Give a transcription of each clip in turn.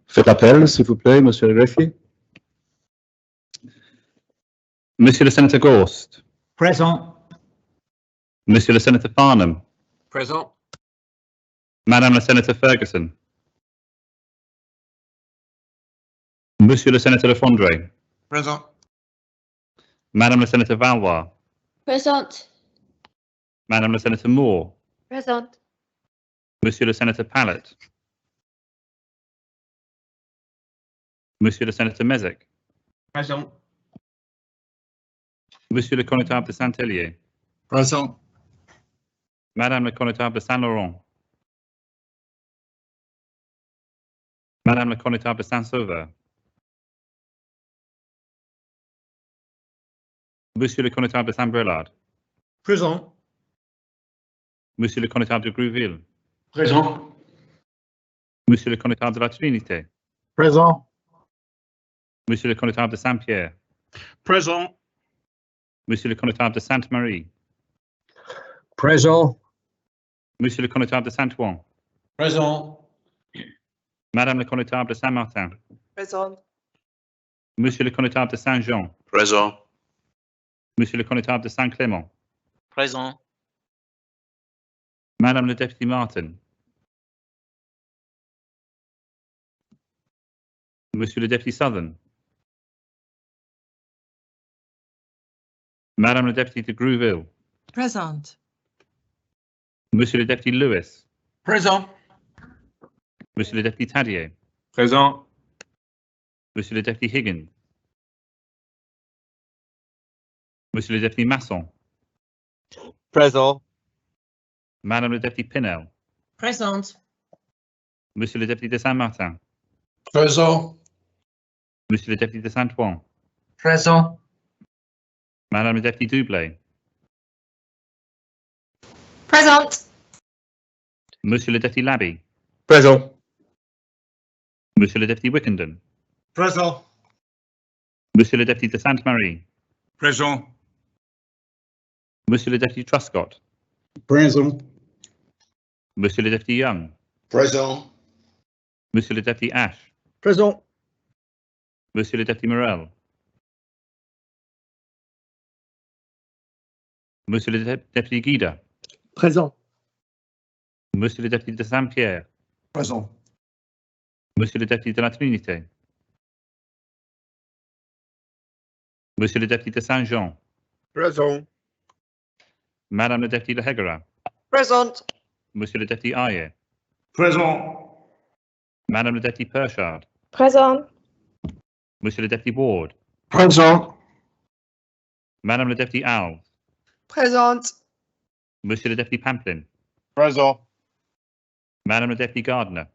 Faites appel, s'il vous plaît, monsieur le greffier. Monsieur le sénateur Gorst. Présent. Monsieur le sénateur Farnham. Présent. Madame la sénateur Ferguson. Monsieur le sénateur Lefondre. Présent. Madame la sénateur Valois. Présente. Madame la sénateur Moore. Présente. Monsieur le sénateur Pallet. Monsieur le sénateur Mezek. Présent. Monsieur le connétable de Saint-Hélier. Présent. Madame le connétable de Saint-Laurent. Madame le connétable de Saint-Sauveur. Monsieur le connétable de Saint-Brelade. Présent. Monsieur le connétable de Grouville. Présent. Monsieur le connétable de la Trinité. Présent. Monsieur le connétable de Saint-Pierre. Présent. Monsieur le connétable de Sainte-Marie. Présent. Monsieur le connétable de Saint-Ouen. Présent. Madame le connétable de Saint-Martin. Présente. Monsieur le connétable de Saint-Jean. Présent. Monsieur le connétable de Saint-Clément. Présent. Madame le député Martin. Monsieur le député Southern. Madame le député de Grouville. Présente. Monsieur le député Lewis. Présent. Monsieur le député Tadier. Présent. Monsieur le député Higgins. Monsieur le député Masson. Présent. Madame le député Pinel. Présente. Monsieur le député de Saint-Martin. Présent. Monsieur le député de Saint-Ouen. Présent. Madame le député Doublé. Présente. Monsieur le député Labby. Présent. Monsieur le député Wickenden. Présent. Monsieur le député de Sainte-Marie. Présent. Monsieur le député Truscott. Présent. Monsieur le député Young. Présent. Monsieur le député Ash. Présent. Monsieur le député Morel. Monsieur le député Guida. Présent. Monsieur le député de Saint-Pierre. Présent. Monsieur le député de la Trinité. Monsieur le député de Saint-Jean. Présent. Madame le député de Hegera. Présente. Monsieur le député Ayer. Présent. Madame le député Perchard. Présente. Monsieur le député Ward. Présent. Madame le député Alves. Présente. Monsieur le député Pamplin. Présent. Madame le député Gardner.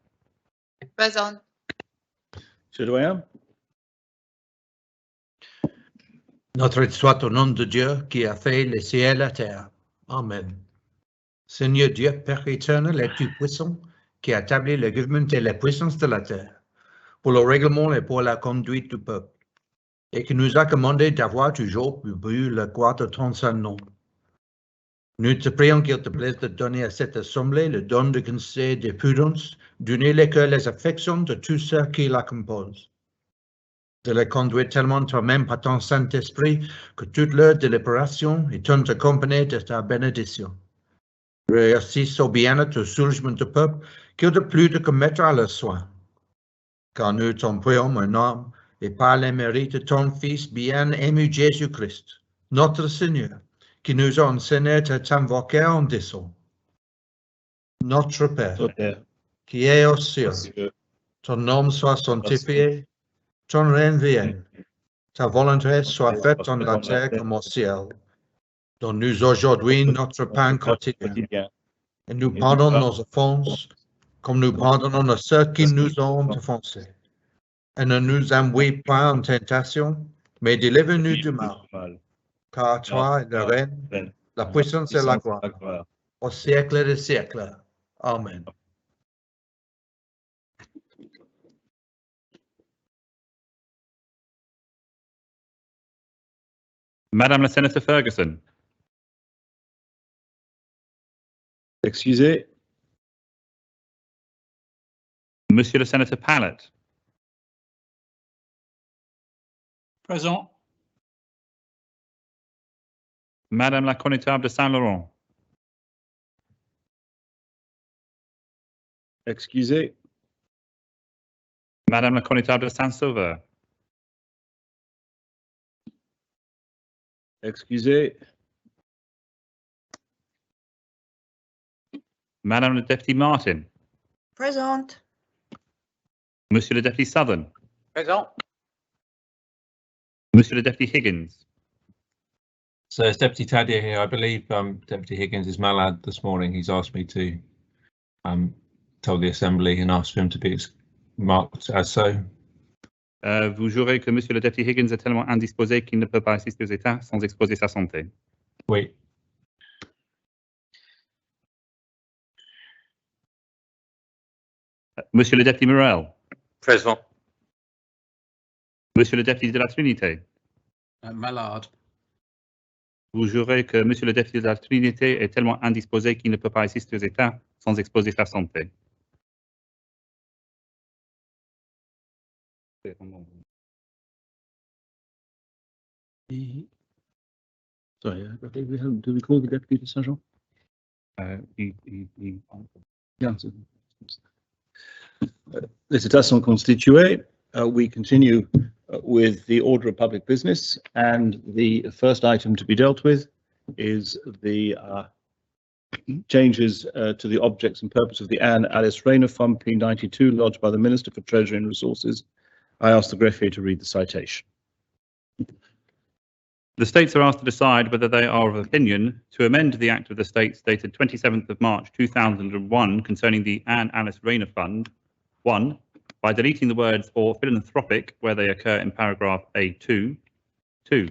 Présente. Monsieur le doyen. Notre soit au nom de Dieu qui a fait les cieux et la terre. Amen. Seigneur Dieu, Père éternel et tout-puissant, qui a établi le gouvernement et la puissance de la terre, pour le règlement et pour la conduite du peuple, et qui nous a commandé d'avoir toujours bu le gloire de ton saint nom. Nous te prions qu'il te plaise de donner à cette assemblée le don de conseil et de prudence, d'unir les cœurs et les affections de tous ceux qui la composent, de les conduire tellement toi-même par ton Saint-Esprit que toute leur délibération est accompagnée de ta bénédiction. Réussisse au bien-être au soulagement du peuple qu'il de plus de commettre à leurs soins. Car nous t'en prions, mon homme, et par les mérites de ton Fils bien-aimé Jésus-Christ, notre Seigneur, qui nous a enseigné à t'invoquer en disant: Notre Père, qui es aux cieux, ton nom soit sanctifié, ton règne vienne, ta volonté soit faite en la terre comme au ciel. Donne-nous aujourd'hui notre pain quotidien, et nous pardonne nos offenses, comme nous pardonnons à ceux qui nous ont offensés. Et ne nous envoie pas en tentation, mais délivre-nous du mal. Car toi est le règne, la puissance et la gloire, au siècle des siècles. Amen. Madame la sénateur Ferguson. Excusez. Monsieur le sénateur Pallet. Présent. Madame la Connétable de Saint-Laurent. Excusez. Madame la Connétable de Saint-Sauveur. Excusez. Madame le Deputy Martin. Présente. Monsieur le Deputy Southern. Présent. Monsieur le Deputy Higgins. So it's Deputy Tadia here. I believe Deputy Higgins is malad this morning. He's asked me to tell the Assembly and asked for him to be marked as so. Vous jurez que Monsieur le Deputy Higgins est tellement indisposé qu'il ne peut pas assister aux États sans exposer sa santé. Oui. Monsieur le Deputy Morel. Présent. Monsieur le Deputy de la Trinité. Malade. Vous jurez que Monsieur le Deputy de la Trinité est tellement indisposé qu'il ne peut pas assister aux États sans exposer sa santé. Sorry, do we call the Deputy de Saint-Jean? Les États sont constitués. We continue with the order of public business, and the first item to be dealt with is the changes to the objects and purpose of the Anne Alice Rayner Fund P92 lodged by the Minister for Treasury and Resources. I ask the greffier to read the citation. The States are asked to decide whether they are of opinion to amend the Act of the States dated 27th of March 2001 concerning the Anne Alice Rayner Fund, 1, by deleting the words "or philanthropic" where they occur in paragraph A2, 2,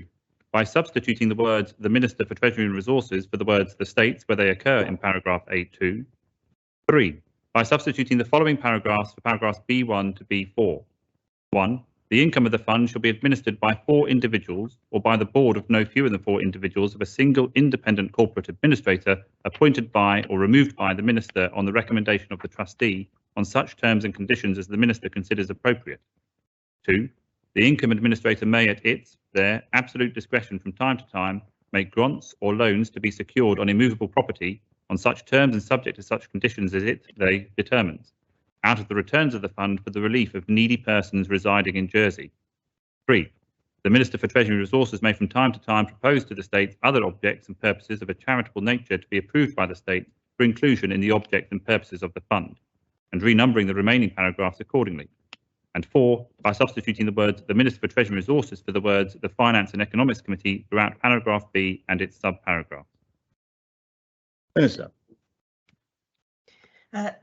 by substituting the words "the Minister for Treasury and Resources" for the words "the States" where they occur in paragraph A2, 3, by substituting the following paragraphs for paragraphs B1 to B4. 1. The income of the fund shall be administered by 4 individuals or by the board of no fewer than 4 individuals of a single independent corporate administrator appointed by or removed by the minister on the recommendation of the trustee on such terms and conditions as the minister considers appropriate. 2. The income administrator may at their absolute discretion from time to time make grants or loans to be secured on immovable property on such terms and subject to such conditions as they determines, out of the returns of the fund for the relief of needy persons residing in Jersey. 3. The Minister for Treasury and Resources may from time to time propose to the States other objects and purposes of a charitable nature to be approved by the State for inclusion in the objects and purposes of the fund, and renumbering the remaining paragraphs accordingly. And 4. By substituting the words "the Minister for Treasury and Resources" for the words "the Finance and Economics Committee" throughout paragraph B and its sub-paragraphs. Minister.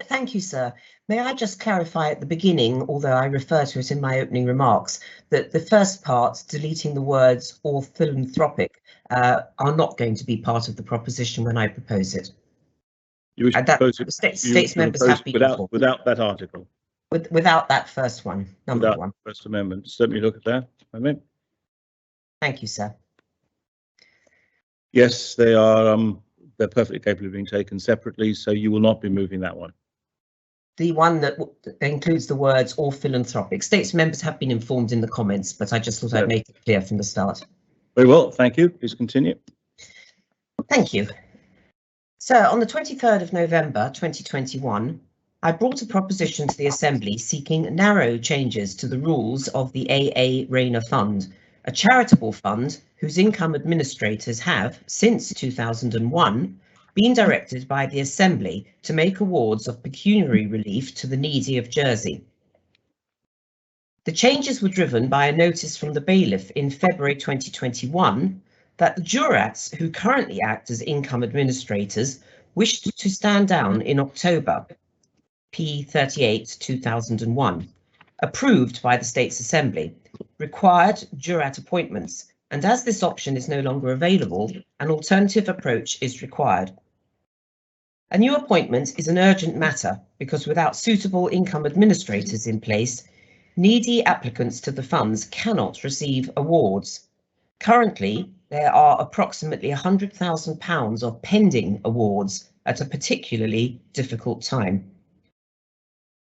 Thank you, sir. May I just clarify at the beginning, although I refer to it in my opening remarks, that the first part, deleting the words "or philanthropic," are not going to be part of the proposition when I propose it. You wish to propose it, States members have been informed. without that article. Without that first one, number Without 1. First Amendment. Certainly look at that. Amen. Thank you, sir. Yes, they are. They're perfectly capable of being taken separately, so you will not be moving that one. The one that includes the words "or philanthropic." States members have been informed in the comments, but I just thought I'd make it clear from the start. Very well, thank you. Please continue. Thank you. So on the 23rd of November 2021, I brought a proposition to the Assembly seeking narrow changes to the rules of the A.A. Rayner Fund, a charitable fund whose income administrators have, since 2001, been directed by the Assembly to make awards of pecuniary relief to the needy of Jersey. The changes were driven by a notice from the bailiff in February 2021 that the jurats who currently act as income administrators wished to stand down in October, P38 2001, approved by the State's Assembly, required jurat appointments, and as this option is no longer available, an alternative approach is required. A new appointment is an urgent matter because without suitable income administrators in place, needy applicants to the funds cannot receive awards. Currently, there are approximately £100,000 of pending awards at a particularly difficult time.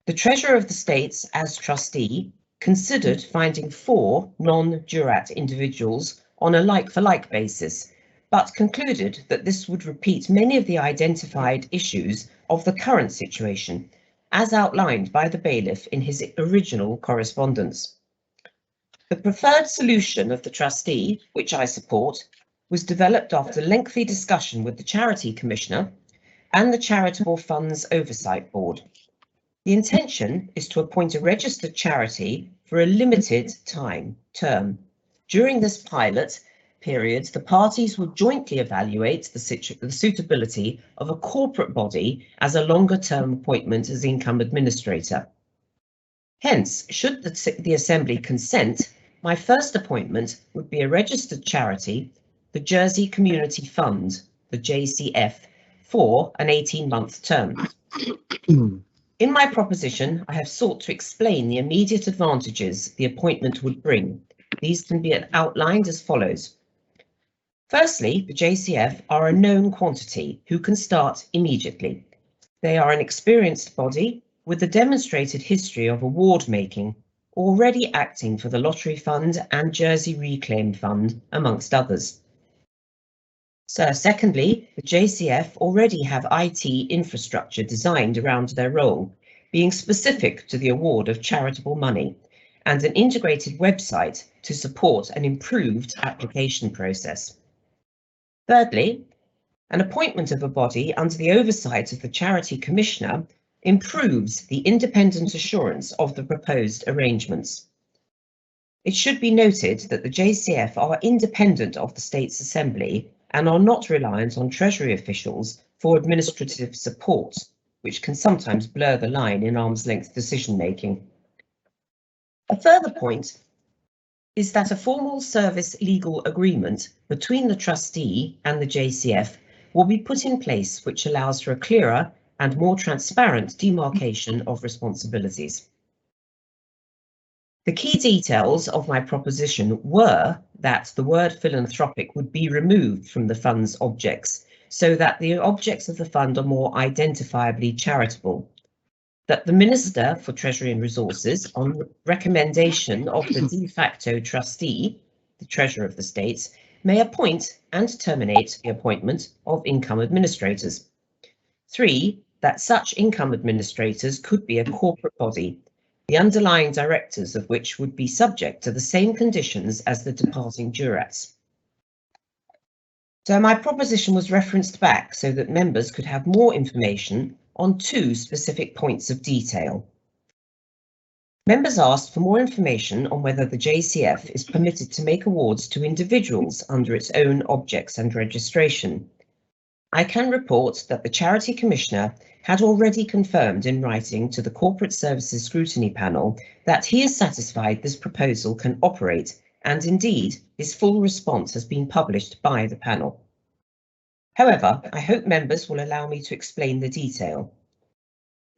The Treasurer of the States, as trustee, considered finding 4 non-jurat individuals on a like-for-like basis, but concluded that this would repeat many of the identified issues of the current situation, as outlined by the bailiff in his original correspondence. The preferred solution of the trustee, which I support, was developed after lengthy discussion with the Charity Commissioner and the Charitable Funds Oversight Board. The intention is to appoint a registered charity for a limited term. During this pilot period, the parties will jointly evaluate the suitability of a corporate body as a longer-term appointment as income administrator. Hence, should the Assembly consent, my first appointment would be a registered charity, the Jersey Community Fund, the JCF, for an 18-month term. In my proposition, I have sought to explain the immediate advantages the appointment would bring. These can be outlined as follows. Firstly, the JCF are a known quantity who can start immediately. They are an experienced body with a demonstrated history of award making, already acting for the Lottery Fund and Jersey Reclaim Fund, amongst others. So, secondly, the JCF already have IT infrastructure designed around their role, being specific to the award of charitable money, and an integrated website to support an improved application process. Thirdly, an appointment of a body under the oversight of the Charity Commissioner improves the independent assurance of the proposed arrangements. It should be noted that the JCF are independent of the State's Assembly and are not reliant on Treasury officials for administrative support, which can sometimes blur the line in arm's length decision making. A further point is that a formal service legal agreement between the trustee and the JCF will be put in place, which allows for a clearer and more transparent demarcation of responsibilities. The key details of my proposition were that the word philanthropic would be removed from the fund's objects, so that the objects of the fund are more identifiably charitable, that the Minister for Treasury and Resources, on recommendation of the de facto trustee, the Treasurer of the State, may appoint and terminate the appointment of income administrators. 3, that such income administrators could be a corporate body, the underlying directors of which would be subject to the same conditions as the departing jurats. So my proposition was referenced back so that members could have more information on 2 specific points of detail. Members asked for more information on whether the JCF is permitted to make awards to individuals under its own objects and registration. I can report that the Charity Commissioner had already confirmed in writing to the Corporate Services Scrutiny Panel that he is satisfied this proposal can operate, and indeed his full response has been published by the panel. However, I hope members will allow me to explain the detail.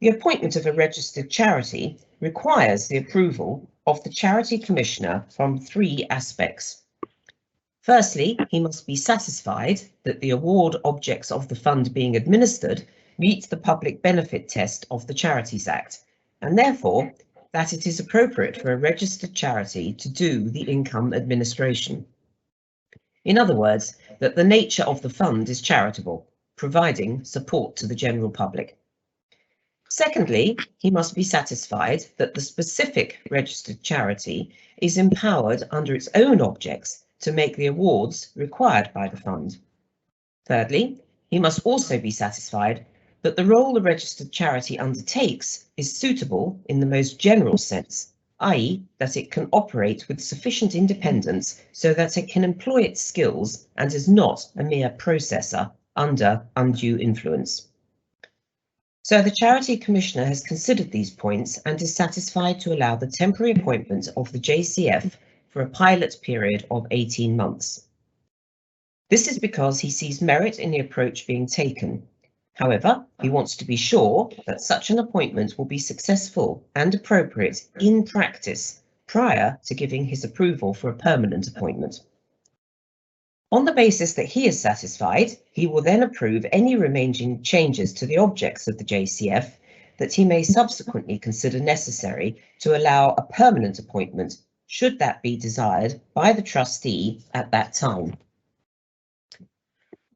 The appointment of a registered charity requires the approval of the Charity Commissioner from 3 aspects. Firstly, he must be satisfied that the award objects of the fund being administered meet the public benefit test of the Charities Act, and therefore that it is appropriate for a registered charity to do the income administration. In other words, that the nature of the fund is charitable, providing support to the general public. Secondly, he must be satisfied that the specific registered charity is empowered under its own objects to make the awards required by the fund. Thirdly, he must also be satisfied that the role the registered charity undertakes is suitable in the most general sense, i.e. that it can operate with sufficient independence so that it can employ its skills and is not a mere processor under undue influence. So the Charity Commissioner has considered these points and is satisfied to allow the temporary appointment of the JCF for a pilot period of 18 months. This is because he sees merit in the approach being taken. However, he wants to be sure that such an appointment will be successful and appropriate in practice prior to giving his approval for a permanent appointment. On the basis that he is satisfied, he will then approve any remaining changes to the objects of the JCF that he may subsequently consider necessary to allow a permanent appointment, should that be desired by the trustee at that time.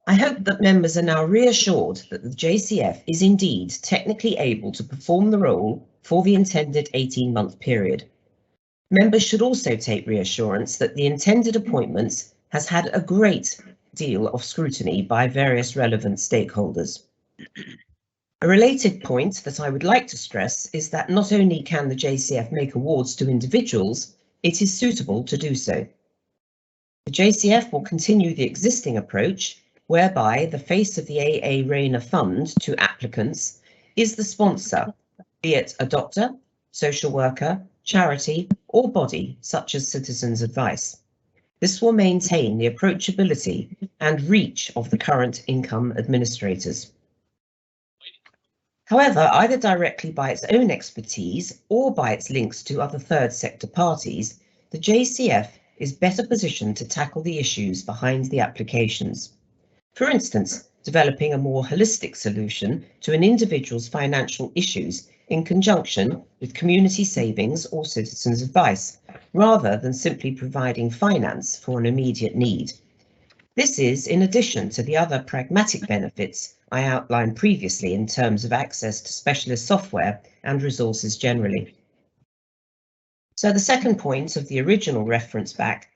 I hope that members are now reassured that the JCF is indeed technically able to perform the role for the intended 18-month period. Members should also take reassurance that the intended appointments has had a great deal of scrutiny by various relevant stakeholders. A related point that I would like to stress is that not only can the JCF make awards to individuals, it is suitable to do so. The JCF will continue the existing approach whereby the face of the AA Rayner Fund to applicants is the sponsor, be it a doctor, social worker, charity, or body such as Citizens Advice. This will maintain the approachability and reach of the current income administrators. However, either directly by its own expertise or by its links to other third sector parties, the JCF is better positioned to tackle the issues behind the applications. For instance, developing a more holistic solution to an individual's financial issues in conjunction with community savings or Citizens Advice, rather than simply providing finance for an immediate need. This is in addition to the other pragmatic benefits I outlined previously in terms of access to specialist software and resources generally. So the second point of the original reference back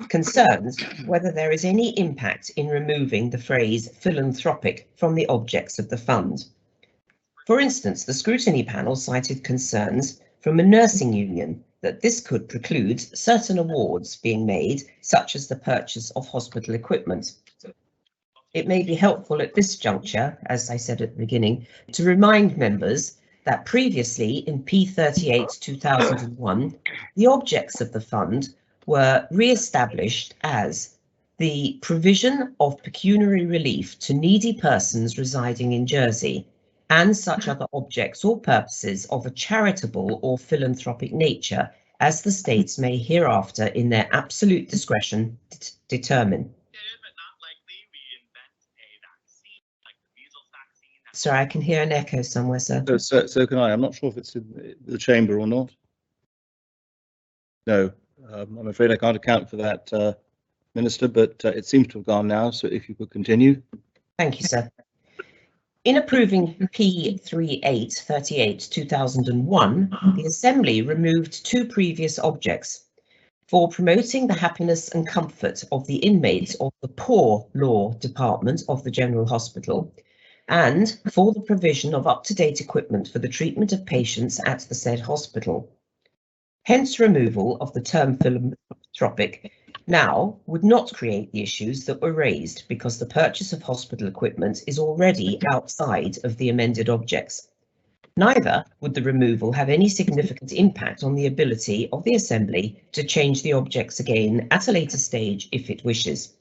concerns whether there is any impact in removing the phrase philanthropic from the objects of the fund. For instance, the scrutiny panel cited concerns from a nursing union that this could preclude certain awards being made, such as the purchase of hospital equipment. It may be helpful at this juncture, as I said at the beginning, to remind members that previously in P38/2001, the objects of the fund were re-established as the provision of pecuniary relief to needy persons residing in Jersey and such other objects or purposes of a charitable or philanthropic nature as the states may hereafter in their absolute discretion determine. Sorry, I can hear an echo somewhere, sir. So can I. I'm not sure if it's in the chamber or not. No, I'm afraid I can't account for that, Minister, but it seems to have gone now. So if you could continue. Thank you, sir. In approving P38/2001, the Assembly removed two previous objects for promoting the happiness and comfort of the inmates of the Poor Law Department of the General Hospital, and for the provision of up-to-date equipment for the treatment of patients at the said hospital. Hence, removal of the term philanthropic now would not create the issues that were raised because the purchase of hospital equipment is already outside of the amended objects. Neither would the removal have any significant impact on the ability of the Assembly to change the objects again at a later stage if it wishes.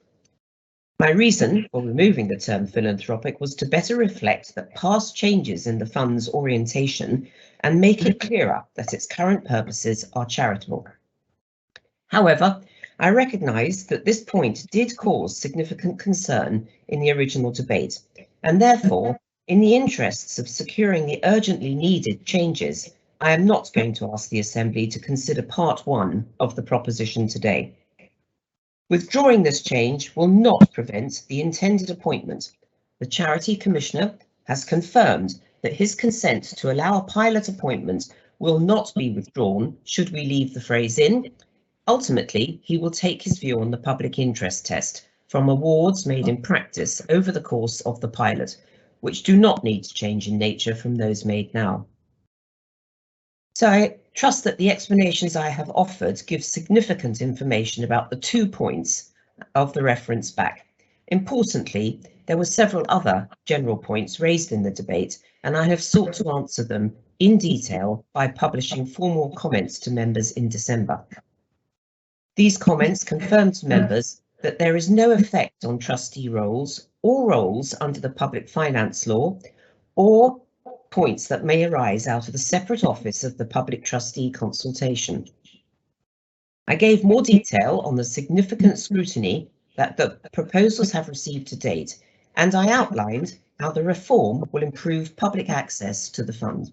My reason for removing the term philanthropic was to better reflect that past changes in the fund's orientation and make it clearer that its current purposes are charitable. However, I recognise that this point did cause significant concern in the original debate, and therefore, in the interests of securing the urgently needed changes, I am not going to ask the Assembly to consider part 1 of the proposition today. Withdrawing this change will not prevent the intended appointment. The Charity Commissioner has confirmed that his consent to allow a pilot appointment will not be withdrawn should we leave the phrase in. Ultimately, he will take his view on the public interest test from awards made in practice over the course of the pilot, which do not need to change in nature from those made now. So I trust that the explanations I have offered give significant information about the 2 points of the reference back. Importantly, there were several other general points raised in the debate, and I have sought to answer them in detail by publishing formal comments to members in December. These comments confirm to members that there is no effect on trustee roles or roles under the Public Finance Law or points that may arise out of the separate office of the Public Trustee Consultation. I gave more detail on the significant scrutiny that the proposals have received to date, and I outlined how the reform will improve public access to the fund.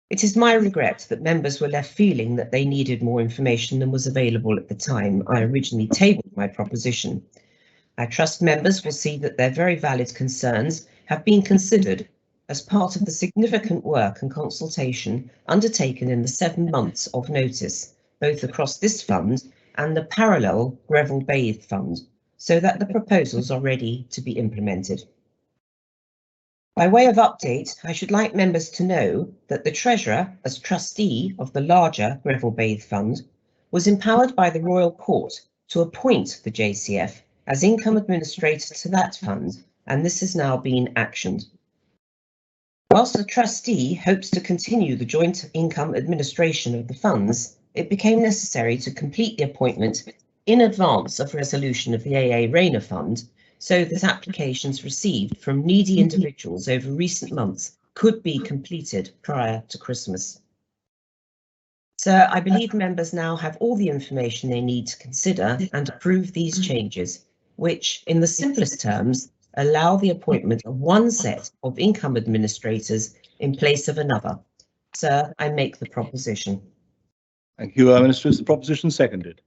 It is my regret that members were left feeling that they needed more information than was available at the time I originally tabled my proposition. I trust members will see that their very valid concerns have been considered as part of the significant work and consultation undertaken in the 7 months of notice, both across this fund and the parallel Greville Bathe Fund, so that the proposals are ready to be implemented. By way of update, I should like members to know that the Treasurer, as trustee of the larger Greville Bathe Fund, was empowered by the Royal Court to appoint the JCF as income administrator to that fund, and this has now been actioned. Whilst the trustee hopes to continue the joint income administration of the funds, it became necessary to complete the appointment in advance of resolution of the AA Rayner Fund, so that applications received from needy individuals over recent months could be completed prior to Christmas. So I believe members now have all the information they need to consider and approve these changes, which, in the simplest terms, allow the appointment of one set of income administrators in place of another. Sir, I make the proposition. Thank you, Minister. Is the proposition seconded?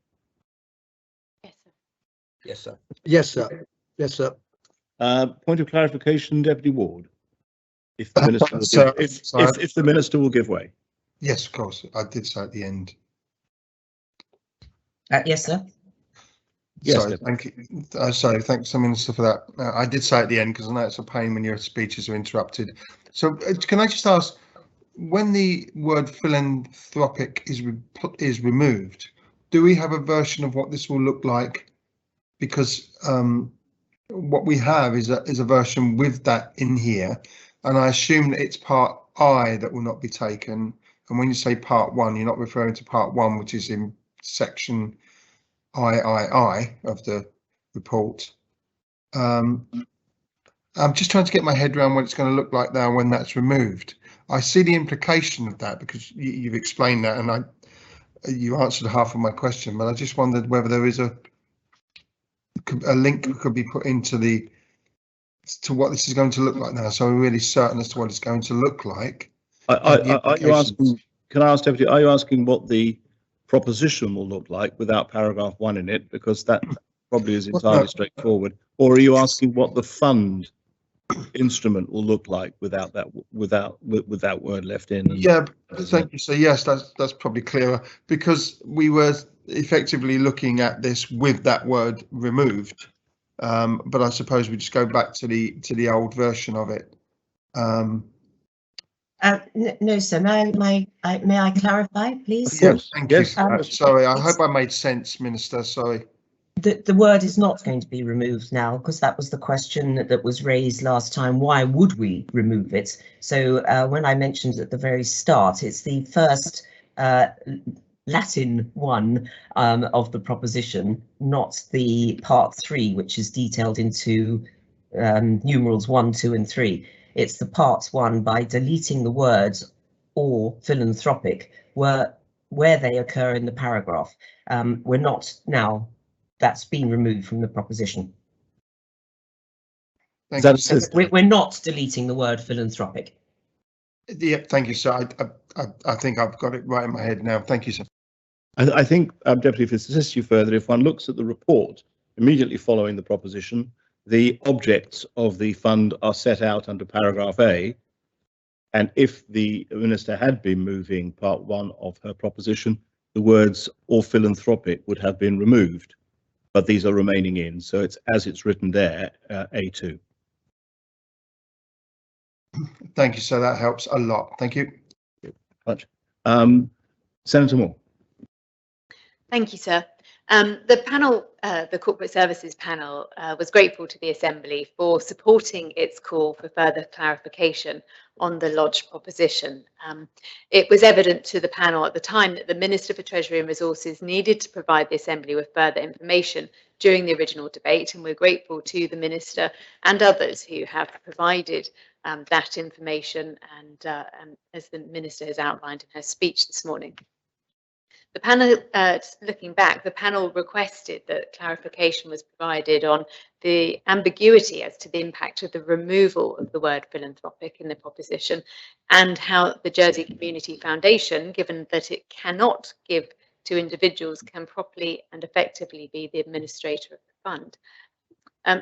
Yes, sir. Yes, sir. Yes, sir. Yes, sir. Point of clarification, Deputy Ward. If the minister will Sir, if the minister will give way. Yes, of course. I did say at the end. Yes, sir. Yes, Sorry, Deputy. thank you. Sorry, thanks, Minister, for that. I did say at the end because I know it's a pain when your speeches are interrupted. So can I just ask, when the word philanthropic is removed, do we have a version of what this will look like? Because what we have is a version with that in here, and I assume that it's part I that will not be taken. And when you say part 1, you're not referring to part 1, which is in section II of the report. I'm just trying to get my head around what it's going to look like now when that's removed. I see the implication of that because you've explained that, and you answered half of my question, but I just wondered whether there is a link that could be put into to what this is going to look like now, so we're really certain as to what it's going to look like. Are you asking? Can I ask, Deputy? Are you asking what the proposition will look like without paragraph 1 in it? Because that probably is entirely straightforward. Or are you asking what the fund instrument will look like without that word left in? Yeah, thank you. So yes, that's probably clearer, because we were effectively looking at this with that word removed, but I suppose we just go back to the old version of it. No, sir. May I clarify, please? Yes, thank you. Yes. Sorry, I hope I made sense, Minister. Sorry. The word is not going to be removed now, because that was the question that was raised last time. Why would we remove it? So when I mentioned at the very start, it's the first Latin one of the proposition, not the part 3, which is detailed into numerals 1, 2 and 3. It's the part 1 by deleting the words or philanthropic where they occur in the paragraph. We're not now, that's been removed from the proposition. Thank you. So We're not deleting the word philanthropic. Yeah, thank you, sir. I think I've got it right in my head now. Thank you, sir. I think, Deputy, if it assists you further, if one looks at the report immediately following the proposition, the objects of the fund are set out under paragraph A. And if the Minister had been moving part 1 of her proposition, the words or philanthropic would have been removed, but these are remaining in. So it's as it's written there, A2. Thank you, sir. That helps a lot. Thank you. Much. Senator Moore. Thank you, sir. The panel, the Corporate Services panel, was grateful to the Assembly for supporting its call for further clarification on the lodged proposition. It was evident to the panel at the time that the Minister for Treasury and Resources needed to provide the Assembly with further information during the original debate, and we're grateful to the Minister and others who have provided that information, and as the Minister has outlined in her speech this morning. The panel, looking back, the panel requested that clarification was provided on the ambiguity as to the impact of the removal of the word philanthropic in the proposition, and how the Jersey Community Foundation, given that it cannot give to individuals, can properly and effectively be the administrator of the fund.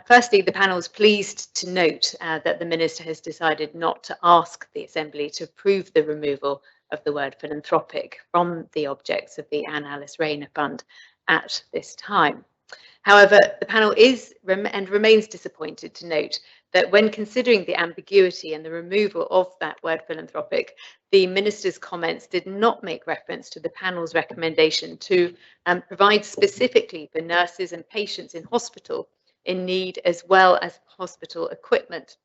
Firstly, the panel is pleased to note that the Minister has decided not to ask the Assembly to approve the removal of the word philanthropic from the objects of the Anne Alice Rayner Fund at this time. However, the panel is and remains disappointed to note that when considering the ambiguity and the removal of that word philanthropic, the Minister's comments did not make reference to the panel's recommendation to provide specifically for nurses and patients in hospital in need, as well as hospital equipment,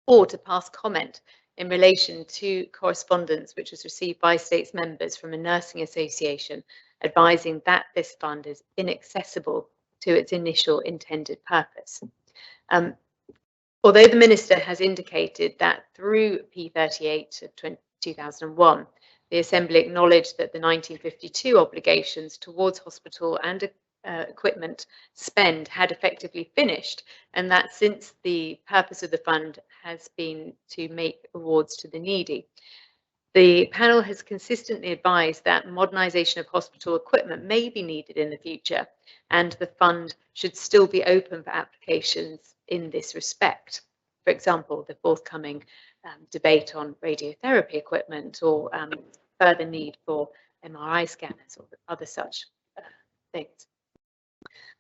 or to pass comment in relation to correspondence which was received by states members from a nursing association advising that this fund is inaccessible to its initial intended purpose. Although the Minister has indicated that through P38 of 2001, the Assembly acknowledged that the 1952 obligations towards hospital and equipment spend had effectively finished, and that since the purpose of the fund has been to make awards to the needy, the panel has consistently advised that modernisation of hospital equipment may be needed in the future, and the fund should still be open for applications in this respect. For example, the forthcoming debate on radiotherapy equipment, or further need for MRI scanners or other such things.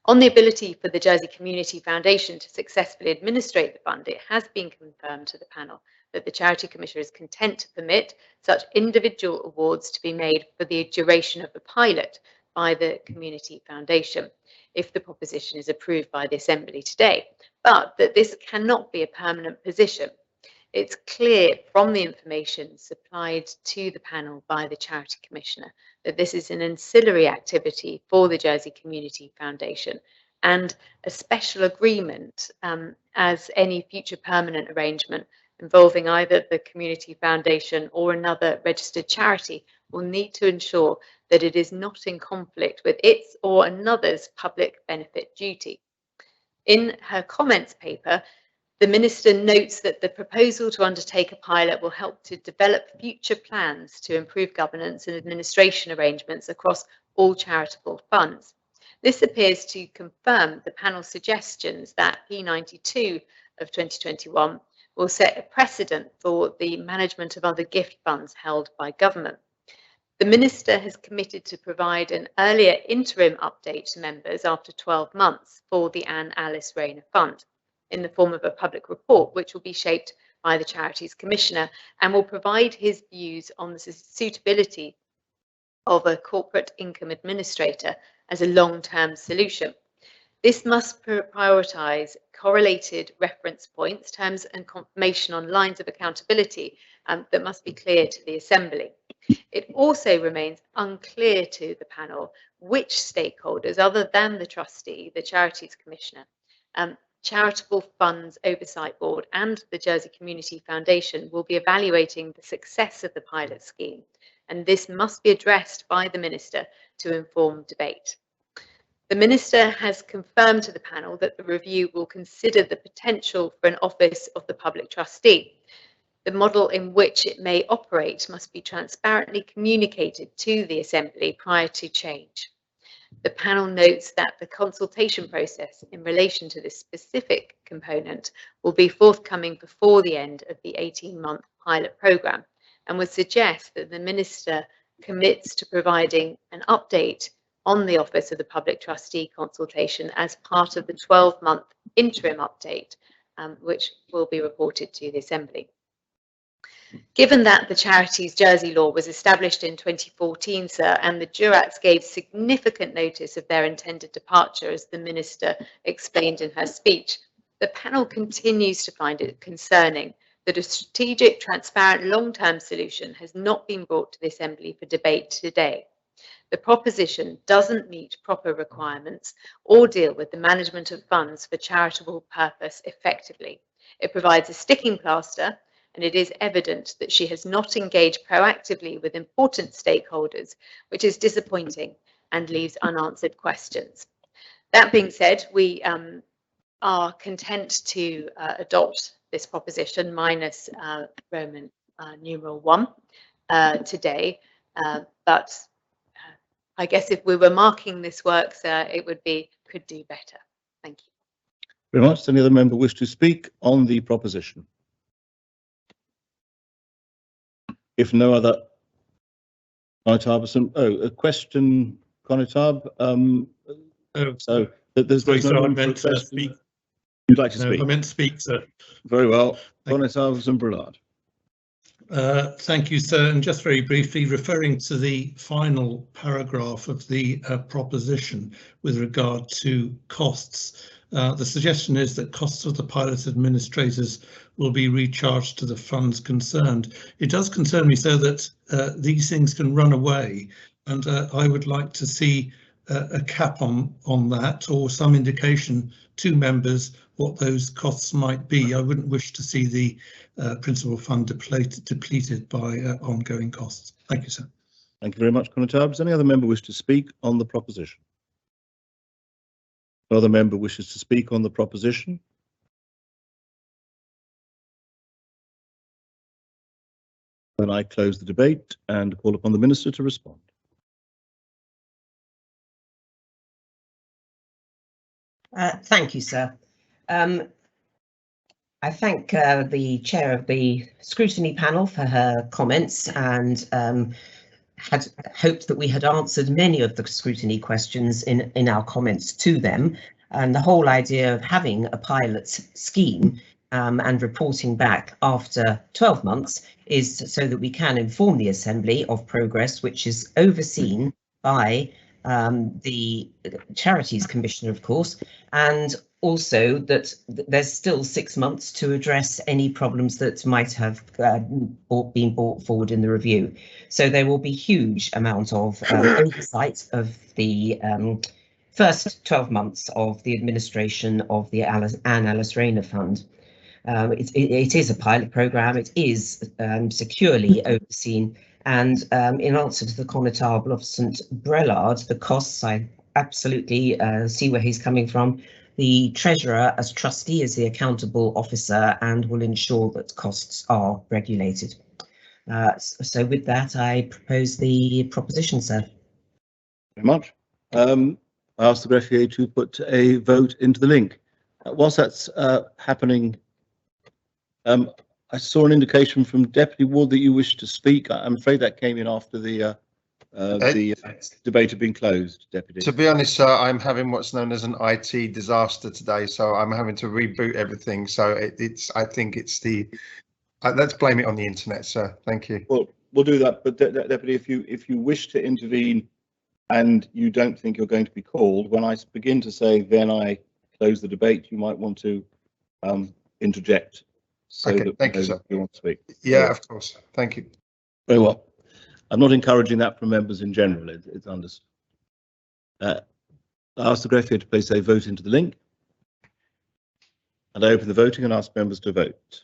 On the ability for the Jersey Community Foundation to successfully administrate the fund, it has been confirmed to the panel that the Charity Commissioner is content to permit such individual awards to be made for the duration of the pilot by the Community Foundation, if the proposition is approved by the Assembly today, but that this cannot be a permanent position. It's clear from the information supplied to the panel by the Charity Commissioner that this is an ancillary activity for the Jersey Community Foundation, and a special agreement as any future permanent arrangement involving either the Community Foundation or another registered charity will need to ensure that it is not in conflict with its or another's public benefit duty. In her comments paper, the Minister notes that the proposal to undertake a pilot will help to develop future plans to improve governance and administration arrangements across all charitable funds. This appears to confirm the panel's suggestions that P92 of 2021 will set a precedent for the management of other gift funds held by government. The Minister has committed to provide an earlier interim update to members after 12 months for the Anne Alice Rayner Fund, in the form of a public report, which will be shaped by the Charities Commissioner and will provide his views on the suitability of a corporate income administrator as a long-term solution. This must prioritise correlated reference points, terms and confirmation on lines of accountability that must be clear to the Assembly. It also remains unclear to the panel which stakeholders, other than the trustee, the Charities Commissioner, Charitable Funds Oversight Board and the Jersey Community Foundation will be evaluating the success of the pilot scheme, and this must be addressed by the Minister to inform debate. The Minister has confirmed to the panel that the review will consider the potential for an Office of the Public Trustee. The model in which it may operate must be transparently communicated to the Assembly prior to change. The panel notes that the consultation process in relation to this specific component will be forthcoming before the end of the 18-month pilot programme, and would suggest that the Minister commits to providing an update on the Office of the Public Trustee consultation as part of the 12-month interim update, which will be reported to the Assembly. Given that the Charities Jersey law was established in 2014, sir, and the Jurats gave significant notice of their intended departure, as the Minister explained in her speech, the panel continues to find it concerning that a strategic, transparent, long-term solution has not been brought to the Assembly for debate today. The proposition doesn't meet proper requirements or deal with the management of funds for charitable purpose effectively. It provides a sticking plaster and it is evident that she has not engaged proactively with important stakeholders, which is disappointing and leaves unanswered questions. That being said, we are content to adopt this proposition minus Roman numeral 1 today, but I guess if we were marking this work, sir, it would be could do better. Thank you. Very much. Does any other member wish to speak on the proposition? If no other, a question, Connitab. So there's no room for a question. You'd like to speak? I meant to speak, sir. Very well. Connitab and Brillard. Thank you, sir. And just very briefly, referring to the final paragraph of the proposition with regard to costs, the suggestion is that costs of the pilot administrators will be recharged to the funds concerned. It does concern me, sir, that these things can run away, and I would like to see a cap on that, or some indication to members what those costs might be. I wouldn't wish to see the principal fund depleted by ongoing costs. Thank you, sir. Thank you very much, Connitab. Does any other member wish to speak on the proposition? No other member wishes to speak on the proposition? Then I close the debate and call upon the Minister to respond. Thank you, sir. I thank the chair of the scrutiny panel for her comments, and had hoped that we had answered many of the scrutiny questions in our comments to them. And the whole idea of having a pilot scheme and reporting back after 12 months is so that we can inform the Assembly of progress, which is overseen by the Charities Commissioner, of course, and also that there's still 6 months to address any problems that might have been brought forward in the review. So there will be huge amount of oversight of the first 12 months of the administration of the Anne Alice Rayner Fund. It is a pilot programme, it is securely overseen, and in answer to the Connétable of St Brelard, the costs, I absolutely see where he's coming from. The Treasurer, as trustee, is the accountable officer and will ensure that costs are regulated. So with that, I propose the proposition, sir. Very much. I ask the greffier to put a vote into the link. Whilst that's happening, I saw an indication from Deputy Ward that you wish to speak. I'm afraid that came in after the debate had been closed, Deputy. To be honest, sir, I'm having what's known as an IT disaster today, so I'm having to reboot everything. So I think it's the let's blame it on the internet, sir. Thank you. Well, we'll do that. But Deputy, if you wish to intervene and you don't think you're going to be called, when I begin to say then I close the debate, you might want to interject. So Okay, thank you, sir. You want to speak. Yeah, of course. Thank you. Very well. I'm not encouraging that from members in general. It's understood. I ask the greffier to place a vote into the link, and I open the voting and ask members to vote.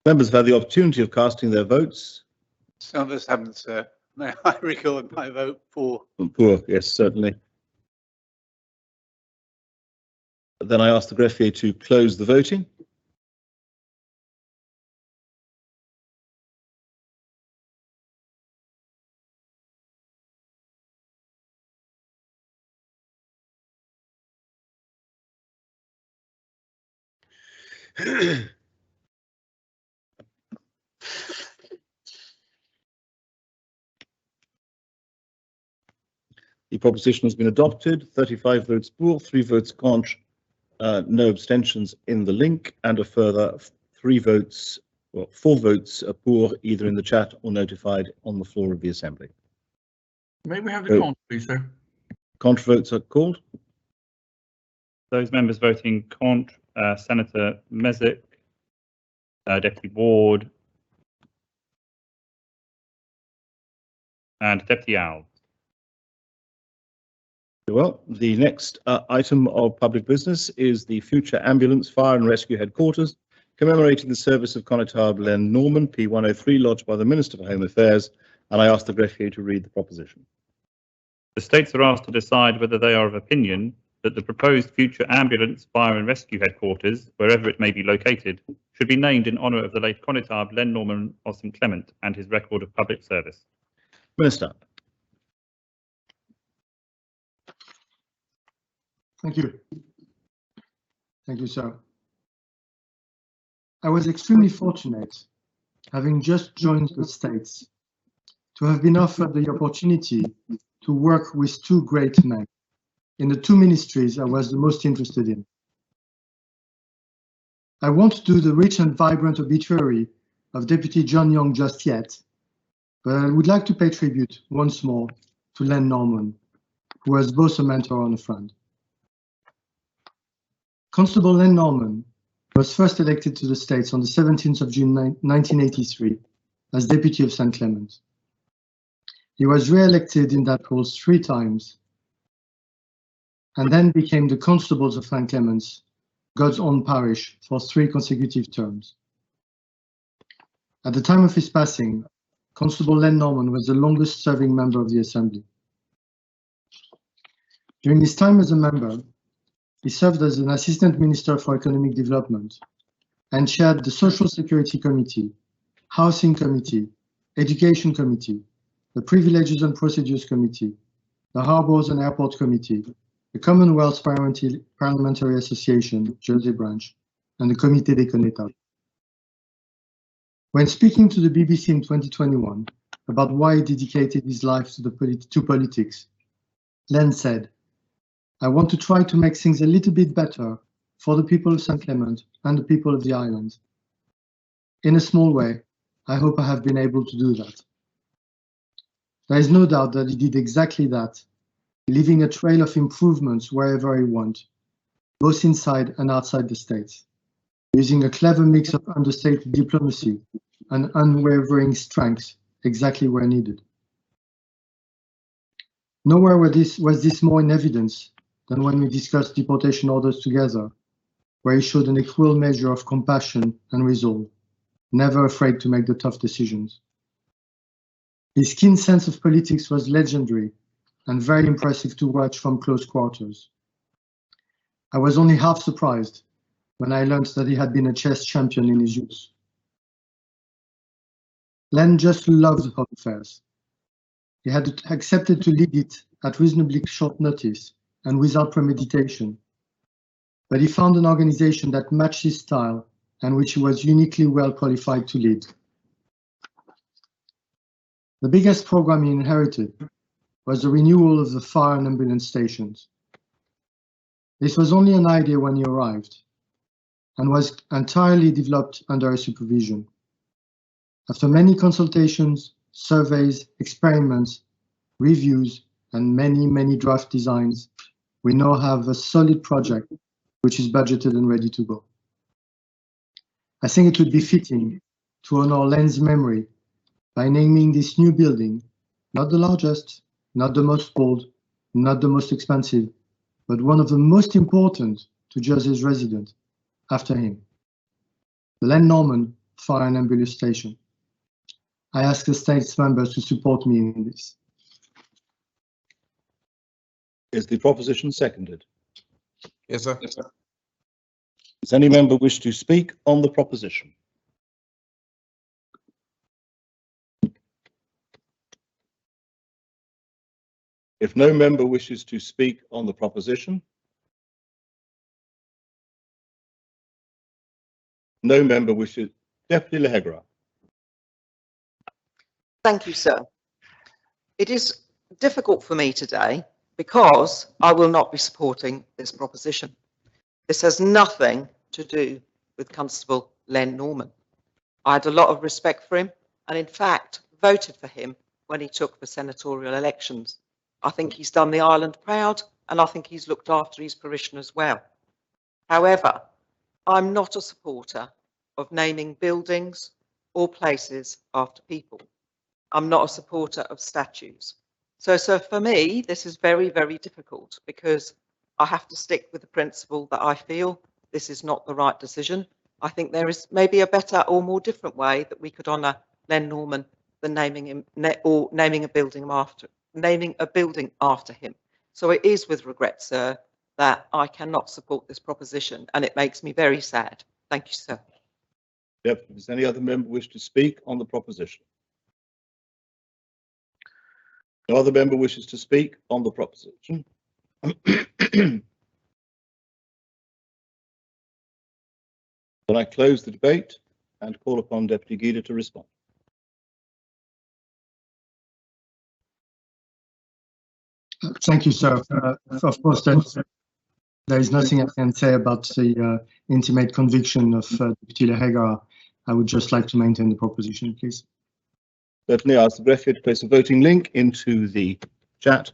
Members have had the opportunity of casting their votes. Some of us haven't, sir. May I record my vote for? Poor, yes, certainly. Then I ask the greffier to close the voting. The proposition has been adopted, 35 votes pour, 3 votes contre, no abstentions in the link, and a further 3 votes, well, 4 votes pour either in the chat or notified on the floor of the Assembly. May we have the count, please, sir? Contre votes are called. Those members voting contre, Senator Mesic, Deputy Ward, and Deputy Alves. Well, the next item of public business is the Future Ambulance Fire and Rescue Headquarters, commemorating the service of Constable Len Norman, P103, lodged by the Minister for Home Affairs, and I ask the greffier to read the proposition. The states are asked to decide whether they are of opinion that the proposed future ambulance, fire and rescue headquarters, wherever it may be located, should be named in honour of the late Constable Len Norman of St Clement and his record of public service. Minister. Thank you. Thank you, sir. I was extremely fortunate, having just joined the States, to have been offered the opportunity to work with 2 great men in the 2 ministries I was the most interested in. I won't do the rich and vibrant obituary of Deputy John Young just yet, but I would like to pay tribute once more to Len Norman, who was both a mentor and a friend. Constable Len Norman was first elected to the States on the 17th of June 1983 as Deputy of St. Clement. He was re-elected in that role 3 times and then became the Constables of St. Clement's, God's own parish, for 3 consecutive terms. At the time of his passing, Constable Len Norman was the longest serving member of the Assembly. During his time as a member, he served as an Assistant Minister for Economic Development and chaired the Social Security Committee, Housing Committee, Education Committee, the Privileges and Procedures Committee, the Harbours and Airport Committee, the Commonwealth Parliamentary Association, Jersey branch, and the Comité des États. When speaking to the BBC in 2021 about why he dedicated his life to politics, Len said, "I want to try to make things a little bit better for the people of St. Clement and the people of the island. In a small way, I hope I have been able to do that." There is no doubt that he did exactly that, leaving a trail of improvements wherever he went, both inside and outside the States, using a clever mix of understated diplomacy and unwavering strength exactly where needed. Nowhere was this more in evidence than when we discussed deportation orders together, where he showed an equal measure of compassion and resolve, never afraid to make the tough decisions. His keen sense of politics was legendary and very impressive to watch from close quarters. I was only half surprised when I learned that he had been a chess champion in his youth. Len just loved Home Affairs. He had accepted to lead it at reasonably short notice and without premeditation, but he found an organization that matched his style and which he was uniquely well qualified to lead. The biggest program he inherited was the renewal of the fire and ambulance stations. This was only an idea when he arrived and was entirely developed under his supervision. After many consultations, surveys, experiments, reviews, and many draft designs, we now have a solid project which is budgeted and ready to go. I think it would be fitting to honor Len's memory by naming this new building, not the largest, not the most bold, not the most expensive, but one of the most important to Jersey's residents, after him, the Len Norman Fire and Ambulance Station. I ask the States members to support me in this. Is the proposition seconded? Yes, sir. Does any member wish to speak on the proposition? If no member wishes to speak on the proposition, no member wishes. Deputy Lehegra. Thank you, sir. It is difficult for me today because I will not be supporting this proposition. This has nothing to do with Constable Len Norman. I had a lot of respect for him and in fact voted for him when he took the senatorial elections. I think he's done the island proud and I think he's looked after his parishioners well. However, I'm not a supporter of naming buildings or places after people. I'm not a supporter of statues. So for me, this is very, very difficult because I have to stick with the principle that I feel this is not the right decision. I think there is maybe a better or more different way that we could honour Len Norman than naming him or naming a building after him. So it is with regret, sir, that I cannot support this proposition, and it makes me very sad. Thank you, sir. Yep. Does any other member wish to speak on the proposition? No other member wishes to speak on the proposition. Then I close the debate and call upon Deputy Guida to respond. Thank you, sir. Of course, there is nothing I can say about the intimate conviction of Deputy Lehega. I would just like to maintain the proposition, please. Certainly, I ask the greffier to place a voting link into the chat.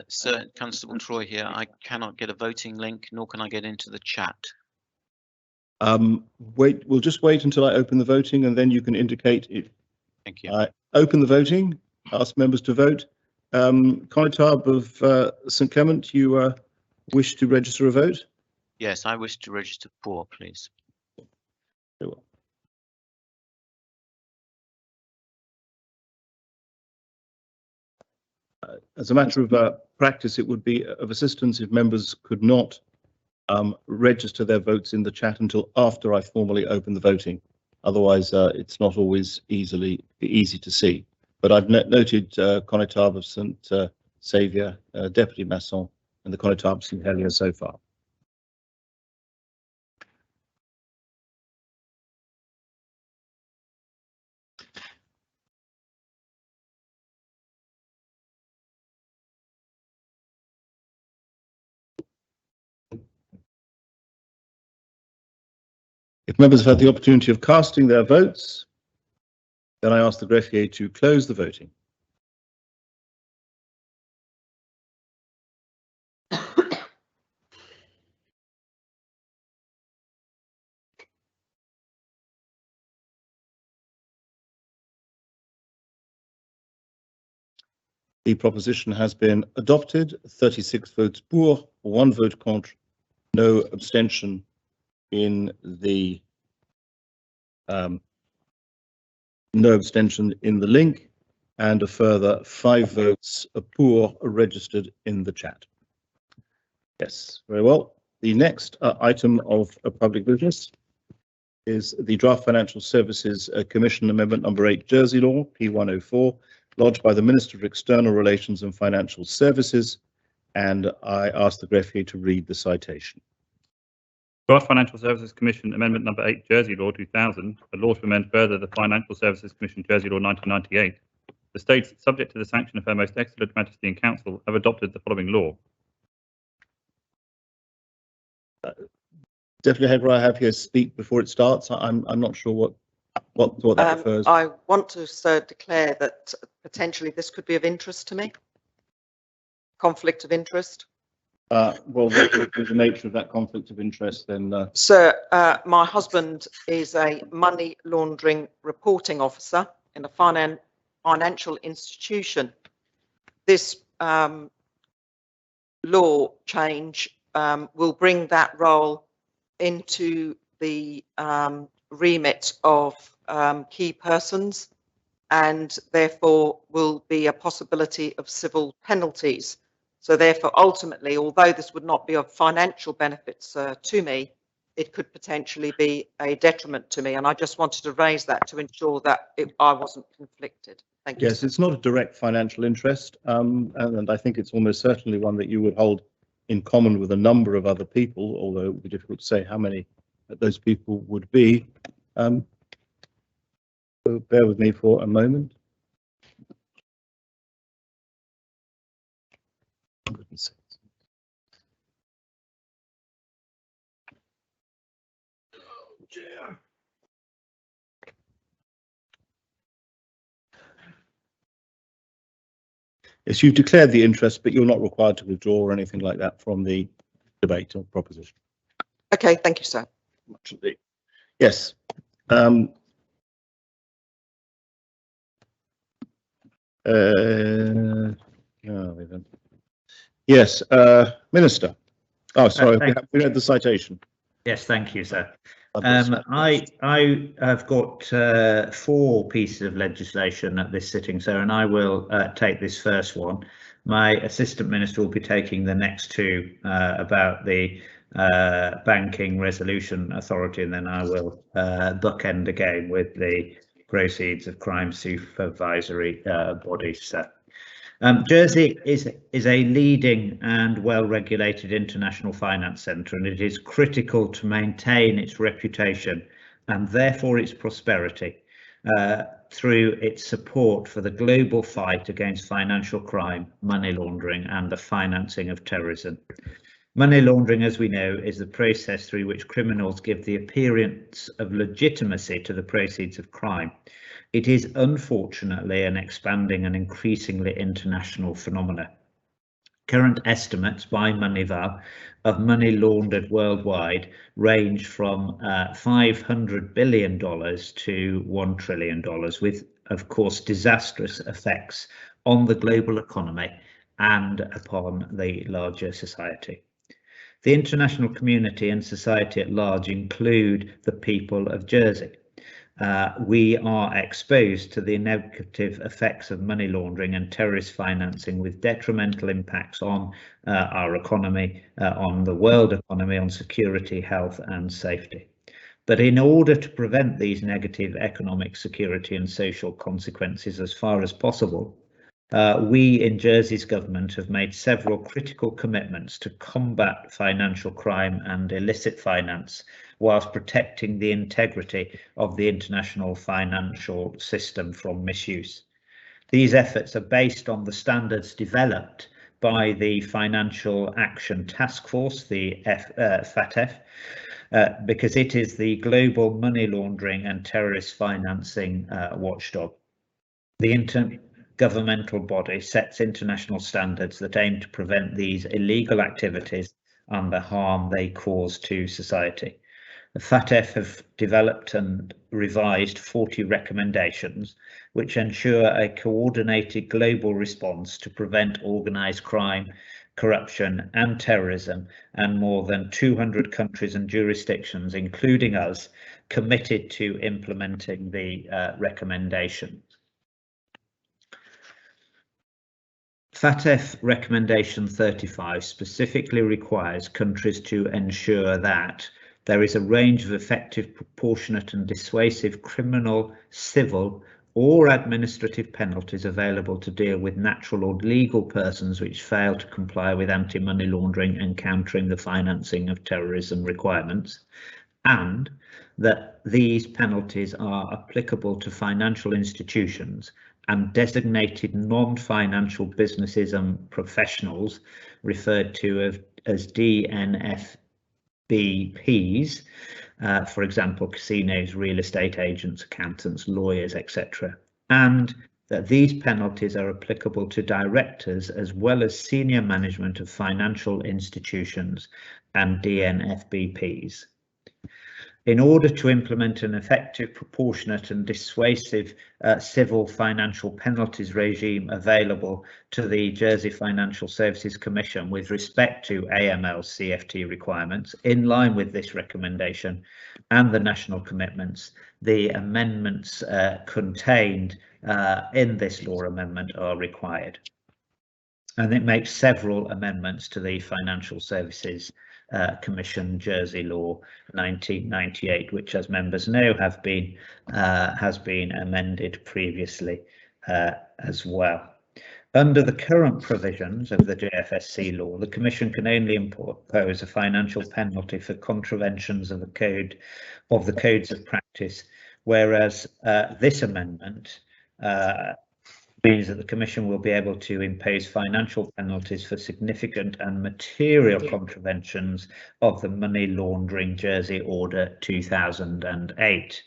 Sir, Constable Troy here. I cannot get a voting link, nor can I get into the chat. We'll just wait until I open the voting and then you can indicate it. Thank you. Open the voting, ask members to vote. Connétable of St Clement, you wish to register a vote? Yes, I wish to register for, please. Very well. As a matter of practice, it would be of assistance if members could not register their votes in the chat until after I formally open the voting. Otherwise, it's not always easy to see. But I've noted Connétable of St Saviour, Deputy Masson, and the Connétable of St Helier so far. If members have had the opportunity of casting their votes, then I ask the greffier to close the voting. The proposition has been adopted. 36 votes pour, 1 vote contre, no abstention in the link, and a further 5 votes pour registered in the chat. Yes, very well. The next item of public business is the Draft Financial Services Commission Amendment Number 8 Jersey Law P104, lodged by the Minister of External Relations and Financial Services, and I ask the greffier to read the citation. Draft Financial Services Commission Amendment Number 8 Jersey Law 2000, a law to amend further the Financial Services Commission Jersey Law 1998. The states, subject to the sanction of Her Most Excellent Majesty and Council, have adopted the following law. Deputy Head, I have here speak before it starts. I'm not sure what that refers. I want to, sir, declare that potentially this could be of interest to me. Conflict of interest. Well, what is the nature of that conflict of interest then? Sir, my husband is a money laundering reporting officer in a financial institution. This law change will bring that role into the remit of key persons, and therefore will be a possibility of civil penalties. So therefore, ultimately, although this would not be of financial benefits to me, it could potentially be a detriment to me. And I just wanted to raise that to ensure that I wasn't conflicted. Thank you. Yes, it's not a direct financial interest, and I think it's almost certainly one that you would hold in common with a number of other people, although it would be difficult to say how many those people would be. So bear with me for a moment. Yes, you've declared the interest, but you're not required to withdraw or anything like that from the debate or proposition. Okay, thank you, sir. Much indeed. Yes. Yes, Minister. Oh, sorry, we had the citation. Yes, thank you, sir. I have got 4 pieces of legislation at this sitting, sir, and I will take this first one. My Assistant Minister will be taking the next 2 about the Banking Resolution Authority, and then I will bookend again with the Proceeds of Crime Supervisory Bodies, sir. Jersey is a leading and well-regulated international finance centre, and it is critical to maintain its reputation and therefore its prosperity through its support for the global fight against financial crime, money laundering and the financing of terrorism. Money laundering, as we know, is the process through which criminals give the appearance of legitimacy to the proceeds of crime. It is unfortunately an expanding and increasingly international phenomenon. Current estimates by Moneyval of money laundered worldwide range from $500 billion to $1 trillion, with, of course, disastrous effects on the global economy and upon the larger society. The international community and society at large include the people of Jersey. We are exposed to the negative effects of money laundering and terrorist financing, with detrimental impacts on our economy, on the world economy, on security, health and safety. But in order to prevent these negative economic, security and social consequences as far as possible, we in Jersey's government have made several critical commitments to combat financial crime and illicit finance, whilst protecting the integrity of the international financial system from misuse. These efforts are based on the standards developed by the Financial Action Task Force, the FATF, because it is the global money laundering and terrorist financing watchdog. The intergovernmental body sets international standards that aim to prevent these illegal activities and the harm they cause to society. The FATF have developed and revised 40 recommendations which ensure a coordinated global response to prevent organised crime, corruption and terrorism, and more than 200 countries and jurisdictions, including us, committed to implementing the recommendation. FATF Recommendation 35 specifically requires countries to ensure that there is a range of effective, proportionate and dissuasive criminal, civil or administrative penalties available to deal with natural or legal persons which fail to comply with anti-money laundering and countering the financing of terrorism requirements, and that these penalties are applicable to financial institutions and designated non-financial businesses and professionals referred to as DNFBPs, for example, casinos, real estate agents, accountants, lawyers, etc., and that these penalties are applicable to directors as well as senior management of financial institutions and DNFBPs. In order to implement an effective, proportionate and dissuasive civil financial penalties regime available to the Jersey Financial Services Commission with respect to AML CFT requirements, in line with this recommendation and the national commitments, the amendments contained in this law amendment are required. And it makes several amendments to the Financial Services Commission Jersey Law 1998, which, as members know, has been amended previously as well. Under the current provisions of the JFSC law, the Commission can only impose a financial penalty for contraventions of the codes of practice whereas this amendment means that the Commission will be able to impose financial penalties for significant and material contraventions of the Money Laundering Jersey Order 2008.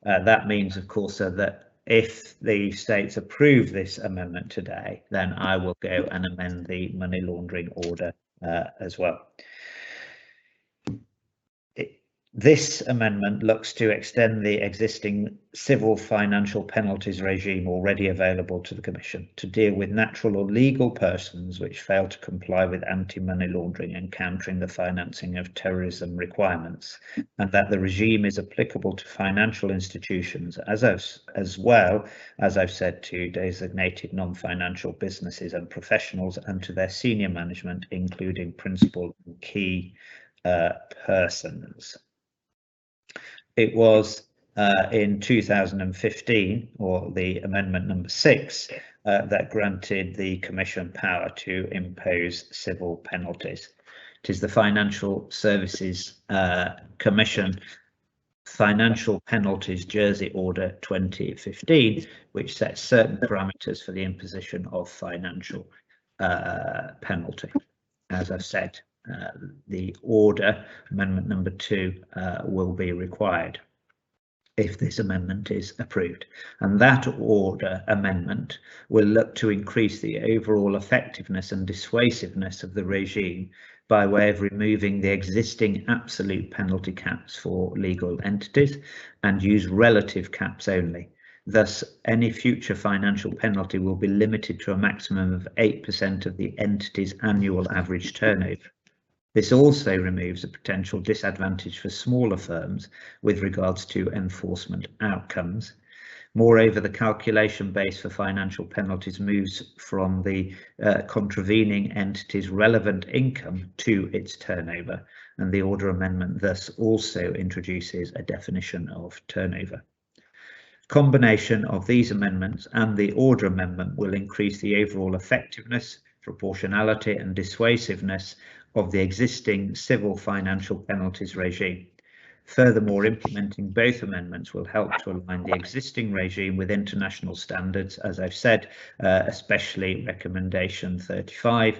That means, of course, that if the states approve this amendment today, then I will go and amend the Money Laundering Order as well. This amendment looks to extend the existing civil financial penalties regime already available to the Commission to deal with natural or legal persons which fail to comply with anti-money laundering and countering the financing of terrorism requirements, and that the regime is applicable to financial institutions as well as I've said to designated non-financial businesses and professionals and to their senior management, including principal and key persons. It was in 2015, or the amendment number 6, that granted the Commission power to impose civil penalties. It is the Financial Services Commission Financial Penalties Jersey Order 2015, which sets certain parameters for the imposition of financial penalty. As I've said, the order, amendment number 2, will be required if this amendment is approved, and that order amendment will look to increase the overall effectiveness and dissuasiveness of the regime by way of removing the existing absolute penalty caps for legal entities and use relative caps only. Thus, any future financial penalty will be limited to a maximum of 8% of the entity's annual average turnover. This also removes a potential disadvantage for smaller firms with regards to enforcement outcomes. Moreover, the calculation base for financial penalties moves from the contravening entity's relevant income to its turnover, and the order amendment thus also introduces a definition of turnover. Combination of these amendments and the order amendment will increase the overall effectiveness, proportionality and dissuasiveness of the existing civil financial penalties regime. Furthermore, implementing both amendments will help to align the existing regime with international standards, as I've said, especially Recommendation 35,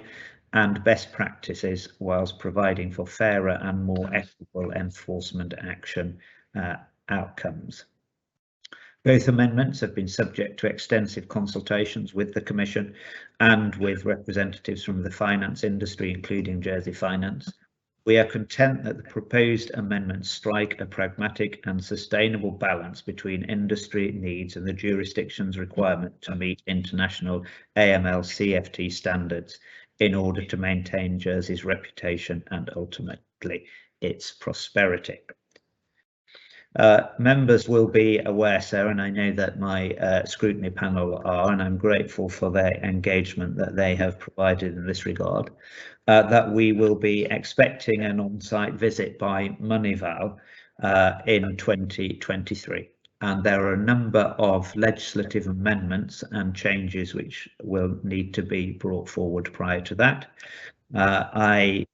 and best practices, whilst providing for fairer and more equitable enforcement action outcomes. Both amendments have been subject to extensive consultations with the Commission and with representatives from the finance industry, including Jersey Finance. We are content that the proposed amendments strike a pragmatic and sustainable balance between industry needs and the jurisdiction's requirement to meet international AML-CFT standards in order to maintain Jersey's reputation and ultimately its prosperity. Members will be aware, sir, and I know that my scrutiny panel are, and I'm grateful for their engagement that they have provided in this regard, that we will be expecting an on-site visit by Moneyval in 2023. And there are a number of legislative amendments and changes which will need to be brought forward prior to that. I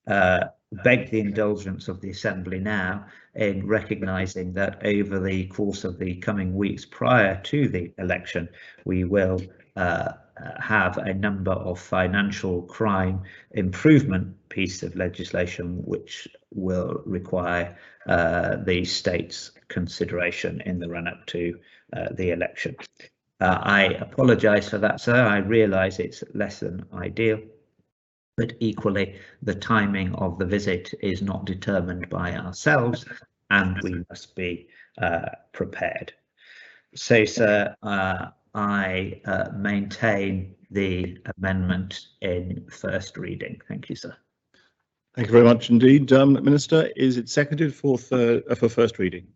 beg the indulgence of the Assembly now in recognising that over the course of the coming weeks prior to the election, we will have a number of financial crime improvement pieces of legislation which will require the state's consideration in the run-up to the election. I apologise for that, sir. I realise it's less than ideal, but equally the timing of the visit is not determined by ourselves, and we must be prepared. So, sir, I maintain the amendment in first reading. Thank you, sir. Thank you very much indeed. Minister, is it seconded for first reading?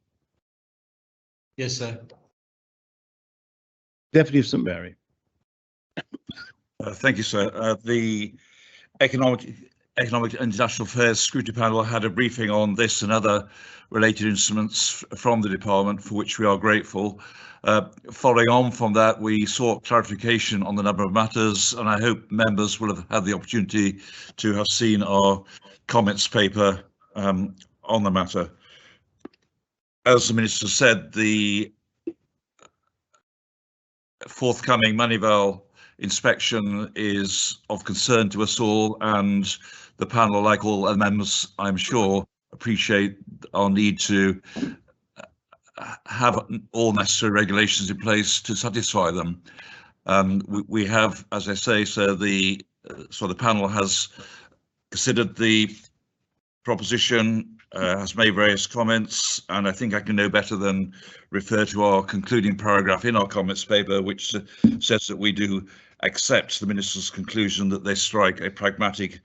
Yes, sir. Deputy of St Mary. Thank you, sir. The Economic and International Affairs Scrutiny Panel had a briefing on this and other related instruments from the department, for which we are grateful. Following on from that, we sought clarification on the number of matters, and I hope members will have had the opportunity to have seen our comments paper on the matter. As the Minister said, the forthcoming Moneyval inspection is of concern to us all, and the panel, like all other members, I'm sure, appreciate our need to have all necessary regulations in place to satisfy them. We have, as I say, so the panel has considered the proposition, has made various comments, and I think I can no better than refer to our concluding paragraph in our comments paper, which says that we do accept the Minister's conclusion that they strike a pragmatic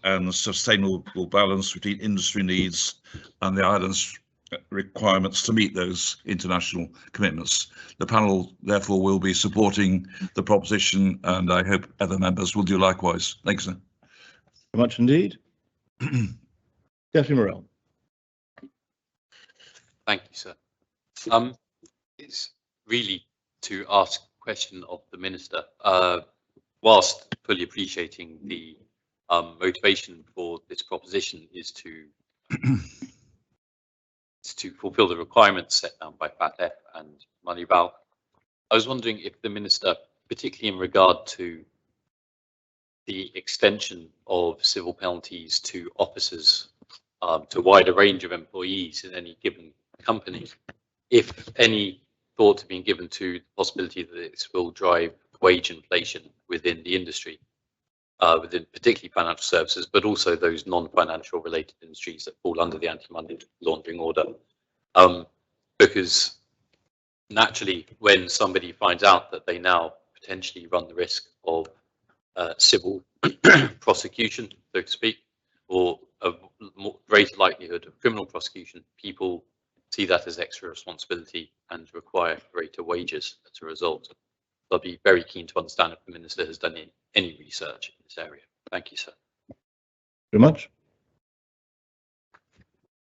and sustainable balance between industry needs and the island's requirements to meet those international commitments. The panel therefore will be supporting the proposition, and I hope other members will do likewise. Thanks, sir. Very much indeed. Deputy Morell. Thank you, sir. It's really to ask a question of the Minister, whilst fully appreciating the motivation for this proposition is to fulfil the requirements set down by FATF and Moneyval. I was wondering if the Minister, particularly in regard to the extension of civil penalties to officers, to a wider range of employees in any given company, if any thought had been given to the possibility that this will drive wage inflation within the industry, within particularly financial services, but also those non-financial related industries that fall under the anti-money laundering order. Because naturally, when somebody finds out that they now potentially run the risk of civil prosecution, so to speak, or a greater likelihood of criminal prosecution, people see that as extra responsibility and require greater wages as a result. I'll be very keen to understand if the Minister has done any research in this area. Thank you, sir. Very much.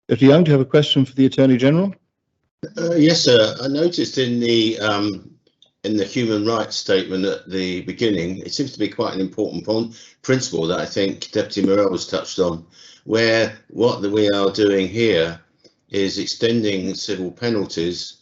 Deputy Young, do you have a question for the Attorney General? Yes, sir. I noticed in the human rights statement at the beginning, it seems to be quite an important principle that I think Deputy Morell was touched on, where what we are doing here is extending civil penalties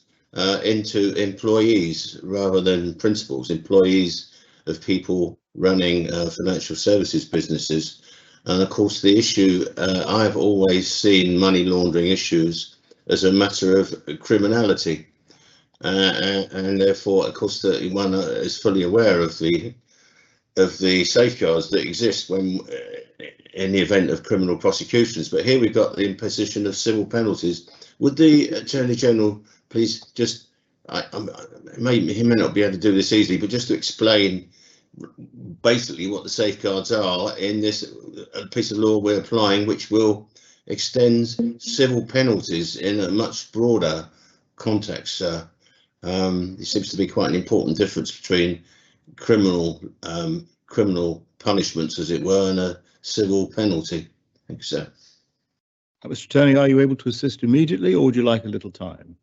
into employees rather than principals, employees of people running financial services businesses. And of course, the issue, I've always seen money laundering issues as a matter of criminality. And therefore, of course, that one is fully aware of the safeguards that exist when in the event of criminal prosecutions. But here we've got the imposition of civil penalties. Would the Attorney General please just, he may not be able to do this easily, but just to explain basically what the safeguards are in this piece of law we're applying, which will extend civil penalties in a much broader context. There seems to be quite an important difference between criminal punishments, as it were, and a civil penalty. Thank you, sir. Mr. Attorney, are you able to assist immediately, or would you like a little time?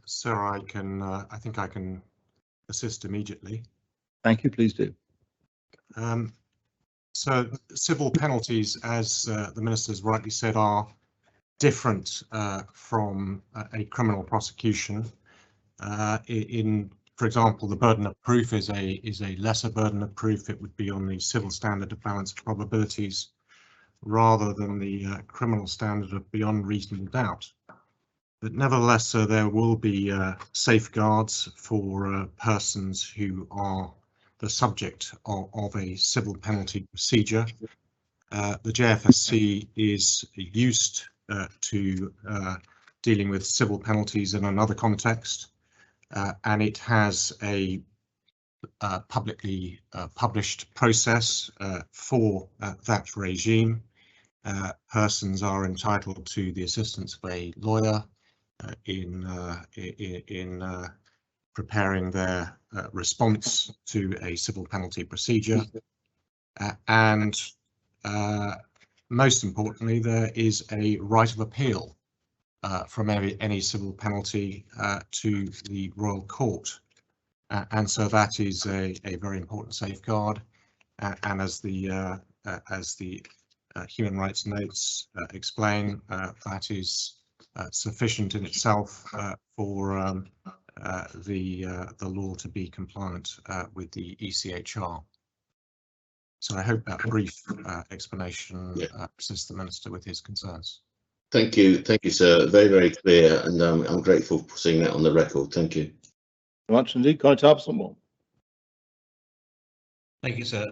Sir, I can. I think I can assist immediately. Thank you. Please do. So civil penalties, as the Minister's rightly said, are different from a criminal prosecution. For example, the burden of proof is a lesser burden of proof. It would be on the civil standard of balanced probabilities rather than the criminal standard of beyond reasonable doubt. But nevertheless, there will be safeguards for persons who are the subject of a civil penalty procedure. The JFSC is used to dealing with civil penalties in another context, and it has a publicly published process for that regime. Persons are entitled to the assistance of a lawyer in preparing their response to a civil penalty procedure, and most importantly, there is a right of appeal from any civil penalty to the Royal Court, and so that is a very important safeguard. And as the human rights notes explain, that is sufficient in itself for the law to be compliant with the ECHR. So I hope that brief explanation assists the Minister with his concerns. Thank you, sir. Very, very clear, and I'm grateful for seeing that on the record. Thank you. Very much indeed. Conor Thompson more. Thank you, sir.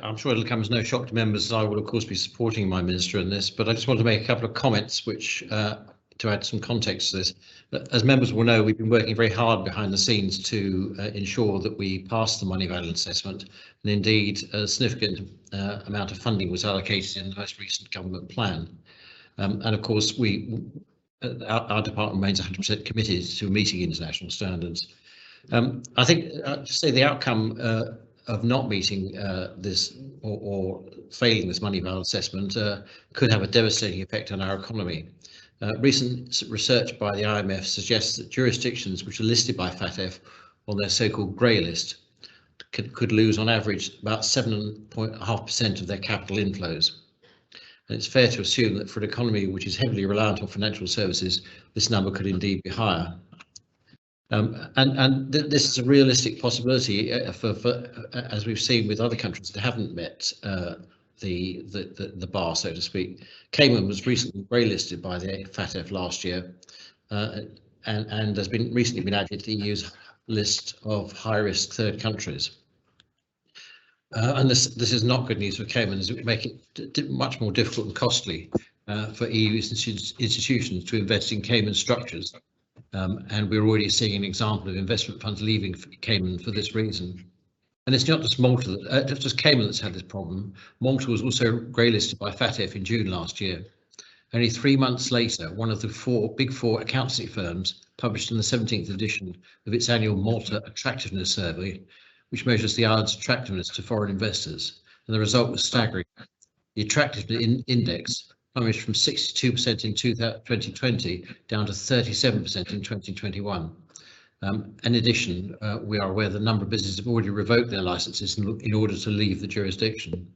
I'm sure it'll come as no shock to members that I will, of course, be supporting my Minister in this, but I just want to make a couple of comments which to add some context to this. As members will know, we've been working very hard behind the scenes to ensure that we pass the money value assessment, and indeed a significant amount of funding was allocated in the most recent government plan. And of course, our department remains 100% committed to meeting international standards. I think to say the outcome of not meeting this or failing this money value assessment could have a devastating effect on our economy. Recent research by the IMF suggests that jurisdictions which are listed by FATF on their so-called grey list could lose on average about 7.5% of their capital inflows. And it's fair to assume that for an economy which is heavily reliant on financial services, this number could indeed be higher. This is a realistic possibility for as we've seen with other countries that haven't met the bar, so to speak. Cayman was recently grey listed by the FATF last year, and has recently been added to the EU's list of high-risk third countries. And this is not good news for Cayman, as it would make it much more difficult and costly for EU institutions to invest in Cayman structures. And we're already seeing an example of investment funds leaving Cayman for this reason. And it's not just Malta, just Cayman that's had this problem. Malta was also grey listed by FATF in June last year. Only 3 months later, one of the big four accountancy firms published in the 17th edition of its annual Malta Attractiveness Survey, which measures the island's attractiveness to foreign investors. And the result was staggering. The attractiveness index plummeted from 62% in 2020 down to 37% in 2021. In addition, we are aware that a number of businesses have already revoked their licenses in order to leave the jurisdiction.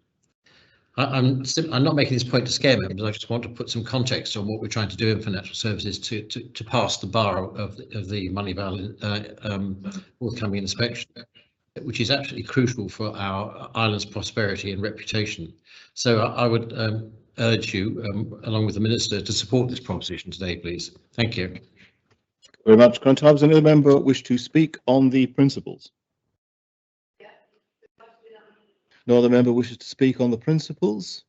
I'm not making this point to scare members. I just want to put some context on what we're trying to do in financial services to pass the bar of the money value forthcoming inspection, which is absolutely crucial for our island's prosperity and reputation. So I would urge you, along with the Minister, to support this proposition today, please. Thank you. Very much. Does any other member wish to speak on the principles? No other member wishes to speak on the principles.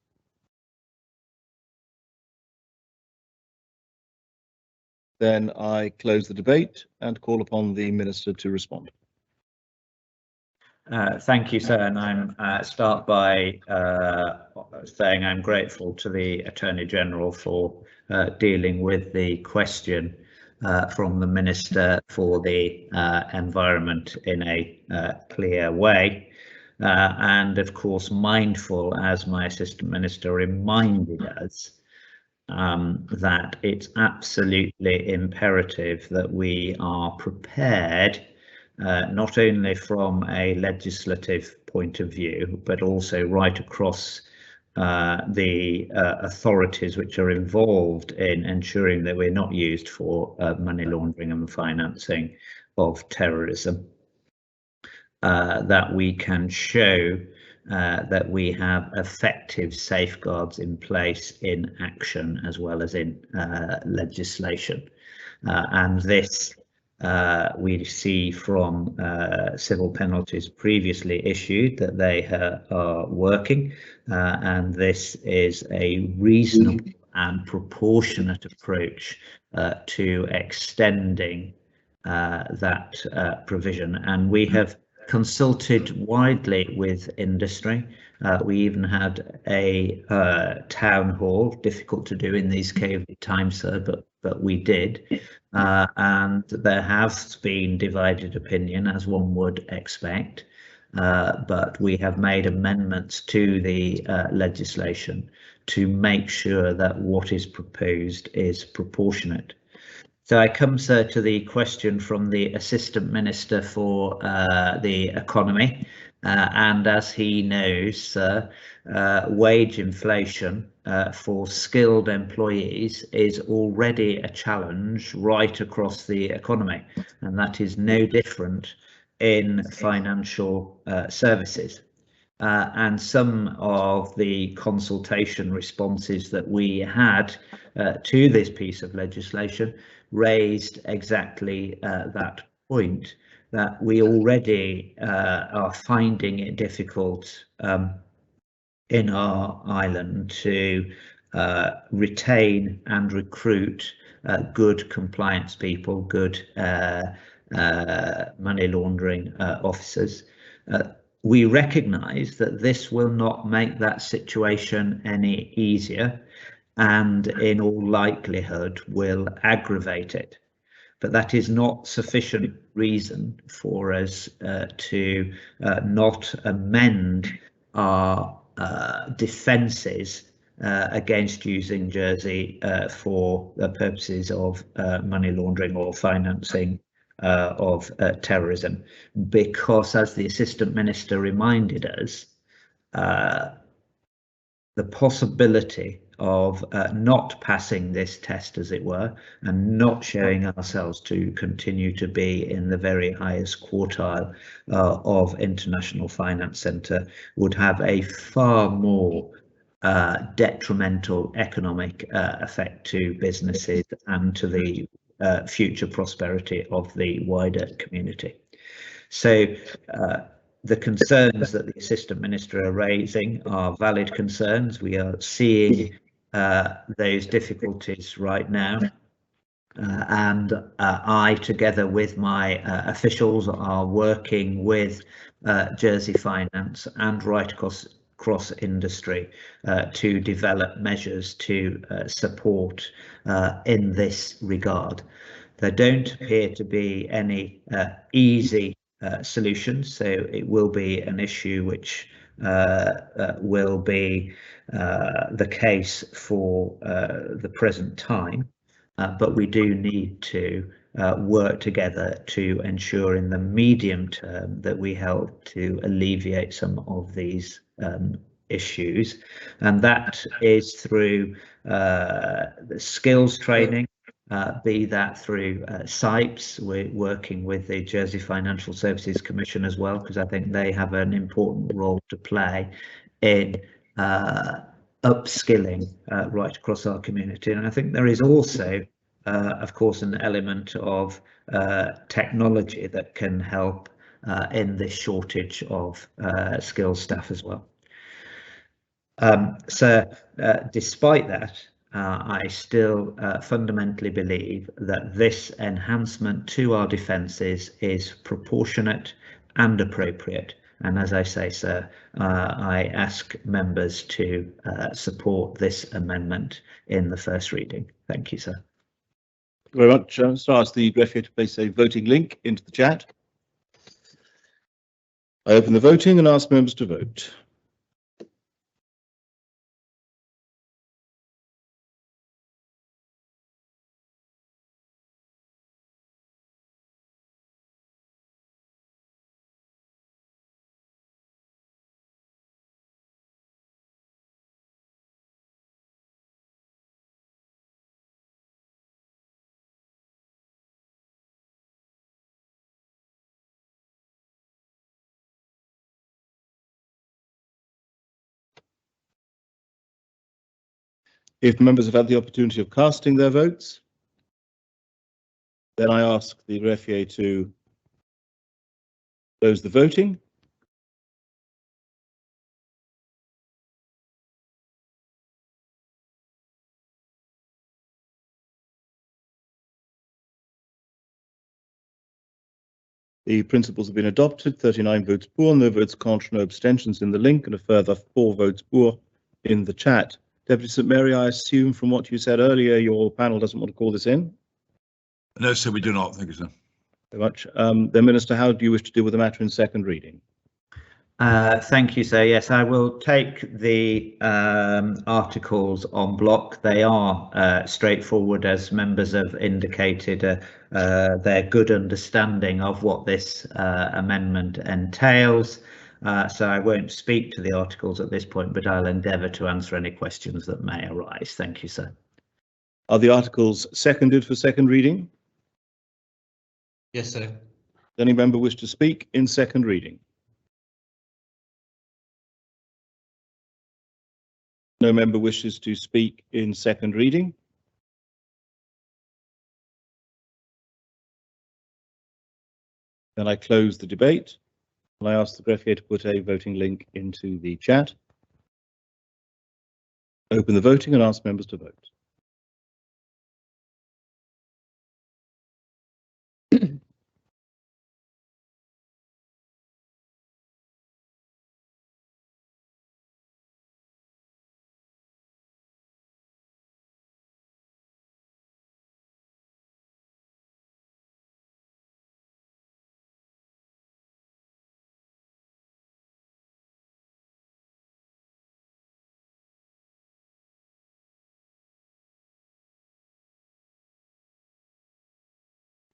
Then I close the debate and call upon the Minister to respond. Thank you, sir, and I'm start by saying I'm grateful to the Attorney General for dealing with the question from the Minister for the Environment in a clear way, and of course mindful, as my Assistant Minister reminded us, that it's absolutely imperative that we are prepared, not only from a legislative point of view, but also right across the authorities which are involved in ensuring that we're not used for money laundering and financing of terrorism, that we can show that we have effective safeguards in place in action as well as in legislation, and this we see from civil penalties previously issued that they are working, and this is a reasonable and proportionate approach to extending that provision. And we have consulted widely with industry. We even had a town hall, difficult to do in these COVID times, sir, but we did. And there has been divided opinion, as one would expect, but we have made amendments to the legislation to make sure that what is proposed is proportionate. So I come, sir, to the question from the Assistant Minister for the Economy, And as he knows, wage inflation for skilled employees is already a challenge right across the economy, and that is no different in financial services. And some of the consultation responses that we had to this piece of legislation raised exactly that point, that we already are finding it difficult in our island to retain and recruit good compliance people, good money laundering officers. We recognise that this will not make that situation any easier, and in all likelihood will aggravate it. But that is not sufficient reason for us to not amend our defences against using Jersey for the purposes of money laundering or financing of terrorism, because, as the Assistant Minister reminded us, the possibility of not passing this test, as it were, and not showing ourselves to continue to be in the very highest quartile of International Finance Centre would have a far more detrimental economic effect to businesses and to the future prosperity of the wider community. So the concerns that the Assistant Minister are raising are valid concerns. We are seeing those difficulties right now, and I, together with my officials, are working with Jersey Finance and right across industry to develop measures to support in this regard. There don't appear to be any easy solutions, so it will be an issue which will be the case for the present time, but we do need to work together to ensure in the medium term that we help to alleviate some of these issues, and that is through the skills training, be that through SIPES. We're working with the Jersey Financial Services Commission as well, because I think they have an important role to play in upskilling right across our community. And I think there is also, of course, an element of technology that can help in this shortage of skilled staff as well. So despite that, I still fundamentally believe that this enhancement to our defences is proportionate and appropriate. And as I say, sir, I ask members to support this amendment in the first reading. Thank you, sir. Thank you very much. So I ask the referee to place a voting link into the chat. I open the voting and ask members to vote. If members have had the opportunity of casting their votes, then I ask the referee to close the voting. The principles have been adopted. 39 votes pour, no votes contre, no abstentions in the link, and a further 4 votes pour in the chat. Deputy St Mary, I assume from what you said earlier, your panel doesn't want to call this in? No, sir, we do not. Thank you, sir. Very much. Then, Minister, how do you wish to deal with the matter in second reading? Thank you, sir. Yes, I will take the articles en bloc. They are straightforward, as members have indicated their good understanding of what this amendment entails. So I won't speak to the articles at this point, but I'll endeavour to answer any questions that may arise. Thank you, sir. Are the articles seconded for second reading? Yes, sir. Does any member wish to speak in second reading? No member wishes to speak in second reading. Then I close the debate. And I ask the greffier to put a voting link into the chat. Open the voting and ask members to vote.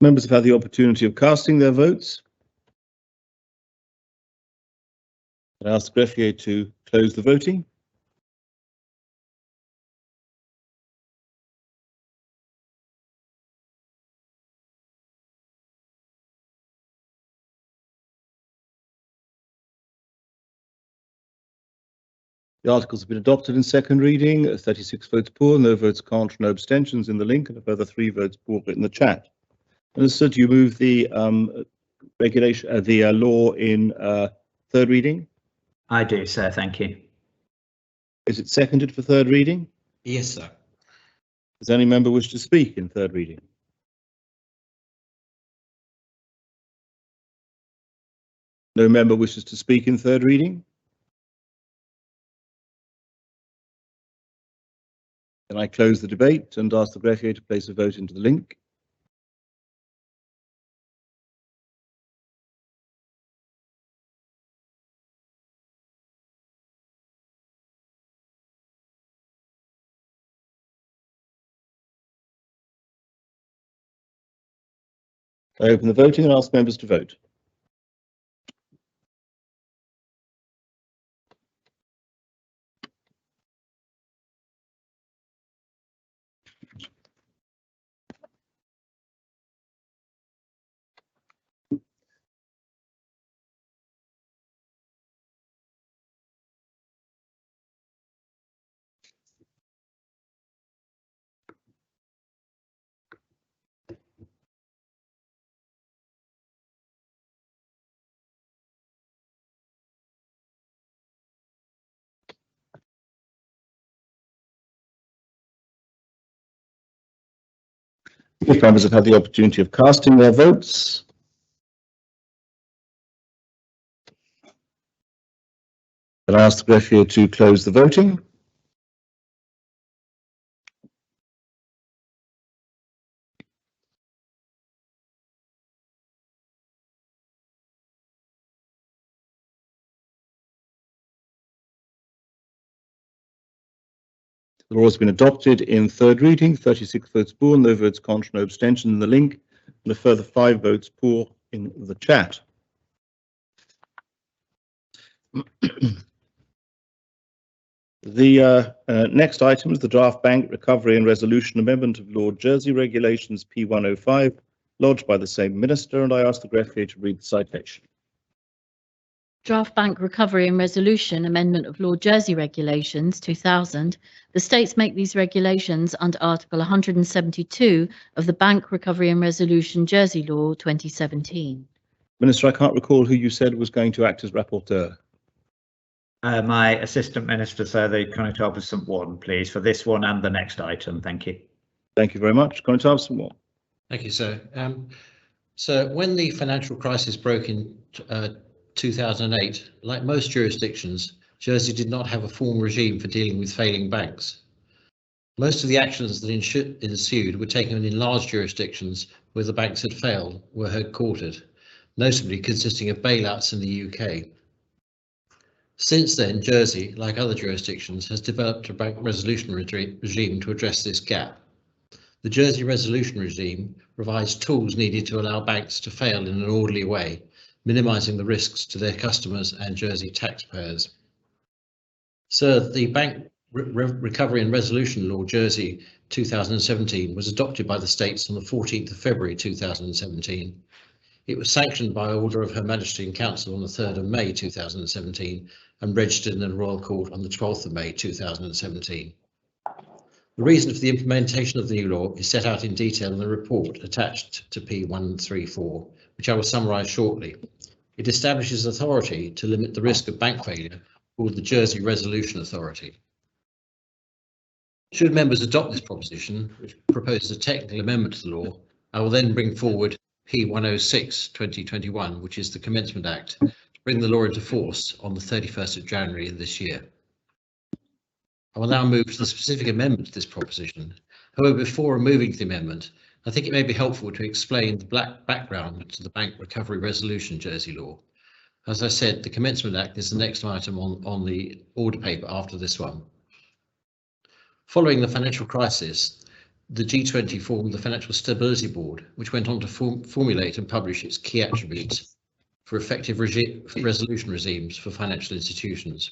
Members have had the opportunity of casting their votes. I ask the greffier to close the voting. The articles have been adopted in second reading. 36 votes for, no votes contra, no abstentions in the link, and a further 3 votes for in the chat. Minister, do you move the regulation, the law in third reading? I do, sir. Thank you. Is it seconded for third reading? Yes, sir. Does any member wish to speak in third reading? No member wishes to speak in third reading? Then I close the debate and ask the greffier to place a vote into the link. I open the voting and ask members to vote. If members have had the opportunity of casting their votes, then I ask the greffier to close the voting. The law has been adopted in third reading, 36 votes for, no votes contra, no abstention in the link, and a further 5 votes for in the chat. The next item is the Draft Bank Recovery and Resolution Amendment of Lord Jersey Regulations P105, lodged by the same Minister, and I ask the greffier to read the citation. Draft Bank Recovery and Resolution Amendment of Lord Jersey Regulations 2000. The states make these regulations under Article 172 of the Bank Recovery and Resolution Jersey Law 2017. Minister, I can't recall who you said was going to act as rapporteur. My Assistant Minister, sir, the Connétable of St Warren, please, for this one and the next item. Thank you. Thank you very much. Connétable of St Warren. Thank you, sir. So when the financial crisis broke in 2008, like most jurisdictions, Jersey did not have a formal regime for dealing with failing banks. Most of the actions that ensued were taken in large jurisdictions where the banks had failed, were headquartered, notably consisting of bailouts in the UK. Since then, Jersey, like other jurisdictions, has developed a bank resolution regime to address this gap. The Jersey resolution regime provides tools needed to allow banks to fail in an orderly way, minimising the risks to their customers and Jersey taxpayers. So the Bank Recovery and Resolution Law Jersey 2017 was adopted by the states on the 14th of February 2017. It was sanctioned by order of Her Majesty and Council on the 3rd of May 2017 and registered in the Royal Court on the 12th of May 2017. The reason for the implementation of the new law is set out in detail in the report attached to P134, which I will summarise shortly. It establishes authority to limit the risk of bank failure called the Jersey Resolution Authority. Should members adopt this proposition, which proposes a technical amendment to the law, I will then bring forward P106/2021, which is the Commencement Act, to bring the law into force on the 31st of January of this year. I will now move to the specific amendment to this proposition. However, before moving to the amendment, I think it may be helpful to explain the background to the Bank Recovery Resolution Jersey law. As I said, the Commencement Act is the next item on the order paper after this one. Following the financial crisis, the G20 formed the Financial Stability Board, which went on to formulate and publish its key attributes for effective resolution regimes for financial institutions.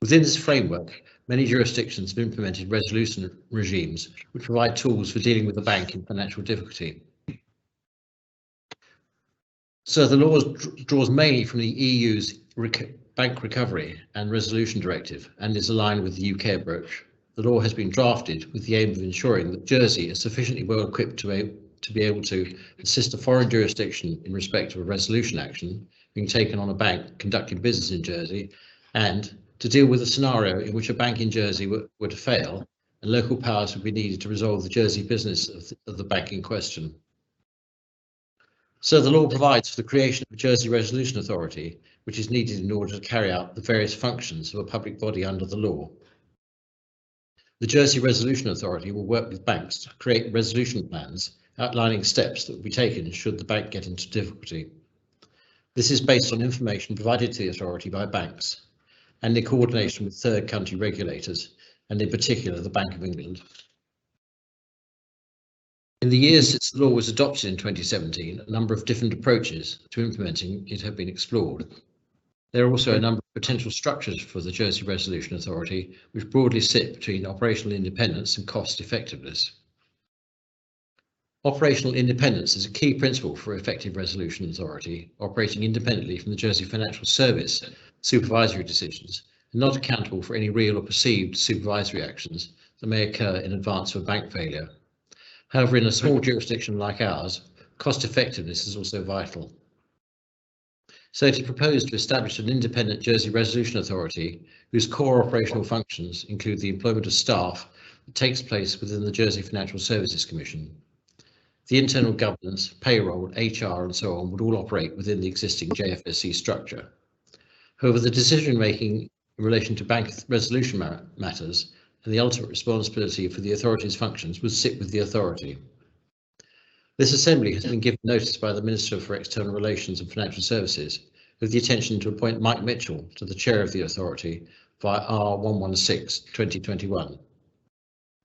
Within this framework, many jurisdictions have implemented resolution regimes which provide tools for dealing with a bank in financial difficulty. So the law draws mainly from the EU's Bank Recovery and Resolution Directive and is aligned with the UK approach. The law has been drafted with the aim of ensuring that Jersey is sufficiently well equipped to be able to assist a foreign jurisdiction in respect of a resolution action being taken on a bank conducting business in Jersey, and to deal with a scenario in which a bank in Jersey were to fail and local powers would be needed to resolve the Jersey business of the bank in question. So the law provides for the creation of a Jersey Resolution Authority, which is needed in order to carry out the various functions of a public body under the law. The Jersey Resolution Authority will work with banks to create resolution plans outlining steps that will be taken should the bank get into difficulty. This is based on information provided to the authority by banks and in coordination with third country regulators, and in particular the Bank of England. In the years since the law was adopted in 2017, a number of different approaches to implementing it have been explored. There are also a number of potential structures for the Jersey Resolution Authority, which broadly sit between operational independence and cost effectiveness. Operational independence is a key principle for effective resolution authority, operating independently from the Jersey Financial Service supervisory decisions and not accountable for any real or perceived supervisory actions that may occur in advance of a bank failure. However, in a small jurisdiction like ours, cost effectiveness is also vital. So it is proposed to establish an independent Jersey Resolution Authority whose core operational functions include the employment of staff that takes place within the Jersey Financial Services Commission. The internal governance, payroll, HR and so on would all operate within the existing JFSC structure. However, the decision-making in relation to bank resolution matters and the ultimate responsibility for the authority's functions would sit with the authority. This assembly has been given notice by the Minister for External Relations and Financial Services with the intention to appoint Mike Mitchell to the chair of the authority via R116/2021.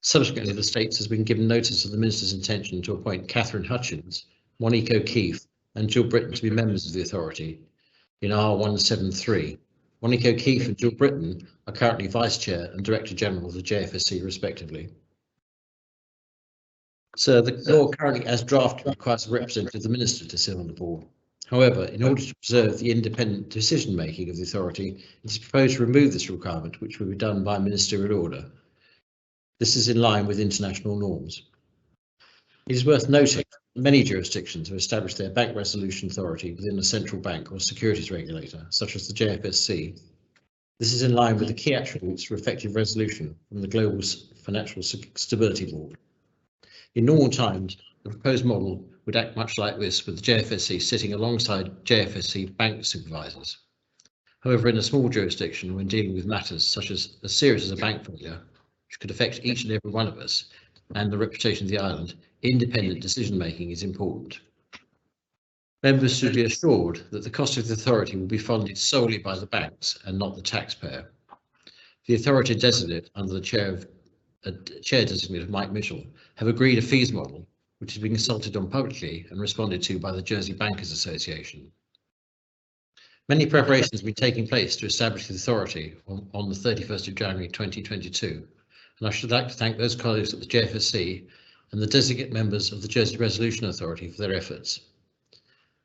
Subsequently, the States has been given notice of the Minister's intention to appoint Catherine Hutchins, Monique O'Keefe and Jill Britton to be members of the authority in R173. Monique O'Keefe and Jill Britton are currently Vice Chair and Director General of the JFSC respectively. So the law currently as drafted requires a representative of the Minister to sit on the board. However, in order to preserve the independent decision making of the authority, it is proposed to remove this requirement, which will be done by ministerial order. This is in line with international norms. It is worth noting that many jurisdictions have established their bank resolution authority within a central bank or securities regulator, such as the JFSC. This is in line with the key attributes for effective resolution from the Global Financial Stability Board. In normal times, the proposed model would act much like this, with the JFSC sitting alongside JFSC bank supervisors. However, in a small jurisdiction, when dealing with matters such as as serious as a bank failure, which could affect each and every one of us and the reputation of the island, independent decision making is important. Members should be assured that the cost of the authority will be funded solely by the banks and not the taxpayer. The authority designate under the chair designate of Mike Mitchell have agreed a fees model which has been consulted on publicly and responded to by the Jersey Bankers Association. Many preparations have been taking place to establish the authority on the 31st of January 2022, and I should like to thank those colleagues at the JFSC and the designate members of the Jersey Resolution Authority for their efforts.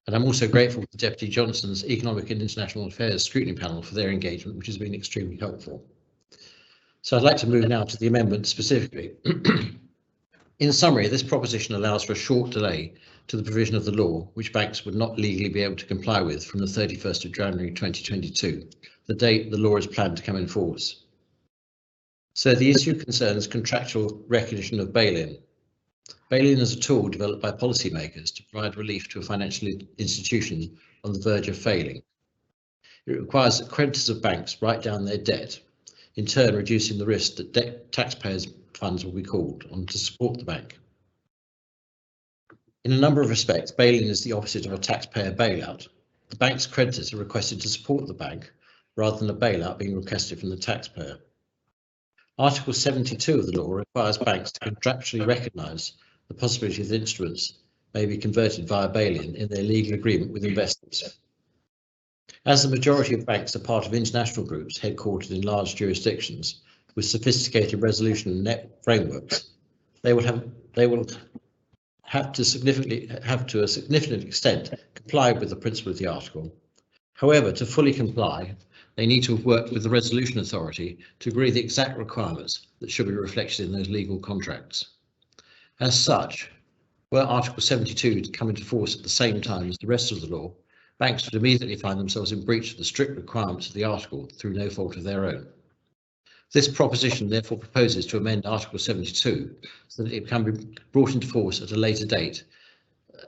And I'm also grateful to Deputy Johnson's Economic and International Affairs Scrutiny Panel for their engagement, which has been extremely helpful. So I'd like to move now to the amendment specifically. In summary, this proposition allows for a short delay to the provision of the law, which banks would not legally be able to comply with from the 31st of January 2022, the date the law is planned to come in force. So the issue concerns contractual recognition of bail-in. Bail-in is a tool developed by policymakers to provide relief to a financial institution on the verge of failing. It requires that creditors of banks write down their debt, in turn reducing the risk that taxpayers' funds will be called on to support the bank. In a number of respects, bail-in is the opposite of a taxpayer bailout. The bank's creditors are requested to support the bank rather than a bailout being requested from the taxpayer. Article 72 of the law requires banks to contractually recognise the possibility that instruments may be converted via bail-in in their legal agreement with investors. As the majority of banks are part of international groups headquartered in large jurisdictions with sophisticated resolution and net frameworks, they will have to a significant extent comply with the principle of the article. However, to fully comply, they need to have worked with the Resolution Authority to agree the exact requirements that should be reflected in those legal contracts. As such, were Article 72 to come into force at the same time as the rest of the law, banks would immediately find themselves in breach of the strict requirements of the article through no fault of their own. This proposition therefore proposes to amend Article 72 so that it can be brought into force at a later date,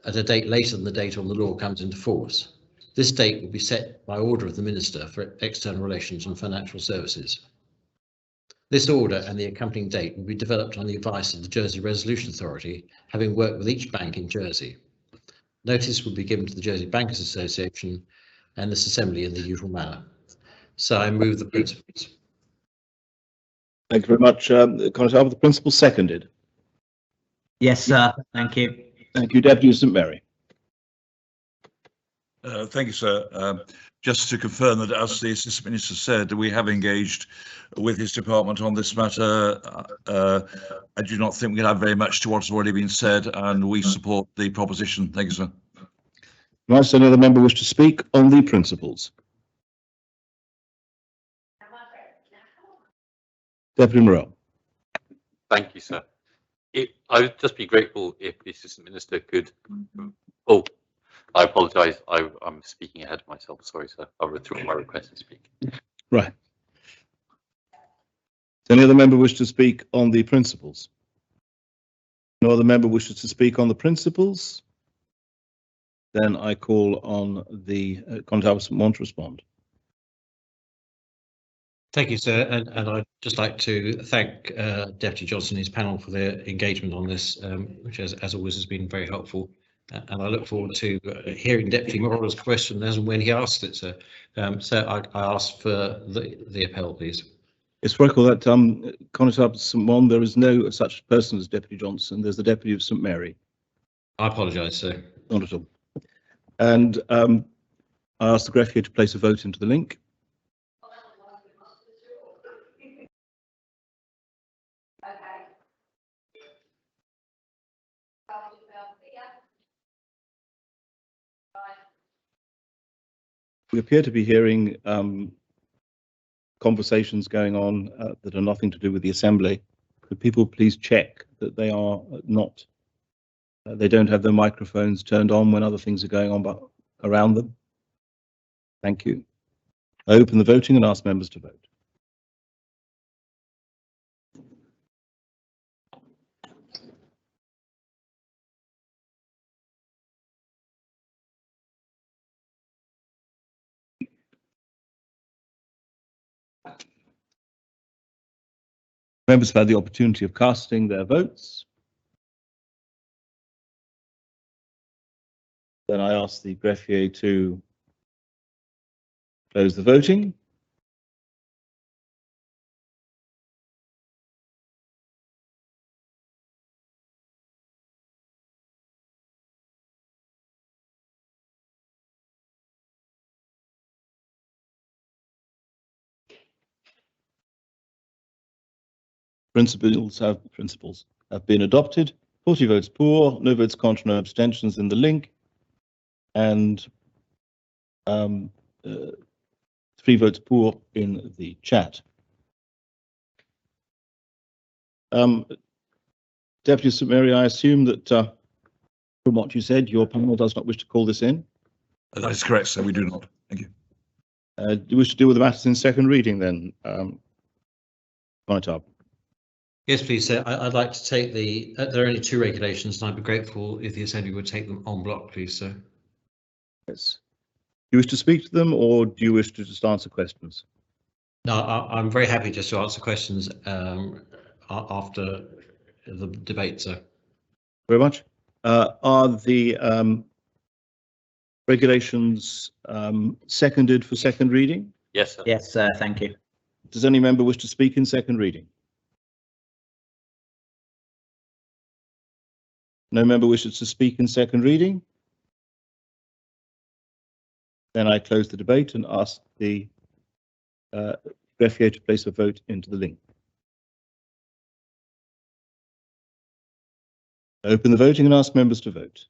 at a date later than the date on the law comes into force. This date will be set by order of the Minister for External Relations and Financial Services. This order and the accompanying date will be developed on the advice of the Jersey Resolution Authority, having worked with each bank in Jersey. Notice will be given to the Jersey Bankers Association and this Assembly in the usual manner. So I move the principles. Thank you very much. Constable, the principle seconded. Yes, sir. Thank you. Thank you, Deputy St Mary. Thank you, sir. Just to confirm that, as the Assistant Minister said, we have engaged with his department on this matter. I do not think we can add very much to what's already been said, and we support the proposition. Thank you, sir. Does any other member wish to speak on the principles? Deputy Morell. Thank you, sir. I would just be grateful if the Assistant Minister could. Oh, I apologise. I'm speaking ahead of myself. Sorry, sir. I'll withdraw my request to speak. Right. Does any other member wish to speak on the principles? No other member wishes to speak on the principles? Then I call on the Constable St Mont to respond. Thank you, sir, and I'd just like to thank Deputy Johnson and his panel for their engagement on this, which as always has been very helpful. And I look forward to hearing Deputy Morell's question as and when he asks it, sir. So I ask for the appel, please. It's for recall that Constable St Mont, there is no such person as Deputy Johnson. There's the Deputy of St Mary. I apologise, sir. Not at all. And I ask the greffier to place a vote into the link. We appear to be hearing conversations going on that are nothing to do with the Assembly. Could people please check that they are not, they don't have their microphones turned on when other things are going on around them? Thank you. I open the voting and ask members to vote. Members have had the opportunity of casting their votes. Then I ask the greffier to close the voting. principles have been adopted. 40 votes for, no votes contra, no abstentions in the link, and 3 votes for in the chat. Deputy St Mary, I assume that from what you said, your panel does not wish to call this in? That is correct, sir. We do not. Thank you. Do you wish to deal with the matters in second reading then, Conatap? Yes, please, sir. I'd like to take the, there are only 2 regulations, and I'd be grateful if the Assembly would take them en bloc, please, sir. Yes. Do you wish to speak to them, or do you wish to just answer questions? No, I'm very happy just to answer questions after the debate, sir. Very much. Are the regulations seconded for second reading? Yes, sir. Yes, sir. Thank you. Does any member wish to speak in second reading? No member wishes to speak in second reading? Then I close the debate and ask the greffier to place a vote into the link. Open the voting and ask members to vote.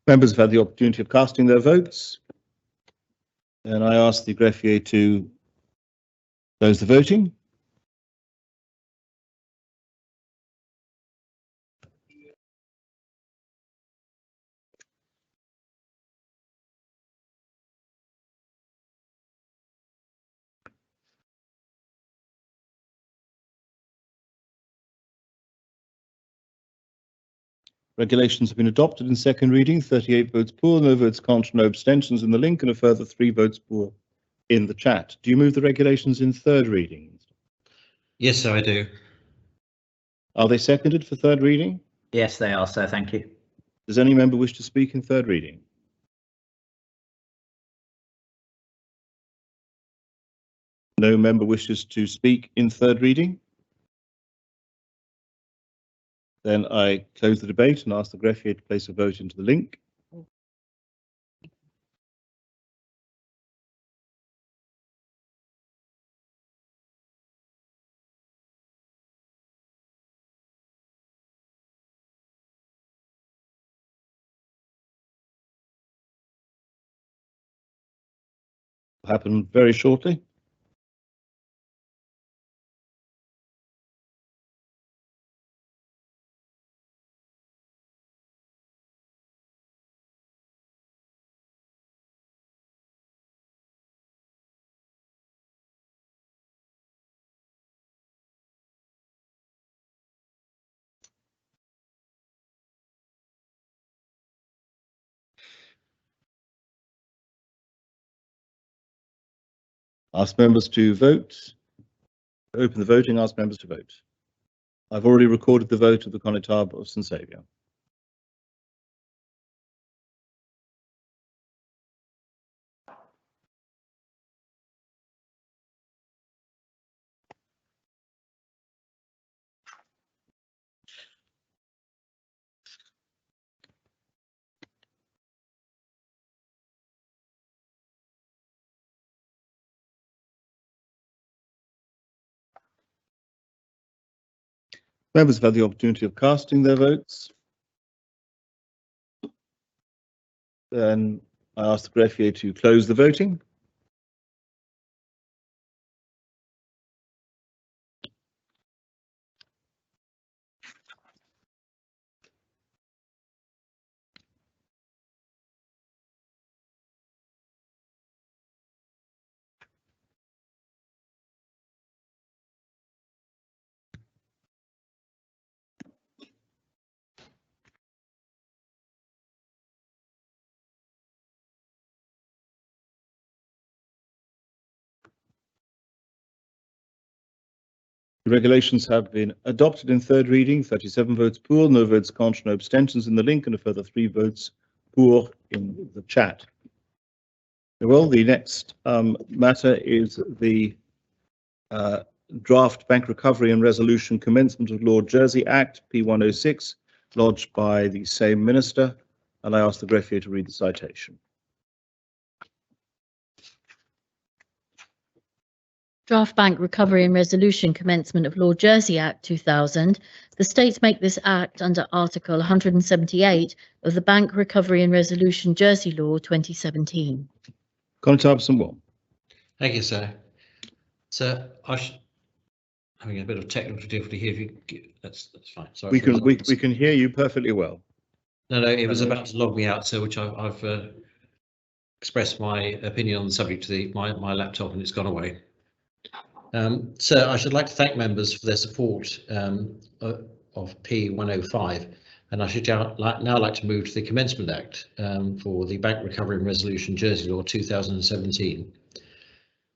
Members have had the opportunity of casting their votes, and I ask the greffier to close the voting. Regulations have been adopted in second reading, 38 votes for, no votes contra, no abstentions in the link, and a further 3 votes for in the chat. Do you move the regulations in third reading? Yes, sir, I do. Are they seconded for third reading? Yes, they are, sir. Thank you. Does any member wish to speak in third reading? No member wishes to speak in third reading? Then I close the debate and ask the greffier to place a vote into the link. Will happen very shortly. Ask members to vote. Open the voting, ask members to vote. I've already recorded the vote of the Connétable of St Saviour. Members have had the opportunity of casting their votes. Then I ask the greffier to close the voting. The regulations have been adopted in third reading, 37 votes pour, no votes contre, no abstentions in the link, and a further 3 votes pour in the chat. Well, the next matter is the draft Bank Recovery and Resolution Commencement of Lord Jersey Act, P106, lodged by the same minister, and I ask the greffier to read the citation. Draft Bank Recovery and Resolution Commencement of Lord Jersey Act 2000. The states make this act under Article 178 of the Bank Recovery and Resolution Jersey Law 2017. Conor One. Thank you, sir. So having a bit of technical difficulty here. If you, that's fine. Sorry. We can hear you perfectly well. No, it was about to log me out, so which I've expressed my opinion on the subject to my laptop, and it's gone away. So I should like to thank members for their support of P105, and I should now like to move to the Commencement Act for the Bank Recovery and Resolution Jersey Law 2017.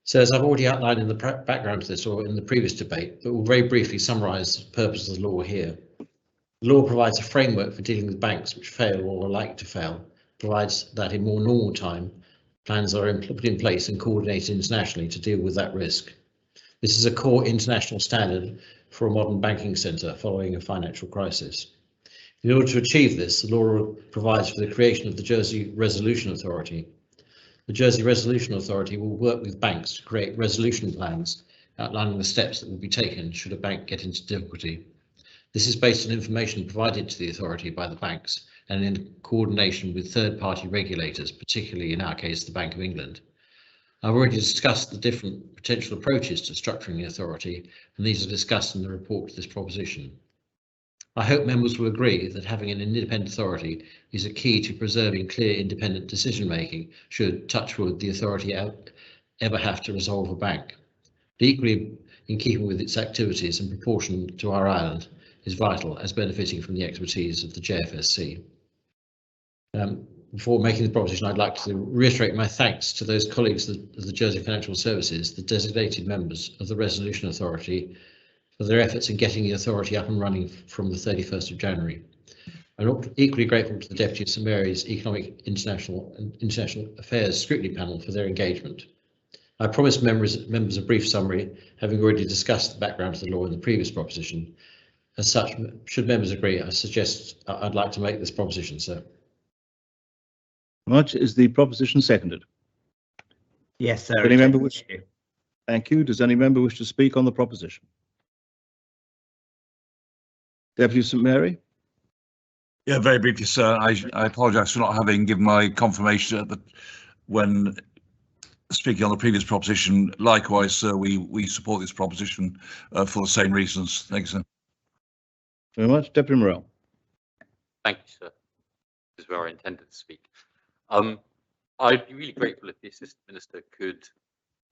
So as I've already outlined in the background to this or in the previous debate, but will very briefly summarise the purpose of the law here. The law provides a framework for dealing with banks which fail or are likely to fail, provides that in more normal time, plans are put in place and coordinated internationally to deal with that risk. This is a core international standard for a modern banking centre following a financial crisis. In order to achieve this, the law provides for the creation of the Jersey Resolution Authority. The Jersey Resolution Authority will work with banks to create resolution plans outlining the steps that will be taken should a bank get into difficulty. This is based on information provided to the authority by the banks and in coordination with third-party regulators, particularly in our case, the Bank of England. I've already discussed the different potential approaches to structuring the authority, and these are discussed in the report to this proposition. I hope members will agree that having an independent authority is a key to preserving clear independent decision making should, touch wood, the authority ever have to resolve a bank. Equally, in keeping with its activities and proportion to our island, is vital as benefiting from the expertise of the JFSC. Before making the proposition, I'd like to reiterate my thanks to those colleagues of the Jersey Financial Services, the designated members of the Resolution Authority, for their efforts in getting the authority up and running from the 31st of January. I'm equally grateful to the Deputy of St Mary's Economic International and International Affairs Scrutiny Panel for their engagement. I promised members a brief summary, having already discussed the background of the law in the previous proposition. As such, should members agree, I'd like to make this proposition, sir. Much is the proposition seconded? Yes, sir. Any member wish? Thank you. Does any member wish to speak on the proposition? Deputy St Mary? Yeah, very briefly, sir. I apologise for not having given my confirmation when speaking on the previous proposition. Likewise, sir, we support this proposition for the same reasons. Thanks, sir. Very much. Deputy Morell. Thank you, sir. This is where I intended to speak. I'd be really grateful if the Assistant Minister could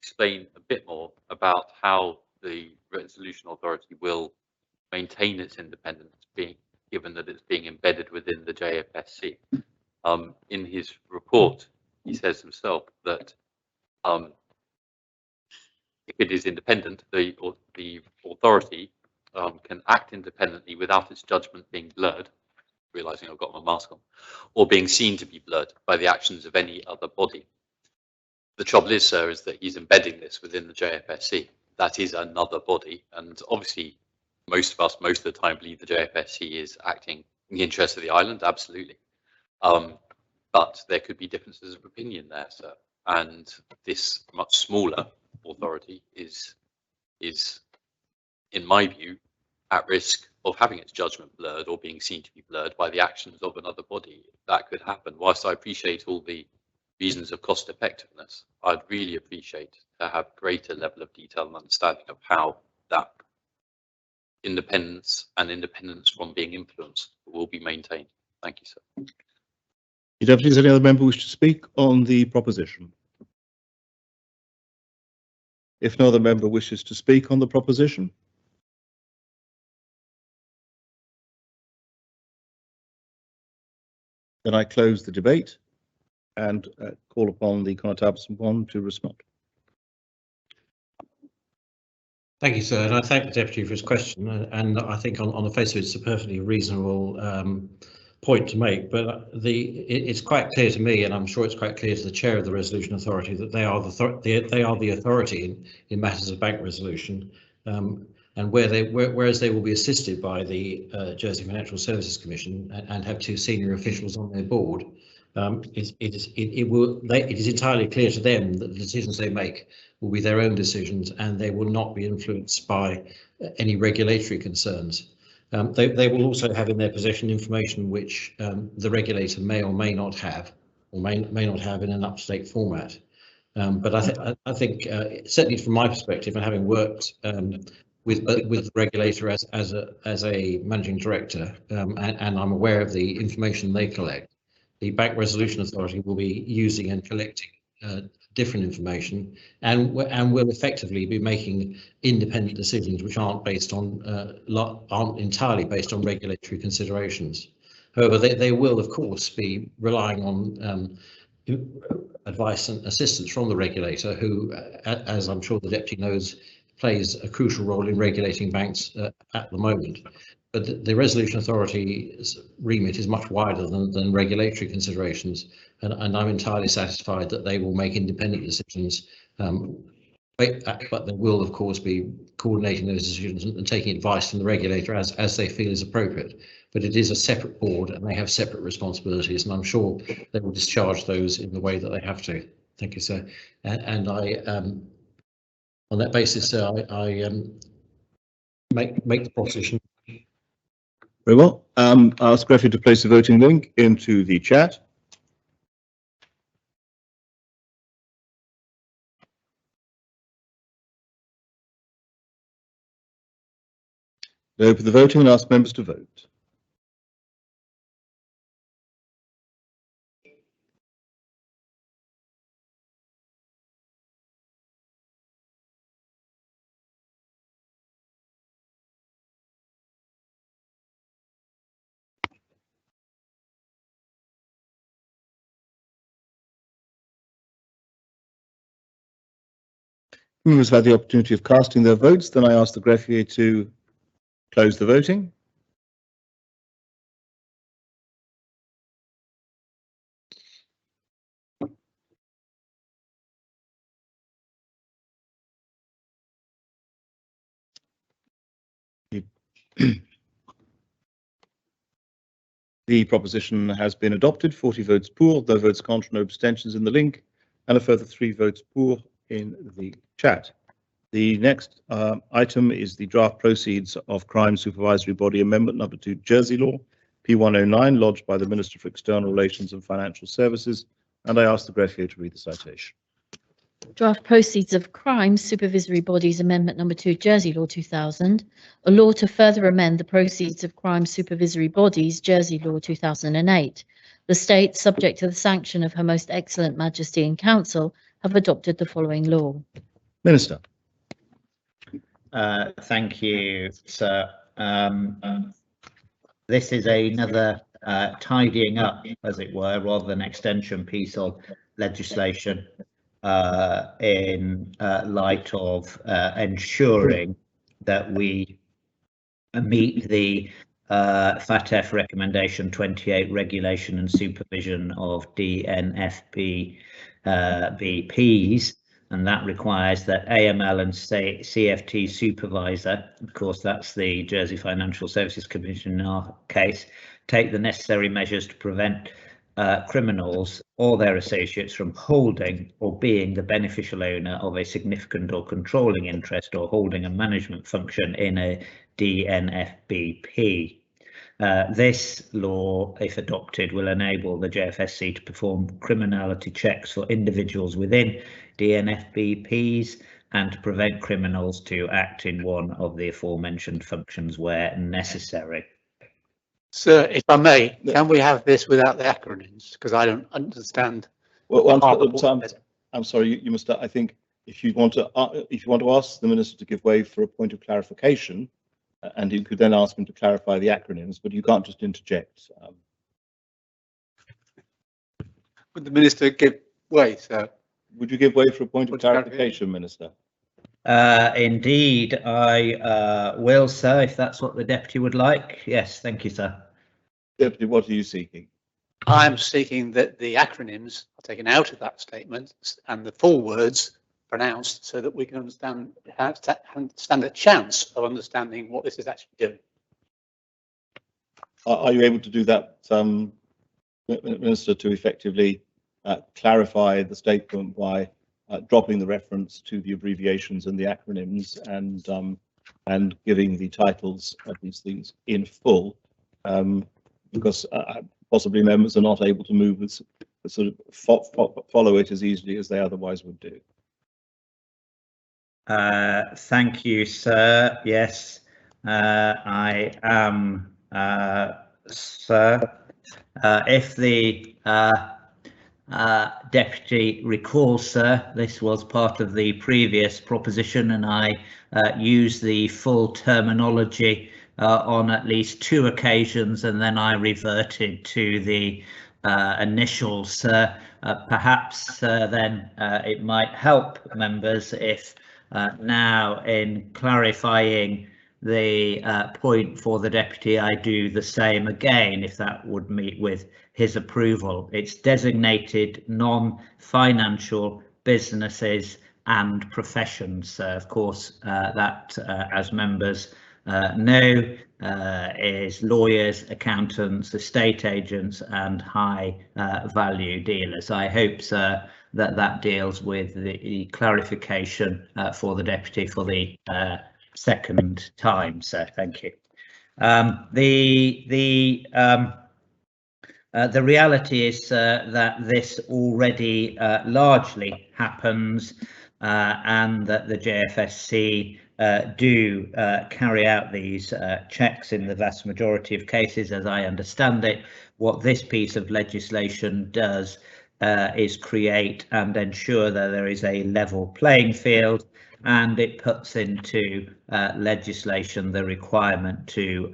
explain a bit more about how the Resolution Authority will maintain its independence, given that it's being embedded within the JFSC. In his report, he says himself that if it is independent, the authority can act independently without its judgment being blurred, realizing I've got my mask on, or being seen to be blurred by the actions of any other body. The trouble is, sir, is that he's embedding this within the JFSC. That is another body, and obviously most of us, most of the time, believe the JFSC is acting in the interest of the island, absolutely. But there could be differences of opinion there, sir, and this much smaller authority is, in my view, at risk of having its judgment blurred or being seen to be blurred by the actions of another body. That could happen. Whilst I appreciate all the reasons of cost effectiveness, I'd really appreciate to have greater level of detail and understanding of how that independence and independence from being influenced will be maintained. Thank you, sir. Does any other member wish to speak on the proposition? If no other member wishes to speak on the proposition, then I close the debate and call upon the Conor One to respond. Thank you, sir, and I thank the Deputy for his question, and I think on the face of it, it's a perfectly reasonable point to make, but it's quite clear to me, and I'm sure it's quite clear to the Chair of the Resolution Authority, that they are the authority in matters of bank resolution, and whereas they will be assisted by the Jersey Financial Services Commission and have 2 senior officials on their board, it is entirely clear to them that the decisions they make will be their own decisions and they will not be influenced by any regulatory concerns. They will also have in their possession information which the regulator may or may not have, or may not have in an up-to-date format. But I think certainly from my perspective, and having worked with the regulator as a managing director, and I'm aware of the information they collect, the Bank Resolution Authority will be using and collecting different information, and will effectively be making independent decisions which aren't entirely based on regulatory considerations. However, they will of course be relying on advice and assistance from the regulator, who, as I'm sure the Deputy knows, plays a crucial role in regulating banks at the moment. But the Resolution Authority's remit is much wider than regulatory considerations, and I'm entirely satisfied that they will make independent decisions, but they will of course be coordinating those decisions and taking advice from the regulator as they feel is appropriate. But it is a separate board and they have separate responsibilities, and I'm sure they will discharge those in the way that they have to. Thank you, sir. And I, on that basis, I make the proposition. Very well. I'll ask Greffy to place the voting link into the chat. I open the voting and ask members to vote. Members have had the opportunity of casting their votes. Then I ask the greffier to close the voting. The proposition has been adopted. 40 votes pour, no votes contre, no abstentions in the link, and a further 3 votes pour in the chat. The next item is the draft proceeds of Crime Supervisory Body Amendment number 2 Jersey Law, P109, lodged by the Minister for External Relations and Financial Services, and I ask the greffier to read the citation. Draft Proceeds of Crime Supervisory Bodies Amendment number 2 Jersey Law 2000, a law to further amend the Proceeds of Crime Supervisory Bodies Jersey Law 2008. The State, subject to the sanction of Her Most Excellent Majesty and Council, have adopted the following law. Minister. Thank you, sir. This is another tidying up, as it were, rather than extension piece of legislation in light of ensuring that we meet the FATF recommendation 28 regulation and supervision of DNFB BPs, and that requires that AML and CFT supervisor, of course that's the Jersey Financial Services Commission in our case, take the necessary measures to prevent criminals or their associates from holding or being the beneficial owner of a significant or controlling interest or holding a management function in a DNFBP. This law, if adopted, will enable the JFSC to perform criminality checks for individuals within DNFBPs and to prevent criminals to act in one of the aforementioned functions where necessary. Sir, if I may, can we have this without the acronyms? Because I don't understand. Well, I'm sorry, you must. I think if you want to ask the minister to give way for a point of clarification, and you could then ask him to clarify the acronyms, but you can't just interject. Would the minister give way, sir? Would you give way for a point of clarification, Minister? Indeed, I will, sir, if that's what the deputy would like. Yes, thank you, sir. Deputy, what are you seeking? I'm seeking that the acronyms are taken out of that statement and the full words pronounced so that we can understand a chance of understanding what this is actually doing. Are you able to do that, Minister, to effectively clarify the statement by dropping the reference to the abbreviations and the acronyms and giving the titles of these things in full? Because possibly members are not able to move with sort of follow it as easily as they otherwise would do. Thank you, sir. Yes, I am, sir. If the deputy recalls, sir, this was part of the previous proposition, and I used the full terminology on at least 2 occasions, and then I reverted to the initials. Perhaps then it might help members if now, in clarifying the point for the deputy, I do the same again, if that would meet with his approval. It's designated non-financial businesses and professions. Of course, that, as members know, is lawyers, accountants, estate agents and high value dealers. I hope, sir, that deals with the clarification for the deputy for the second time, sir. Thank you. The reality is that this already largely happens, and that the JFSC do carry out these checks in the vast majority of cases. As I understand it, what this piece of legislation does is create and ensure that there is a level playing field, and it puts into legislation the requirement to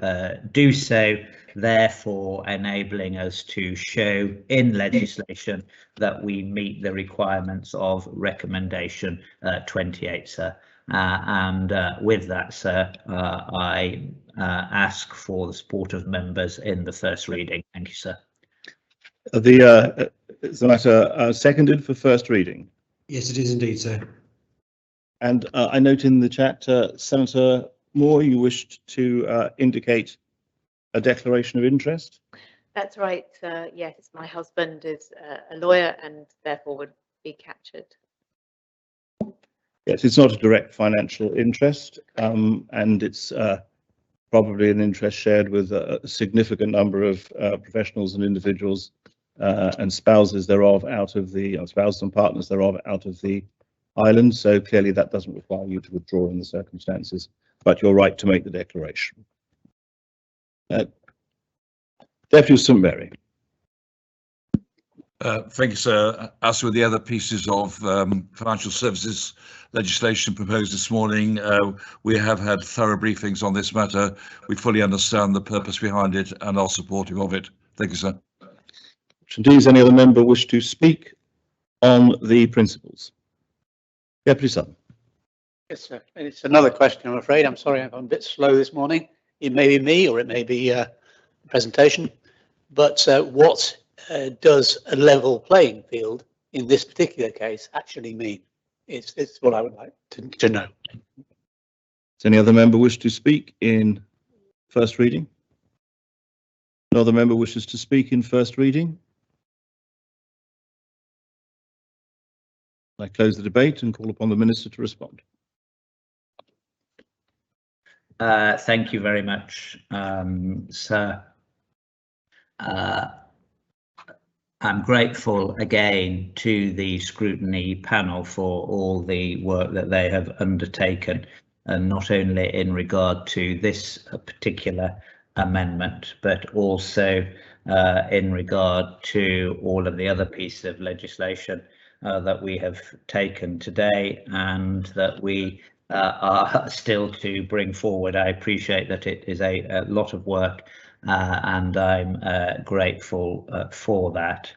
do so, therefore enabling us to show in legislation that we meet the requirements of recommendation 28, sir. And with that, sir, I ask for the support of members in the first reading. Thank you, sir. Is the matter seconded for first reading? Yes, it is indeed, sir. And I note in the chat, Senator Moore, you wished to indicate a declaration of interest. That's right. Yes, my husband is a lawyer and therefore would be captured. Yes, it's not a direct financial interest, and it's probably an interest shared with a significant number of professionals and individuals and spouses thereof out of the spouses and partners thereof out of the island. So clearly that doesn't require you to withdraw in the circumstances, but you're right to make the declaration. Deputy St Mary. Thank you, sir. As with the other pieces of financial services legislation proposed this morning, we have had thorough briefings on this matter. We fully understand the purpose behind it and are supportive of it. Thank you, sir. Does any other member wish to speak on the principles? Deputy Sutton. Yes, sir. It's another question, I'm afraid. I'm sorry I'm a bit slow this morning. It may be me or it may be the presentation, but what does a level playing field in this particular case actually mean? It's what I would like to know. Does any other member wish to speak in first reading? No other member wishes to speak in first reading? I close the debate and call upon the Minister to respond. Thank you very much, sir. I'm grateful again to the scrutiny panel for all the work that they have undertaken, and not only in regard to this particular amendment, but also in regard to all of the other pieces of legislation that we have taken today and that we are still to bring forward. I appreciate that it is a lot of work, and I'm grateful for that.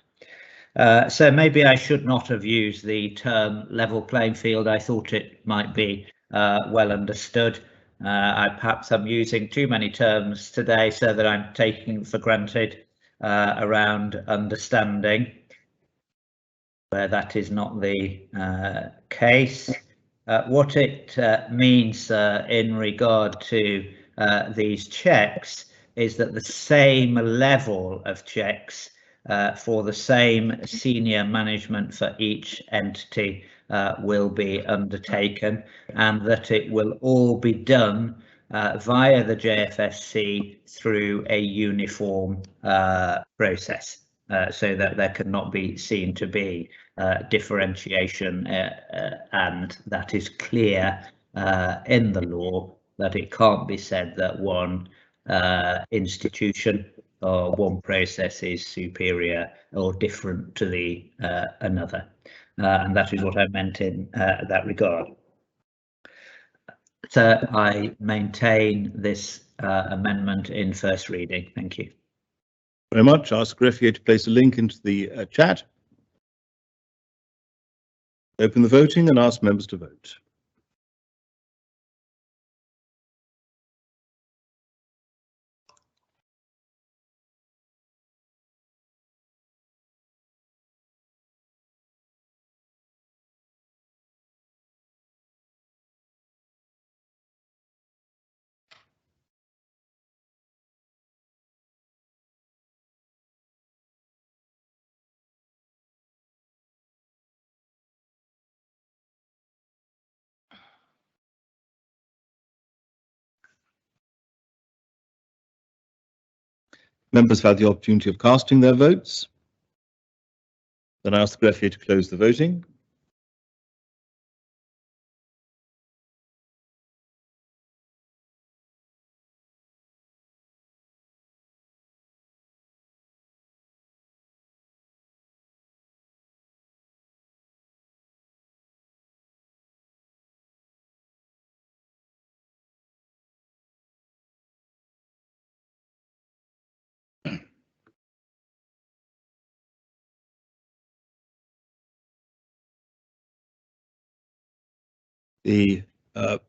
So maybe I should not have used the term level playing field. I thought it might be well understood. I perhaps I'm using too many terms today, so that I'm taking for granted around understanding, where that is not the case. What it means in regard to these checks is that the same level of checks for the same senior management for each entity will be undertaken, and that it will all be done via the JFSC through a uniform process, so that there cannot be seen to be differentiation, and that is clear in the law, that it can't be said that one institution or one process is superior or different to the another, and that is what I meant in that regard. So I maintain this amendment in first reading. Thank you. Very much. Ask Greffier to place a link into the chat. Open the voting and ask members to vote. Members have had the opportunity of casting their votes. Then I ask the Greffier to close the voting. The that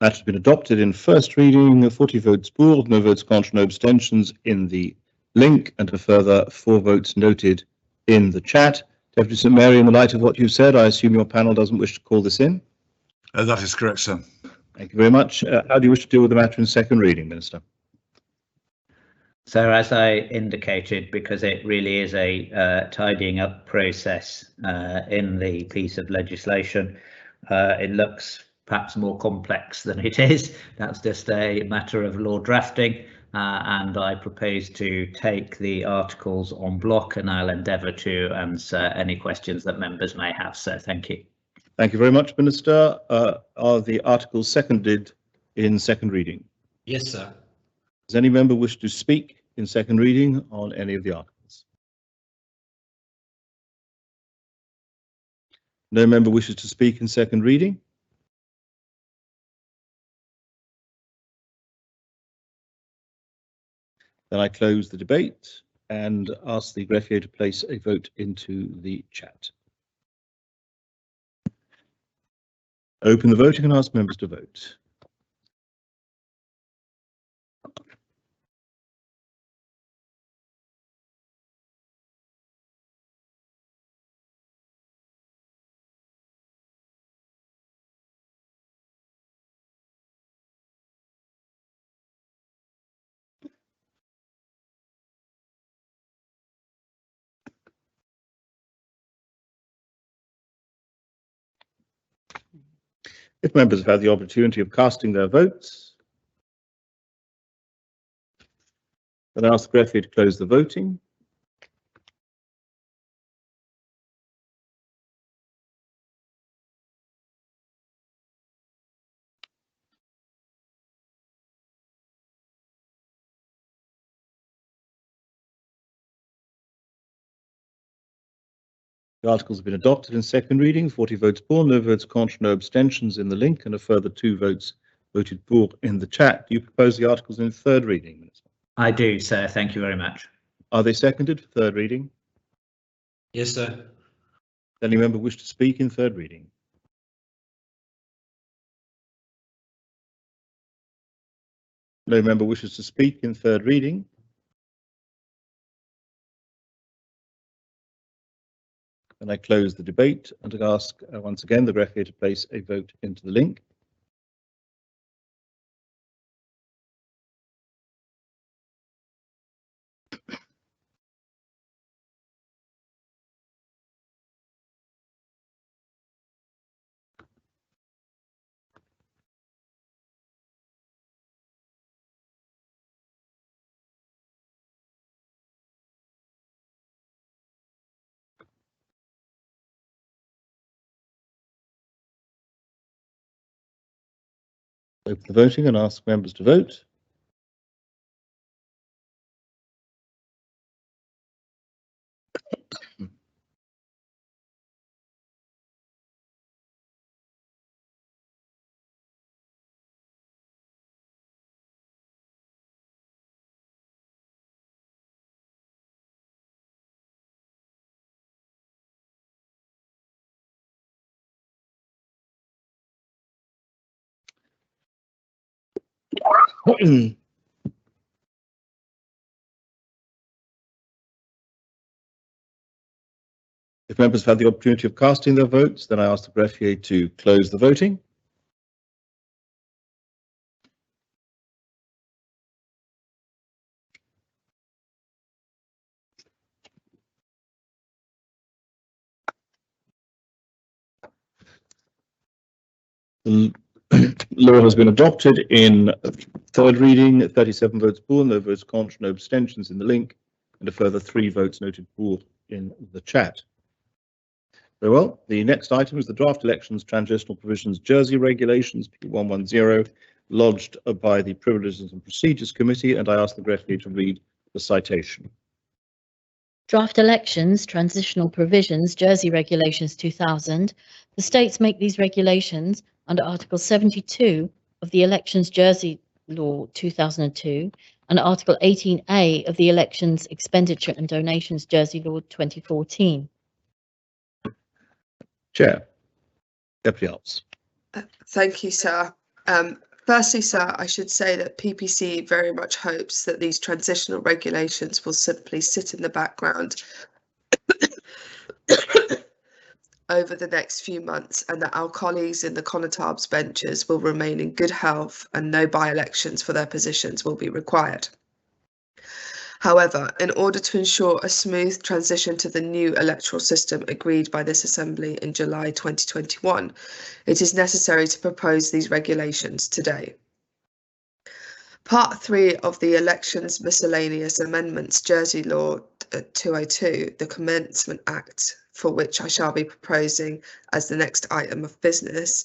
has been adopted in first reading. 40 votes pour, no votes contre, no abstentions in the link, and a further 4 votes noted in the chat. Deputy St Mary, in the light of what you've said, I assume your panel doesn't wish to call this in? That is correct, sir. Thank you very much. How do you wish to deal with the matter in second reading, Minister? So, as I indicated, because it really is a tidying up process in the piece of legislation, it looks perhaps more complex than it is. That's just a matter of law drafting, and I propose to take the articles en bloc, and I'll endeavour to answer any questions that members may have. So thank you. Thank you very much, Minister. Are the articles seconded in second reading? Yes, sir. Does any member wish to speak in second reading on any of the articles? No member wishes to speak in second reading. Then I close the debate and ask the Greffier to place a vote into the chat. Open the voting and ask members to vote. If members have had the opportunity of casting their votes, then I ask the Greffier to close the voting. The articles have been adopted in second reading. 40 votes pour, no votes contre, no abstentions in the link, and a further 2 votes voted pour in the chat. Do you propose the articles in third reading, Minister? I do, sir. Thank you very much. Are they seconded for third reading? Yes, sir. Does any member wish to speak in third reading? No member wishes to speak in third reading. And I close the debate and to ask once again the greffier to place a vote into the link. Open the voting and ask members to vote. If members have had the opportunity of casting their votes, then I ask the greffier to close the voting. The law has been adopted in third reading, 37 votes for, no votes contra, no abstentions in the link, and a further 3 votes noted for in the chat. Very well. The next item is the draft elections transitional provisions Jersey regulations P110 lodged by the Privileges and Procedures Committee, and I ask the greffier to read the citation. Draft Elections Transitional Provisions Jersey Regulations 2000. The states make these regulations under Article 72 of the Elections Jersey Law 2002 and Article 18A of the Elections Expenditure and Donations Jersey Law 2014. Chair. Deputy Alps. Thank you, sir. Firstly, sir, I should say that PPC very much hopes that these transitional regulations will simply sit in the background over the next few months, and that our colleagues in the Conotabs benches will remain in good health and no by-elections for their positions will be required. However, in order to ensure a smooth transition to the new electoral system agreed by this Assembly in July 2021, it is necessary to propose these regulations today. Part 3 of the Elections Miscellaneous Amendments Jersey Law 202, the Commencement Act, for which I shall be proposing as the next item of business,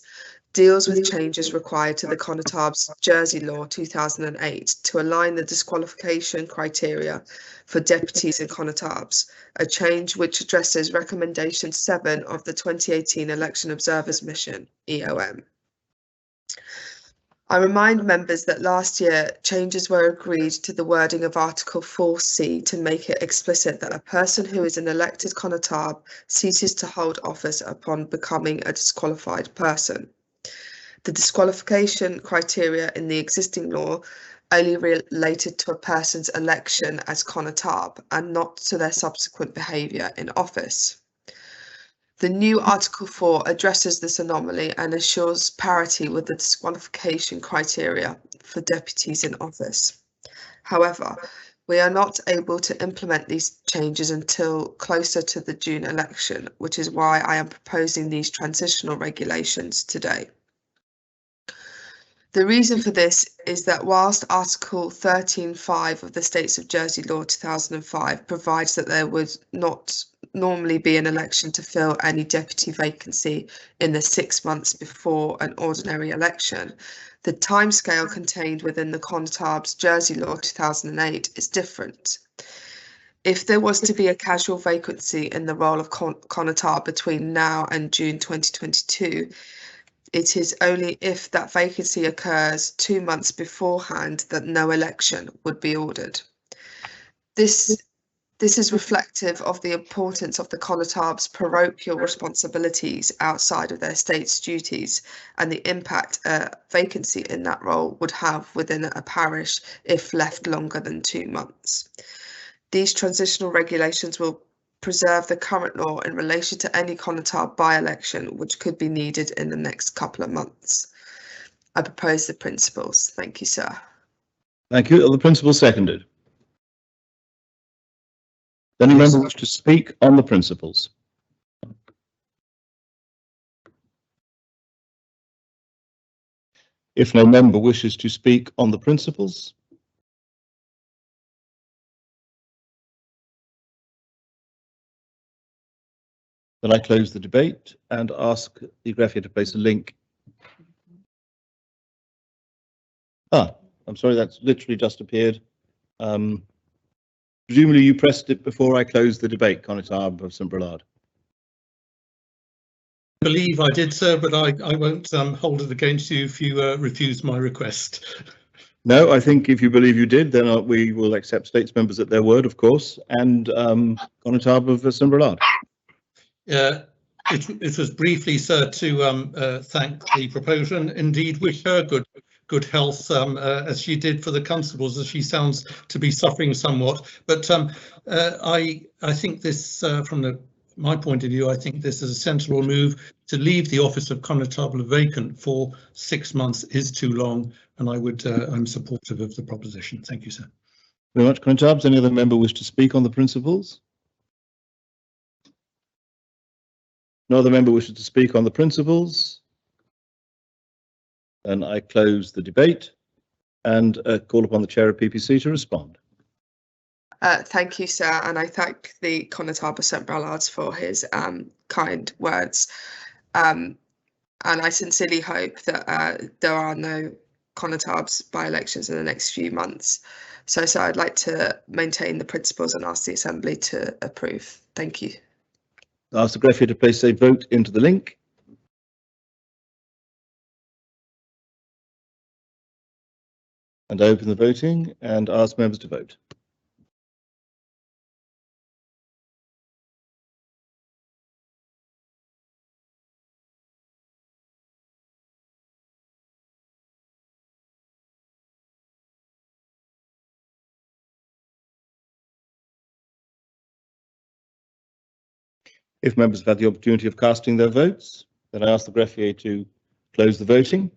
deals with changes required to the Conotabs Jersey Law 2008 to align the disqualification criteria for deputies in Conotabs, a change which addresses Recommendation 7 of the 2018 Election Observers Mission, EOM. I remind members that last year changes were agreed to the wording of Article 4C to make it explicit that a person who is an elected Conotab ceases to hold office upon becoming a disqualified person. The disqualification criteria in the existing law only related to a person's election as Conotab and not to their subsequent behaviour in office. The new Article 4 addresses this anomaly and ensures parity with the disqualification criteria for deputies in office. However, we are not able to implement these changes until closer to the June election, which is why I am proposing these transitional regulations today. The reason for this is that whilst Article 13.5 of the States of Jersey Law 2005 provides that there would not normally be an election to fill any deputy vacancy in the 6 months before an ordinary election, the timescale contained within the Conotabs Jersey Law 2008 is different. If there was to be a casual vacancy in the role of Conotab between now and June 2022, it is only if that vacancy occurs 2 months beforehand that no election would be ordered. This This is reflective of the importance of the Conotab's parochial responsibilities outside of their state's duties and the impact a vacancy in that role would have within a parish if left longer than 2 months. These transitional regulations will preserve the current law in relation to any Conotab by-election which could be needed in the next couple of months. I propose the principles. Thank you, sir. Thank you. Are the principles seconded? Any member wish to speak on the principles? If no member wishes to speak on the principles, then I close the debate and ask the graphier to place a link. I'm sorry, that's literally just appeared. Presumably you pressed it before I closed the debate, Conotab of St Brelade. I believe I did, sir, but I won't hold it against you if you refuse my request. No, I think if you believe you did, then we will accept states members at their word, of course, and Conotab of St Brelade. It was briefly, sir, to thank the proposer and indeed wish her good health as she did for the constables, as she sounds to be suffering somewhat. But I think this, from my point of view, I think this is a sensible move. To leave the office of Constable vacant for 6 months is too long, and I'm supportive of the proposition. Thank you, sir. Very much, Conotabs. Any other member wish to speak on the principles? No other member wishes to speak on the principles. Then I close the debate and call upon the chair of PPC to respond. Thank you, sir, and I thank the Conotab of St Brelade for his kind words. And I sincerely hope that there are no Conotabs by-elections in the next few months. So I'd like to maintain the principles and ask the Assembly to approve. Thank you. I ask the graphier to place a vote into the link. And I open the voting and ask members to vote. If members have had the opportunity of casting their votes, then I ask the greffier to close the voting.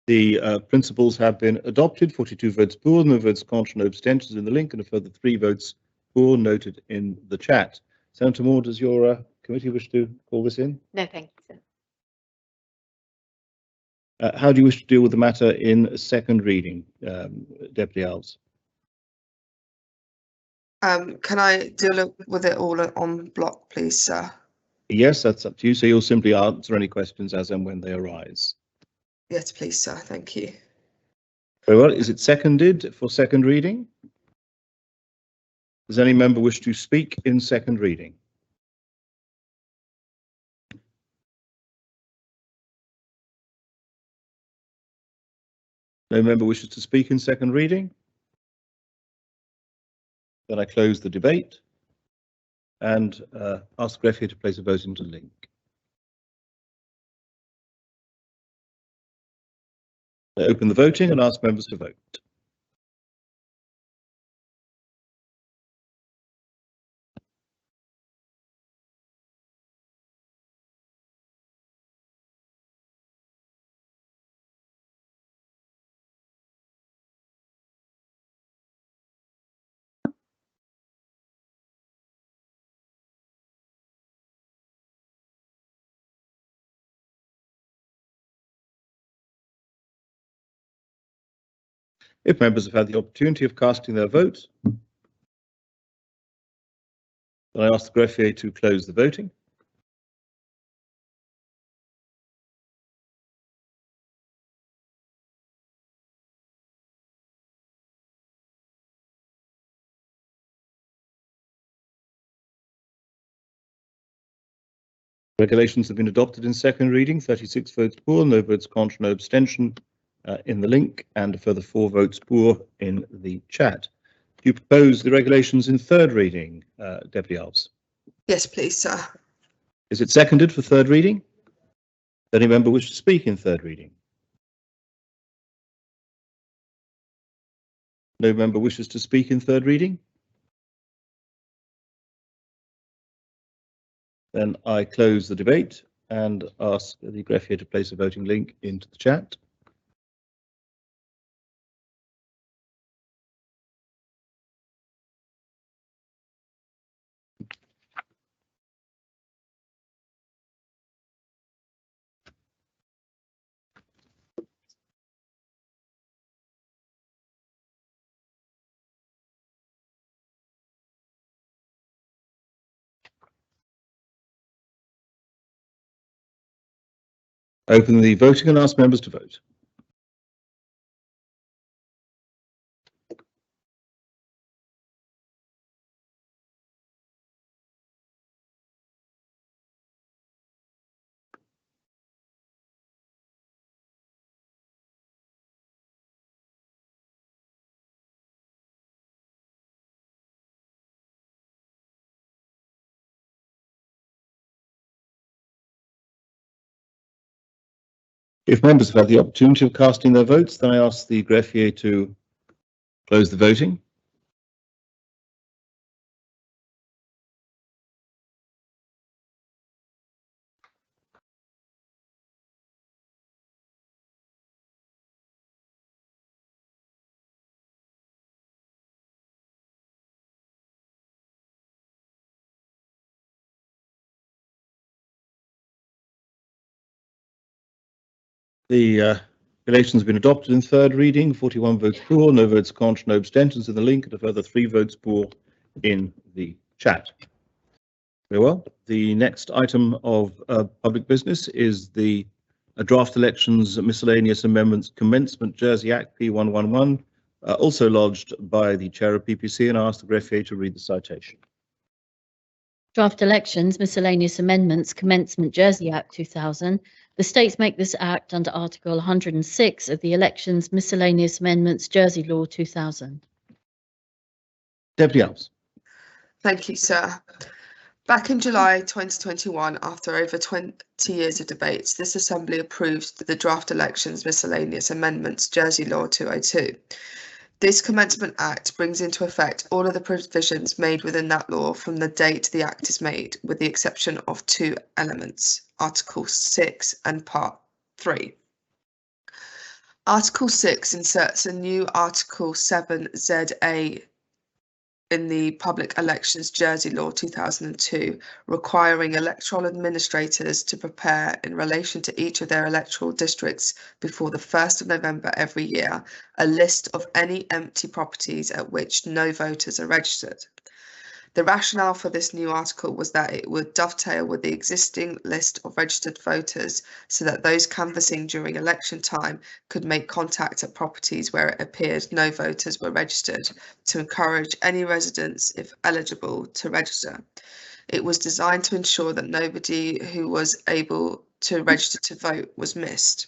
The principles have been adopted. 42 votes pour, no votes contre, no abstentions in the link, and a further 3 votes pour noted in the chat. Senator Moore, does your committee wish to call this in? No, thank you, sir. How do you wish to deal with the matter in second reading, Deputy Alves? Can I deal with it all on block, please, sir? Yes, that's up to you. So you'll simply answer any questions as and when they arise. Yes, please, sir. Thank you. Very well. Is it seconded for second reading? Does any member wish to speak in second reading? No member wishes to speak in second reading? Then I close the debate and ask the greffier to place a vote into the link. I open the voting and ask members to vote. If members have had the opportunity of casting their vote, I ask the greffier to close the voting. Regulations have been adopted in second reading, 36 votes pour, no votes contra, no abstention in the link, and a further 4 votes pour in the chat. Do you propose the regulations in third reading, Deputy Alves? Yes, please, sir. Is it seconded for third reading? Does any member wish to speak in third reading? No member wishes to speak in third reading? Then I close the debate and ask the greffier to place a voting link into the chat. Open the voting and ask members to vote. If members have had the opportunity of casting their votes, then I ask the greffier to close the voting. The regulations have been adopted in third reading, 41 votes pour, no votes contra, no abstentions in the link, and a further 3 votes pour in the chat. Very well. The next item of public business is the draft elections miscellaneous amendments commencement Jersey Act P111, also lodged by the chair of PPC, and I ask the greffier to read the citation. Draft elections miscellaneous amendments commencement Jersey Act 2000. The states make this act under Article 106 of the Elections Miscellaneous Amendments Jersey Law 2000. Deputy Alves. Thank you, sir. Back in July 2021, after over 20 years of debates, this Assembly approved the Draft Elections Miscellaneous Amendments Jersey Law 202. This Commencement Act brings into effect all of the provisions made within that law from the date the Act is made, with the exception of 2 elements, Article 6 and Part 3. Article 6 inserts a new Article 7ZA in the Public Elections Jersey Law 2002, requiring electoral administrators to prepare in relation to each of their electoral districts before the 1st of November every year, a list of any empty properties at which no voters are registered. The rationale for this new article was that it would dovetail with the existing list of registered voters so that those canvassing during election time could make contact at properties where it appeared no voters were registered to encourage any residents, if eligible, to register. It was designed to ensure that nobody who was able to register to vote was missed.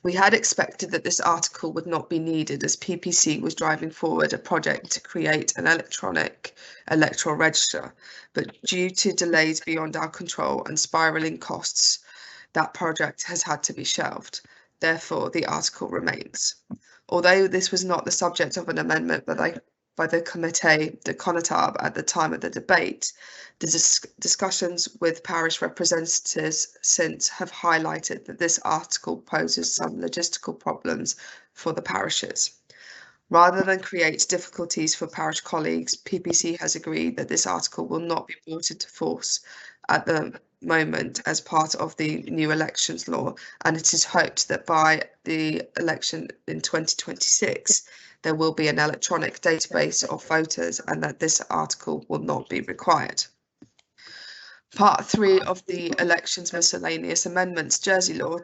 We had expected that this article would not be needed as PPC was driving forward a project to create an electronic electoral register, but due to delays beyond our control and spiralling costs, that project has had to be shelved. Therefore, the article remains. Although this was not the subject of an amendment by the committee, the CONOTAB, at the time of the debate, the discussions with parish representatives since have highlighted that this article poses some logistical problems for the parishes. Rather than create difficulties for parish colleagues, PPC has agreed that this article will not be brought into force at the moment as part of the new elections law, and it is hoped that by the election in 2026, there will be an electronic database of voters and that this article will not be required. Part 3 of the Elections Miscellaneous Amendments Jersey Law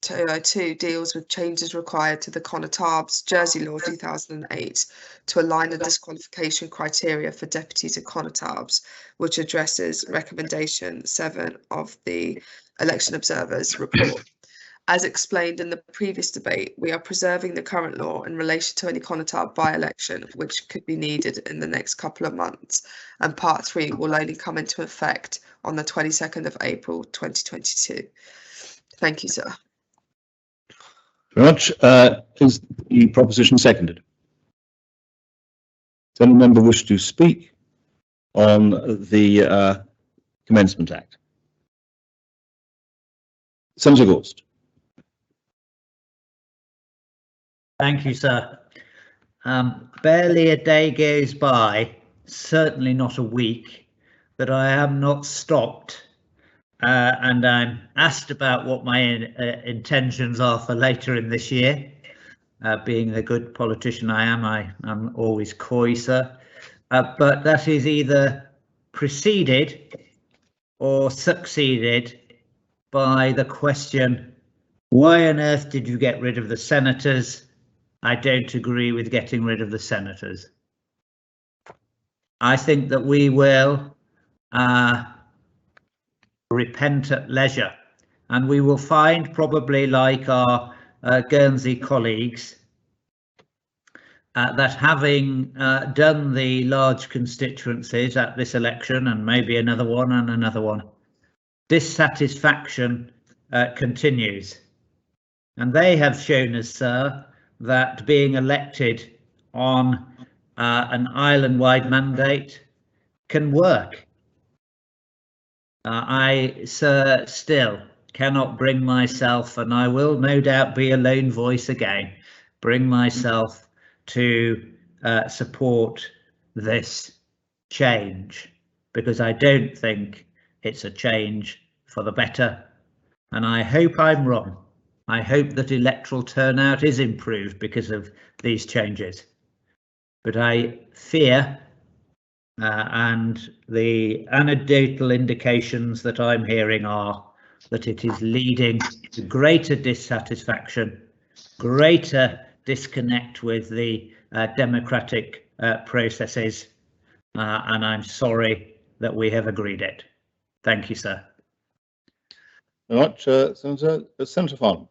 202 deals with changes required to the Conathabs Jersey Law 2008 to align the disqualification criteria for deputies and Conatabs, which addresses recommendation 7 of the Election Observers Report. As explained in the previous debate, we are preserving the current law in relation to any Conatab by-election which could be needed in the next couple of months, and Part 3 will only come into effect on the 22nd of April 2022. Thank you, sir. Very much. Is the proposition seconded? Does any member wish to speak on the Commencement Act? Senator Gorst. Thank you, sir. Barely a day goes by, certainly not a week, that I am not stopped and I'm asked about what my intentions are for later in this year. Being the good politician I am, I'm always coy, sir. But that is either preceded or succeeded by the question, why on earth did you get rid of the senators? I don't agree with getting rid of the senators. I think that we will repent at leisure, and we will find, probably like our Guernsey colleagues, that having done the large constituencies at this election and maybe another one and another one, dissatisfaction continues. And they have shown us, sir, that being elected on an island-wide mandate can work. I, sir, still cannot bring myself, and I will no doubt be a lone voice again, bring myself to support this change, because I don't think it's a change for the better, and I hope I'm wrong. I hope that electoral turnout is improved because of these changes. But I fear, and the anecdotal indications that I'm hearing are that it is leading to greater dissatisfaction, greater disconnect with the democratic processes, and I'm sorry that we have agreed it. Thank you, sir. Very much, Senator Farnham.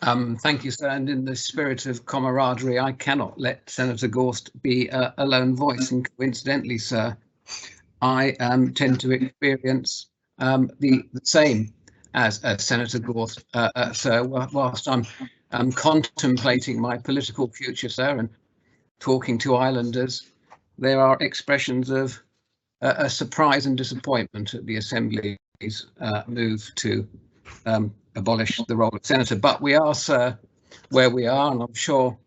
Thank you, sir. And in the spirit of camaraderie, I cannot let Senator Gorst be a lone voice. And coincidentally, sir, I tend to experience the same as Senator Gorst, sir, whilst I'm contemplating my political future, sir, and talking to islanders, there are expressions of a surprise and disappointment at the Assembly's move to abolish the role of senator. But we are, sir, where we are, and I'm sure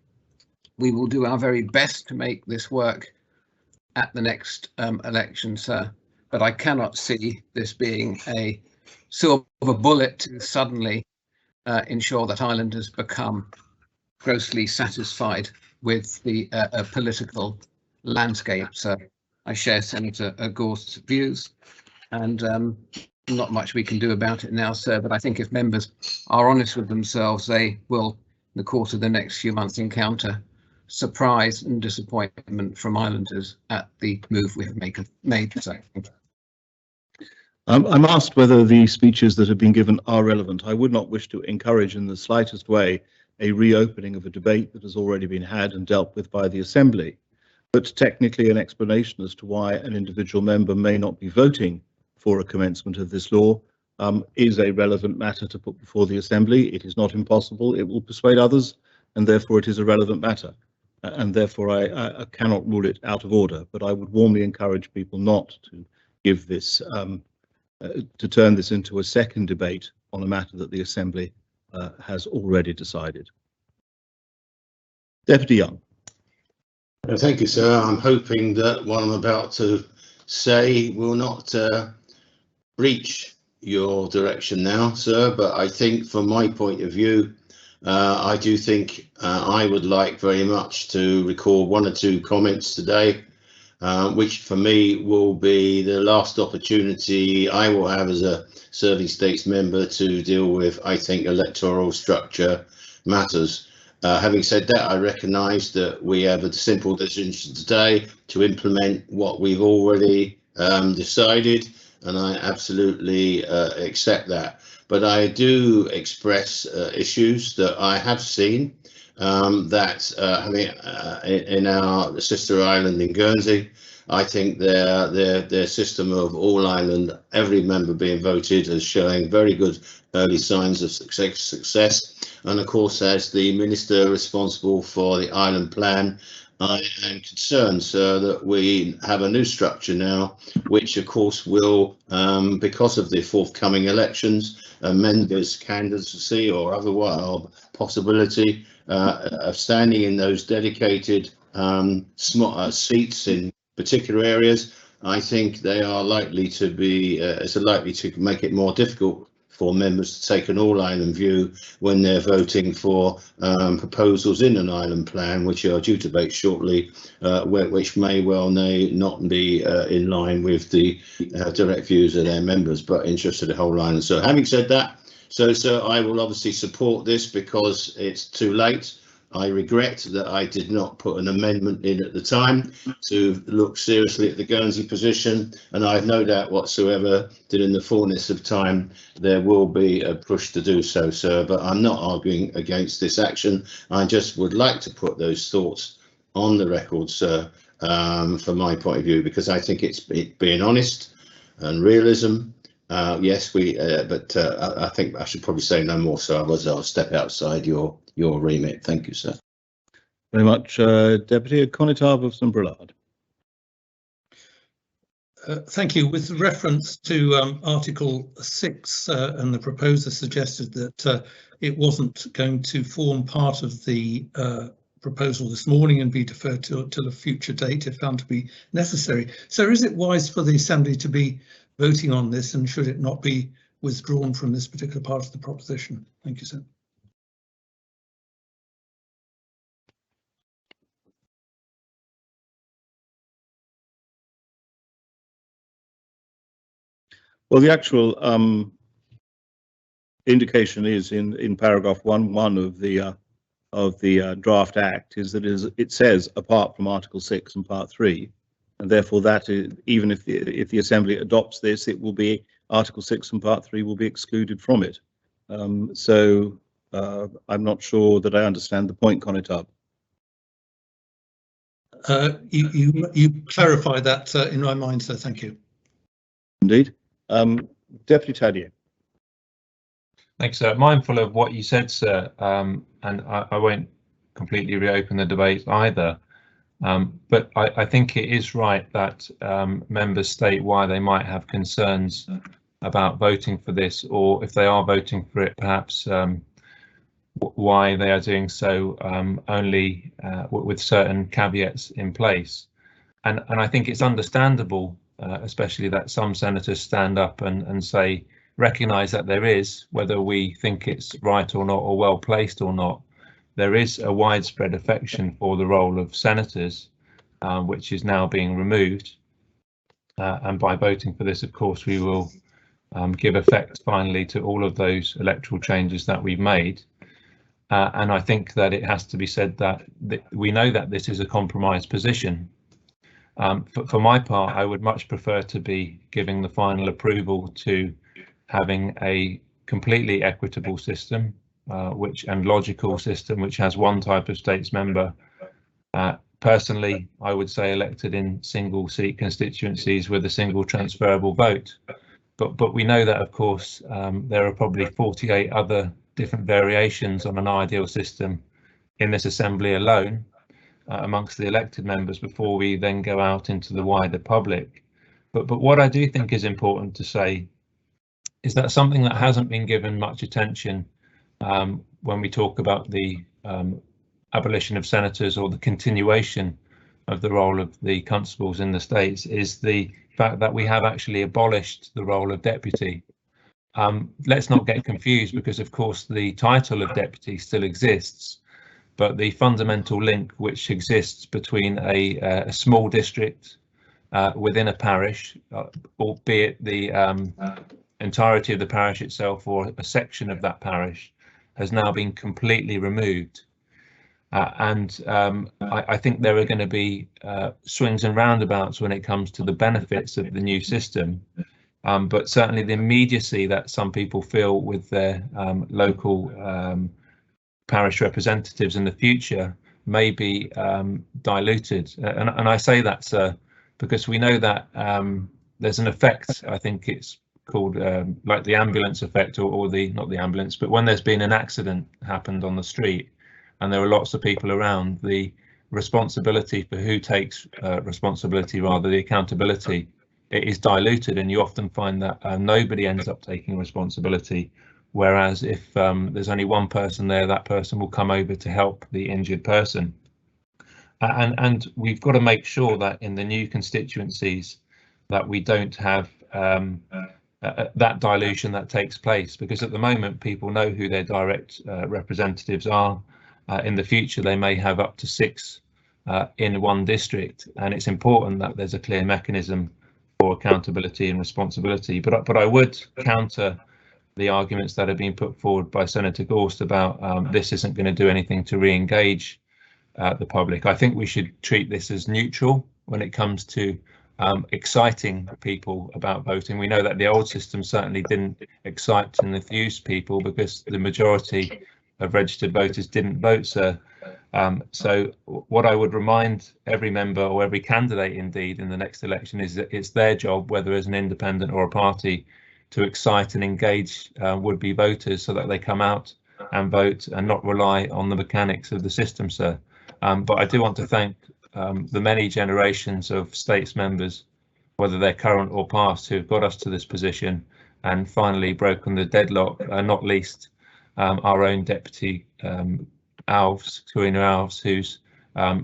we will do our very best to make this work at the next election, sir. But I cannot see this being a silver bullet to suddenly ensure that islanders become grossly satisfied with the political landscape. So I share Senator Gorst's views, and not much we can do about it now, sir, but I think if members are honest with themselves, they will, in the course of the next few months, encounter surprise and disappointment from islanders at the move we have made. So. I'm asked whether the speeches that have been given are relevant. I would not wish to encourage in the slightest way a reopening of a debate that has already been had and dealt with by the Assembly, but technically an explanation as to why an individual member may not be voting for a commencement of this law is a relevant matter to put before the Assembly. It is not impossible. It will persuade others, and therefore it is a relevant matter. And therefore I cannot rule it out of order, but I would warmly encourage people not to give this, to turn this into a second debate on a matter that the Assembly has already decided. Deputy Young. Thank you, sir. I'm hoping that what I'm about to say will not breach your direction now, sir, but I think from my point of view, I do think I would like very much to record one or two comments today which for me will be the last opportunity I will have as a serving states member to deal with, I think, electoral structure matters. Having said that, I recognise that we have a simple decision today to implement what we've already decided, and I absolutely accept that. But I do express issues that I have seen that having in our sister island in Guernsey. I think their system of all island, every member being voted, is showing very good early signs of success. And of course, as the minister responsible for the island plan, I am concerned, sir, that we have a new structure now, which of course will, because of the forthcoming elections, members' candidacy or otherwise possibility of standing in those dedicated seats in particular areas, I think they are likely to be, it's likely to make it more difficult for members to take an all-island view when they're voting for proposals in an island plan, which are due to debate shortly, which may well not be in line with the direct views of their members, but interested in the whole island. So having said that, so I will obviously support this because it's too late. I regret that I did not put an amendment in at the time to look seriously at the Guernsey position, and I have no doubt whatsoever that in the fullness of time there will be a push to do so, sir. But I'm not arguing against this action. I just would like to put those thoughts on the record, sir, from my point of view, because I think it's being honest and realism. Yes, but I think I should probably say no more, so otherwise I'll step outside your remit. Thank you, sir. Very much, Deputy Conitave of St Brelade. Thank you. With reference to Article 6, and the proposer suggested that it wasn't going to form part of the proposal this morning and be deferred till a future date if found to be necessary. So is it wise for the Assembly to be voting on this, and should it not be withdrawn from this particular part of the proposition? Thank you, sir. Well, the actual indication is in paragraph 1.1 of the draft act is that it says apart from Article 6 and Part 3, and therefore that is, even if the Assembly adopts this, it will be Article 6 and Part 3 will be excluded from it. So I'm not sure that I understand the point, Conitave. You clarify that in my mind, sir. Thank you. Indeed. Deputy Tadier. Thanks, sir. Mindful of what you said, sir, and I won't completely reopen the debate either. But I think it is right that members state why they might have concerns about voting for this, or if they are voting for it, perhaps why they are doing so only with certain caveats in place. And I think it's understandable, especially that some senators stand up and say, recognise that there is, whether we think it's right or not, or well placed or not, there is a widespread affection for the role of senators, which is now being removed. And by voting for this, of course, we will give effect finally to all of those electoral changes that we've made. And I think that it has to be said that we know that this is a compromised position. For my part, I would much prefer to be giving the final approval to having a completely equitable system, and logical system, which has one type of states member. Personally, I would say elected in single seat constituencies with a single transferable vote. But we know that, of course, there are probably 48 other different variations on an ideal system in this Assembly alone, amongst the elected members, before we then go out into the wider public. But what I do think is important to say is that something that hasn't been given much attention when we talk about the abolition of senators or the continuation of the role of the constables in the states is the fact that we have actually abolished the role of deputy. Let's not get confused, because of course the title of deputy still exists, but the fundamental link which exists between a small district within a parish, albeit the entirety of the parish itself or a section of that parish, has now been completely removed. I think there are going to be swings and roundabouts when it comes to the benefits of the new system. But certainly the immediacy that some people feel with their local parish representatives in the future may be diluted. And I say that, sir, because we know that there's an effect, I think it's called like the ambulance effect, or the, not the ambulance, but when there's been an accident happened on the street and there are lots of people around, the responsibility for who takes responsibility, rather the accountability, it is diluted, and you often find that nobody ends up taking responsibility. Whereas if there's only one person there, that person will come over to help the injured person. And we've got to make sure that in the new constituencies that we don't have that dilution that takes place, because at the moment people know who their direct representatives are. In the future they may have up to 6 in one district, and it's important that there's a clear mechanism for accountability and responsibility. But I would counter the arguments that have been put forward by Senator Gorst about this isn't going to do anything to re-engage the public. I think we should treat this as neutral when it comes to exciting people about voting. We know that the old system certainly didn't excite and enthuse people because the majority of registered voters didn't vote, sir. So what I would remind every member, or every candidate indeed, in the next election is that it's their job, whether as an independent or a party, to excite and engage would-be voters so that they come out and vote and not rely on the mechanics of the system, sir. But I do want to thank the many generations of states members, whether they're current or past, who have got us to this position and finally broken the deadlock, not least our own Deputy Alves, Karina Alves, who's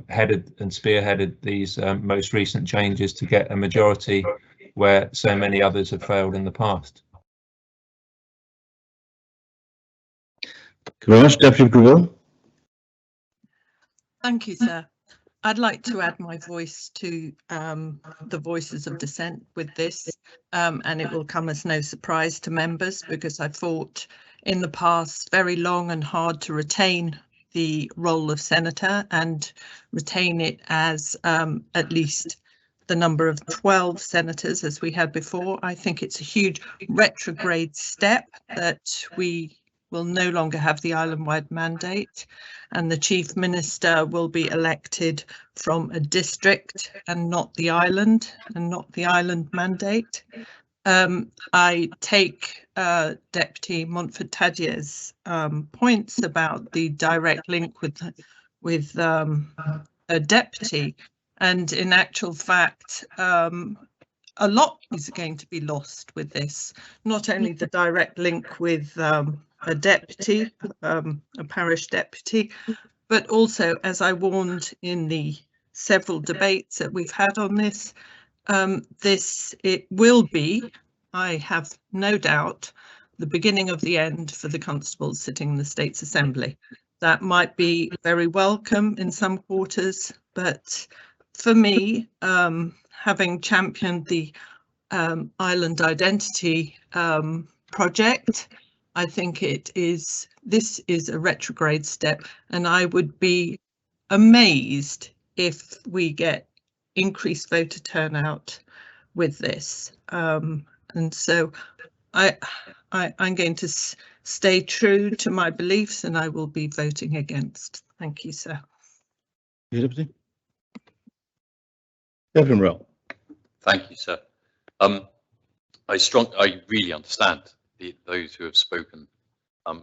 headed and spearheaded these most recent changes to get a majority where so many others have failed in the past. Thank you very much, Deputy Greville. Thank you, sir. I'd like to add my voice to the voices of dissent with this, and it will come as no surprise to members because I fought in the past very long and hard to retain the role of senator and retain it as at least the number of 12 senators as we had before. I think it's a huge retrograde step that we will no longer have the island-wide mandate, and the Chief Minister will be elected from a district and not the island, and not the island mandate. I take Deputy Montfort-Tadier's points about the direct link with a deputy, and in actual fact, a lot is going to be lost with this. Not only the direct link with a deputy, a parish deputy, but also, as I warned in the several debates that we've had on this, it will be, I have no doubt, the beginning of the end for the constables sitting in the States Assembly. That might be very welcome in some quarters, but for me, having championed the island identity project, I think this is a retrograde step, and I would be amazed if we get increased voter turnout with this. And so I'm going to stay true to my beliefs, and I will be voting against. Thank you, sir. Deputy Morell. Thank you, sir. I really understand those who have spoken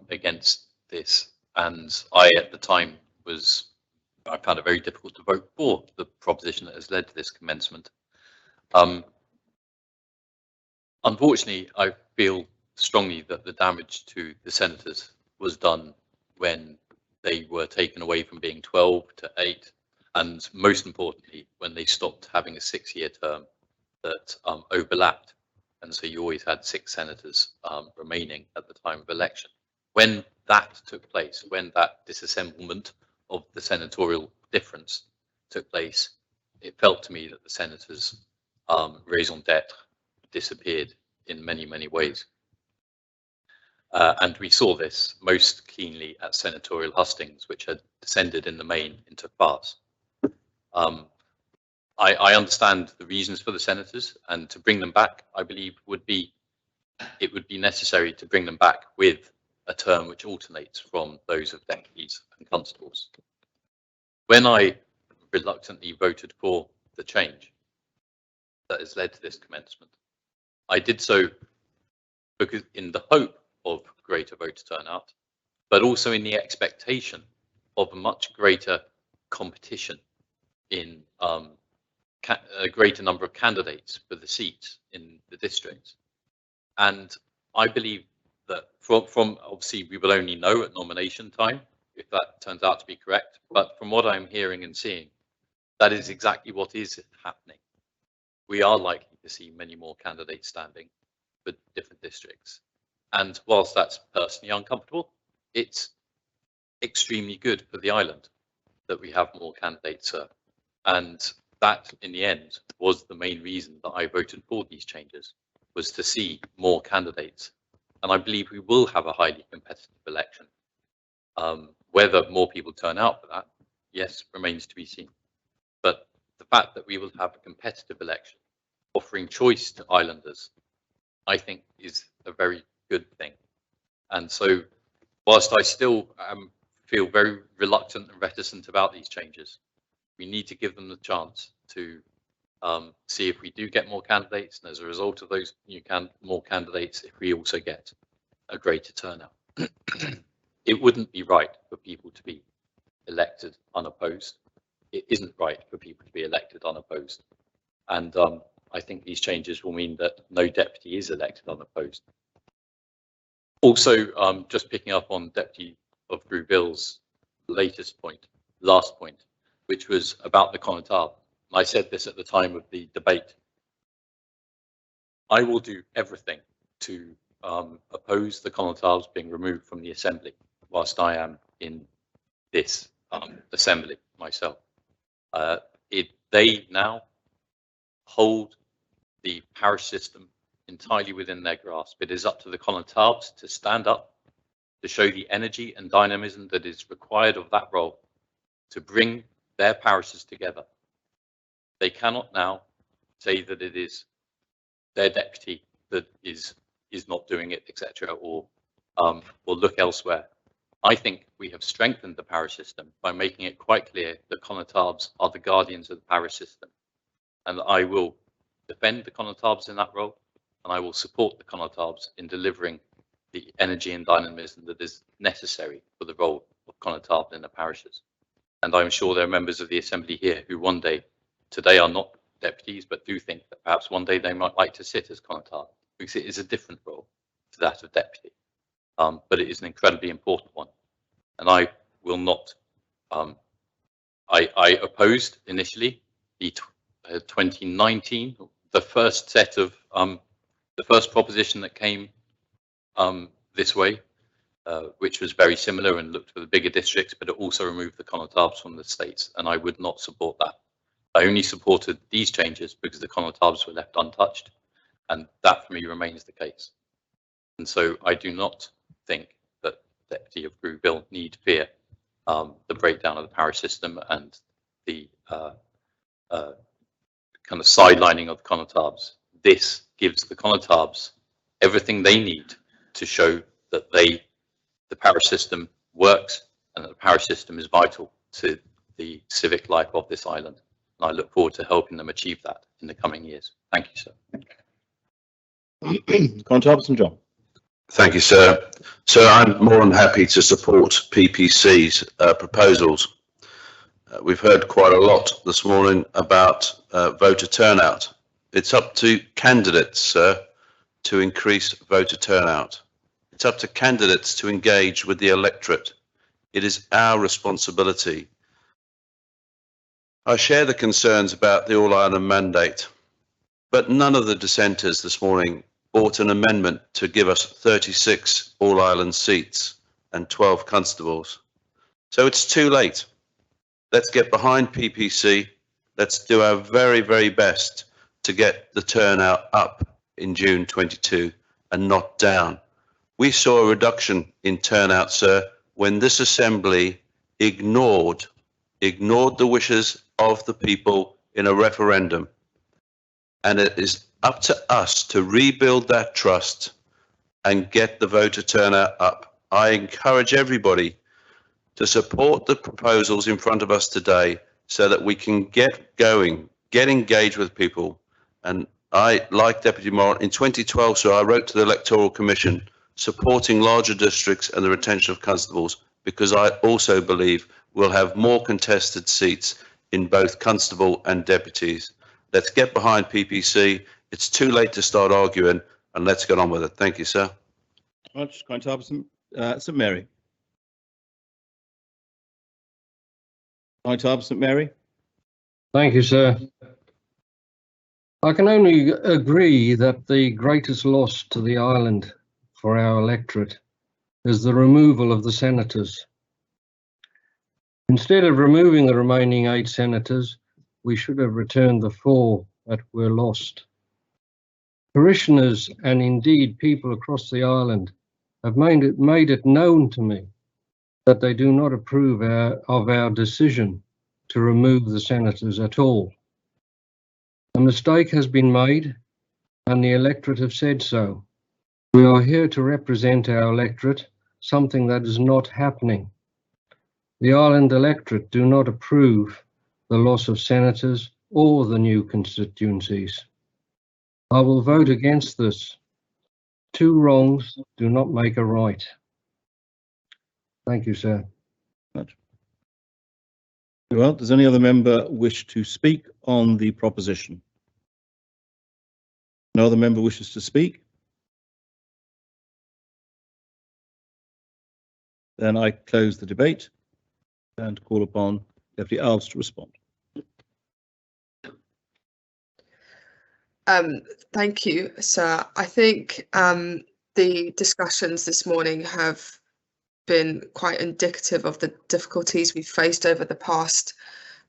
against this, and I at the time I found it very difficult to vote for the proposition that has led to this commencement. Unfortunately, I feel strongly that the damage to the senators was done when they were taken away from being 12 to 8, and most importantly, when they stopped having a 6-year term that overlapped. And so you always had 6 senators remaining at the time of election. When that took place, when that disassemblement of the senatorial difference took place, it felt to me that the senators raison d'etre disappeared in many, many ways. And we saw this most keenly at senatorial hustings, which had descended in the main into farce. I understand the reasons for the senators, and to bring them back, I believe it would be necessary to bring them back with a term which alternates from those of deputies and constables. When I reluctantly voted for the change that has led to this commencement, I did so because in the hope of greater voter turnout, but also in the expectation of a much greater competition in a greater number of candidates for the seats in the districts. And I believe that from obviously we will only know at nomination time if that turns out to be correct, but from what I'm hearing and seeing, that is exactly what is happening. We are likely to see many more candidates standing for different districts. And whilst that's personally uncomfortable, it's extremely good for the island that we have more candidates. And that, in the end, was the main reason that I voted for these changes, was to see more candidates. And I believe we will have a highly competitive election. Whether more people turn out for that, yes, remains to be seen. But the fact that we will have a competitive election offering choice to islanders, I think is a very good thing. And so whilst I still feel very reluctant and reticent about these changes, we need to give them the chance to see if we do get more candidates, and as a result of those more candidates, if we also get a greater turnout. It wouldn't be right for people to be elected unopposed. It isn't right for people to be elected unopposed. And I think these changes will mean that no deputy is elected unopposed. Also, just picking up on Deputy of Gruville's last point, which was about the Connétable. I said this at the time of the debate. I will do everything to oppose the Connétables being removed from the Assembly whilst I am in this Assembly myself. They now hold the parish system entirely within their grasp. It is up to the Connétables to stand up, to show the energy and dynamism that is required of that role, to bring their parishes together. They cannot now say that it is their deputy that is not doing it, etc., or look elsewhere. I think we have strengthened the parish system by making it quite clear that Connétables are the guardians of the parish system, and that I will defend the Connétables in that role, and I will support the Connétables in delivering the energy and dynamism that is necessary for the role of Connétable in the parishes. And I'm sure there are members of the Assembly here who one day, today are not deputies, but do think that perhaps one day they might like to sit as Connétable, because it is a different role to that of deputy. But it is an incredibly important one. And I will not, I opposed initially the 2019, the first set of, the first proposition that came this way, which was very similar and looked for the bigger districts, but it also removed the Connétables from the states, and I would not support that. I only supported these changes because the Connétables were left untouched, and that for me remains the case. And so I do not think that Deputy of Gruville need fear the breakdown of the parish system and the kind of sidelining of the Connétables. This gives the Connétables everything they need to show that the parish system works and that the parish system is vital to the civic life of this island. And I look forward to helping them achieve that in the coming years. Thank you, sir. Connétable St John. Thank you, sir. So I'm more than happy to support PPC's proposals. We've heard quite a lot this morning about voter turnout. It's up to candidates, sir, to increase voter turnout. It's up to candidates to engage with the electorate. It is our responsibility. I share the concerns about the All-Ireland mandate, but none of the dissenters this morning brought an amendment to give us 36 All-Ireland seats and 12 constables. So it's too late. Let's get behind PPC. Let's do our very, very best to get the turnout up in June 22 and not down. We saw a reduction in turnout, sir, when this Assembly ignored the wishes of the people in a referendum. And it is up to us to rebuild that trust and get the voter turnout up. I encourage everybody to support the proposals in front of us today so that we can get going, get engaged with people. And I, like Deputy Moran, in 2012, so I wrote to the Electoral Commission supporting larger districts and the retention of constables, because I also believe we'll have more contested seats in both constable and deputies. Let's get behind PPC. It's too late to start arguing, and let's get on with it. Thank you, sir. Much kind to St Mary. St Mary. Thank you, sir. I can only agree that the greatest loss to the island for our electorate is the removal of the senators. Instead of removing the remaining 8 senators, we should have returned the 4 that were lost. Parishioners and indeed people across the island have made it known to me that they do not approve of our decision to remove the senators at all. A mistake has been made and the electorate have said so. We are here to represent our electorate, something that is not happening. The island electorate do not approve the loss of senators or the new constituencies. I will vote against this. 2 wrongs do not make a right. Thank you, sir. Well, does any other member wish to speak on the proposition? No other member wishes to speak? Then I close the debate and call upon Deputy Alves to respond. Thank you, sir. I think the discussions this morning have been quite indicative of the difficulties we've faced over the past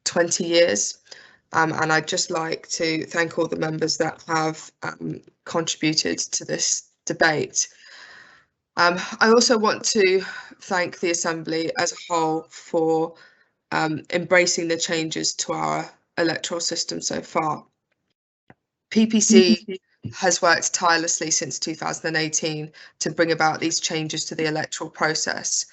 20 years. And I'd just like to thank all the members that have contributed to this debate. I also want to thank the Assembly as a whole for embracing the changes to our electoral system so far. PPC has worked tirelessly since 2018 to bring about these changes to the electoral process.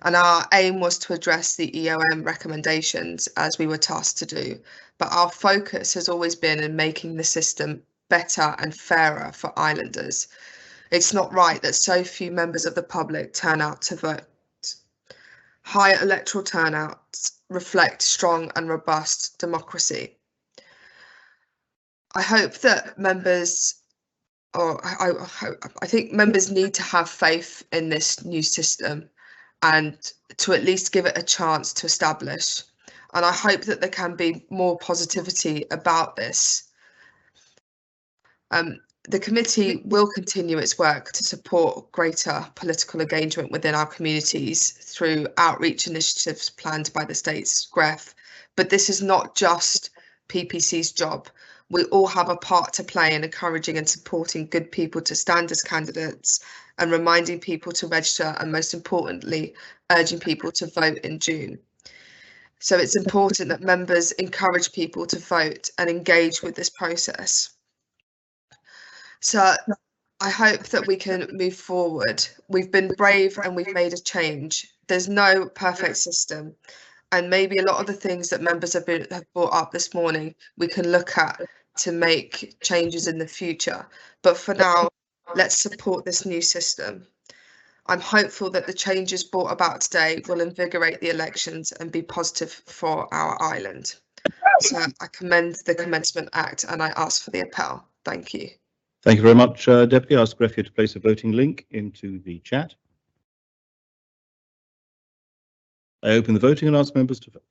And our aim was to address the EOM recommendations as we were tasked to do. But our focus has always been in making the system better and fairer for islanders. It's not right that so few members of the public turn out to vote. High electoral turnouts reflect strong and robust democracy. I hope that members, or I think members need to have faith in this new system and to at least give it a chance to establish. And I hope that there can be more positivity about this. The committee will continue its work to support greater political engagement within our communities through outreach initiatives planned by the state's GREF. But this is not just PPC's job. We all have a part to play in encouraging and supporting good people to stand as candidates and reminding people to register, and most importantly, urging people to vote in June. So it's important that members encourage people to vote and engage with this process. So I hope that we can move forward. We've been brave and we've made a change. There's no perfect system. And maybe a lot of the things that members have brought up this morning, we can look at to make changes in the future. But for now, let's support this new system. I'm hopeful that the changes brought about today will invigorate the elections and be positive for our island. So I commend the Commencement Act and I ask for the appel. Thank you. Thank you very much, Deputy. I ask Greffier to place a voting link into the chat. I open the voting and ask members to vote.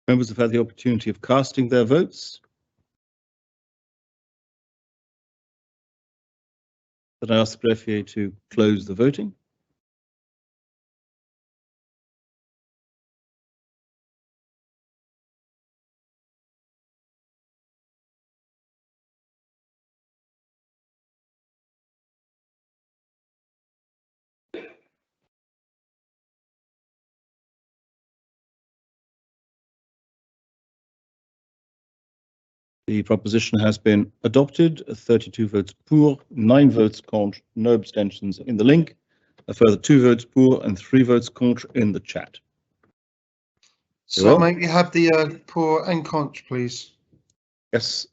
Members have had the opportunity of casting their votes. Then I ask the greffier to close the voting. The proposition has been adopted, 32 votes pour, 9 votes contre, no abstentions in the link, a further 2 votes pour and 3 votes contre in the chat. So may we have the pour and contre, please? Yes.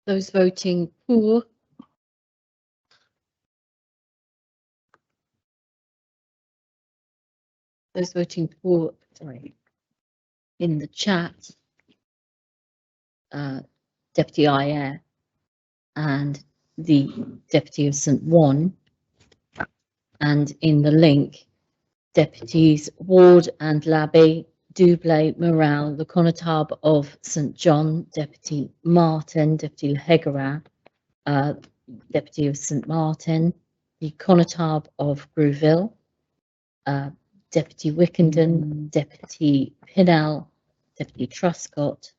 Those voting pour. Those voting for, sorry, in the chat, Deputy Ayer and the Deputy of St. One, and in the link, Deputies Ward and Labby, Doublé, Morale, the Connétable of St. John, Deputy Martin, Deputy Hegerin, Deputy of St. Martin, the Connétable of Grouville, Deputy Wickenden, Deputy Pinnell, Deputy Truscott,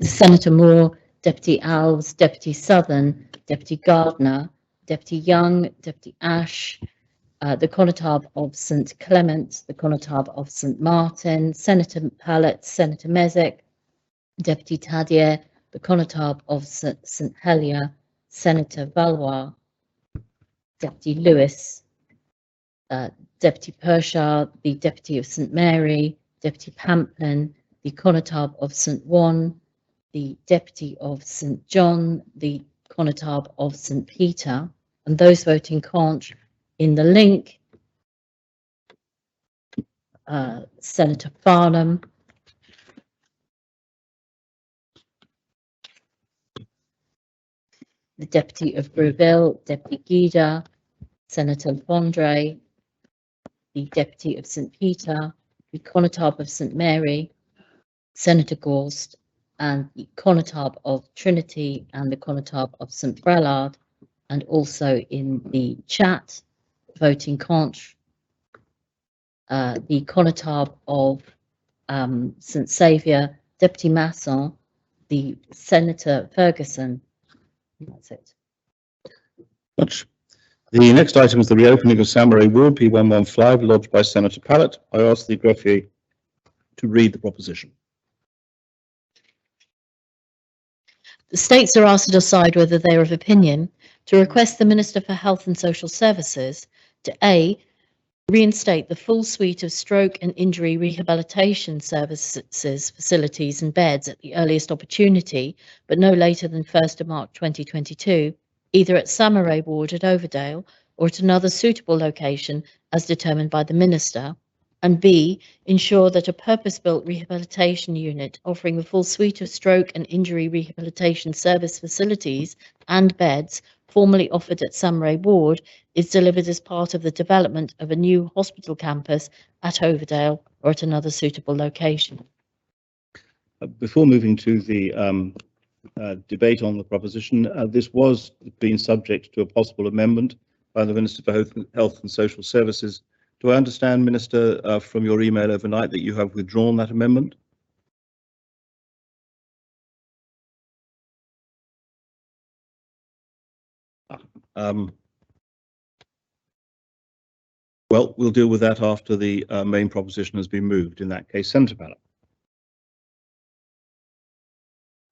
Senator Moore, Deputy Alves, Deputy Southern, Deputy Gardner, Deputy Young, Deputy Ash, the Connétable of St. Clement, the Connétable of St. Martin, Senator Pallett, Senator Mezek, Deputy Tadier, the Connétable of St. Helier, Senator Valois, Deputy Lewis, Deputy Pershard, the Deputy of St. Mary, Deputy Pamplin, the Connétable of St. One, the Deputy of St. John, the Connétable of St. Peter, and those voting contre in the link, Senator Farnham, the Deputy of Grouville, Deputy Guida, Senator Vondre, the Deputy of St. Peter, the Connétable of St. Mary, Senator Gorst, and the Connétable of Trinity and the Connétable of St. Brelard, and also in the chat, voting contre, the Connétable of St. Saviour, Deputy Masson, the Senator Ferguson. That's it. Much. The next item is the reopening of Samaray Ward P115 lodged by Senator Pallett. I ask the greffier to read the proposition. The states are asked to decide whether they are of opinion to request the Minister for Health and Social Services to A, reinstate the full suite of stroke and injury rehabilitation services, facilities and beds at the earliest opportunity, but no later than 1st of March 2022, either at Samaray Ward at Overdale or at another suitable location as determined by the Minister, and B, ensure that a purpose-built rehabilitation unit offering a full suite of stroke and injury rehabilitation service facilities and beds formerly offered at Samaray Ward is delivered as part of the development of a new hospital campus at Overdale or at another suitable location. Before moving to the debate on the proposition, this was being subject to a possible amendment by the Minister for Health and Social Services. Do I understand, Minister, from your email overnight that you have withdrawn that amendment? Well, we'll deal with that after the main proposition has been moved. In that case, Senator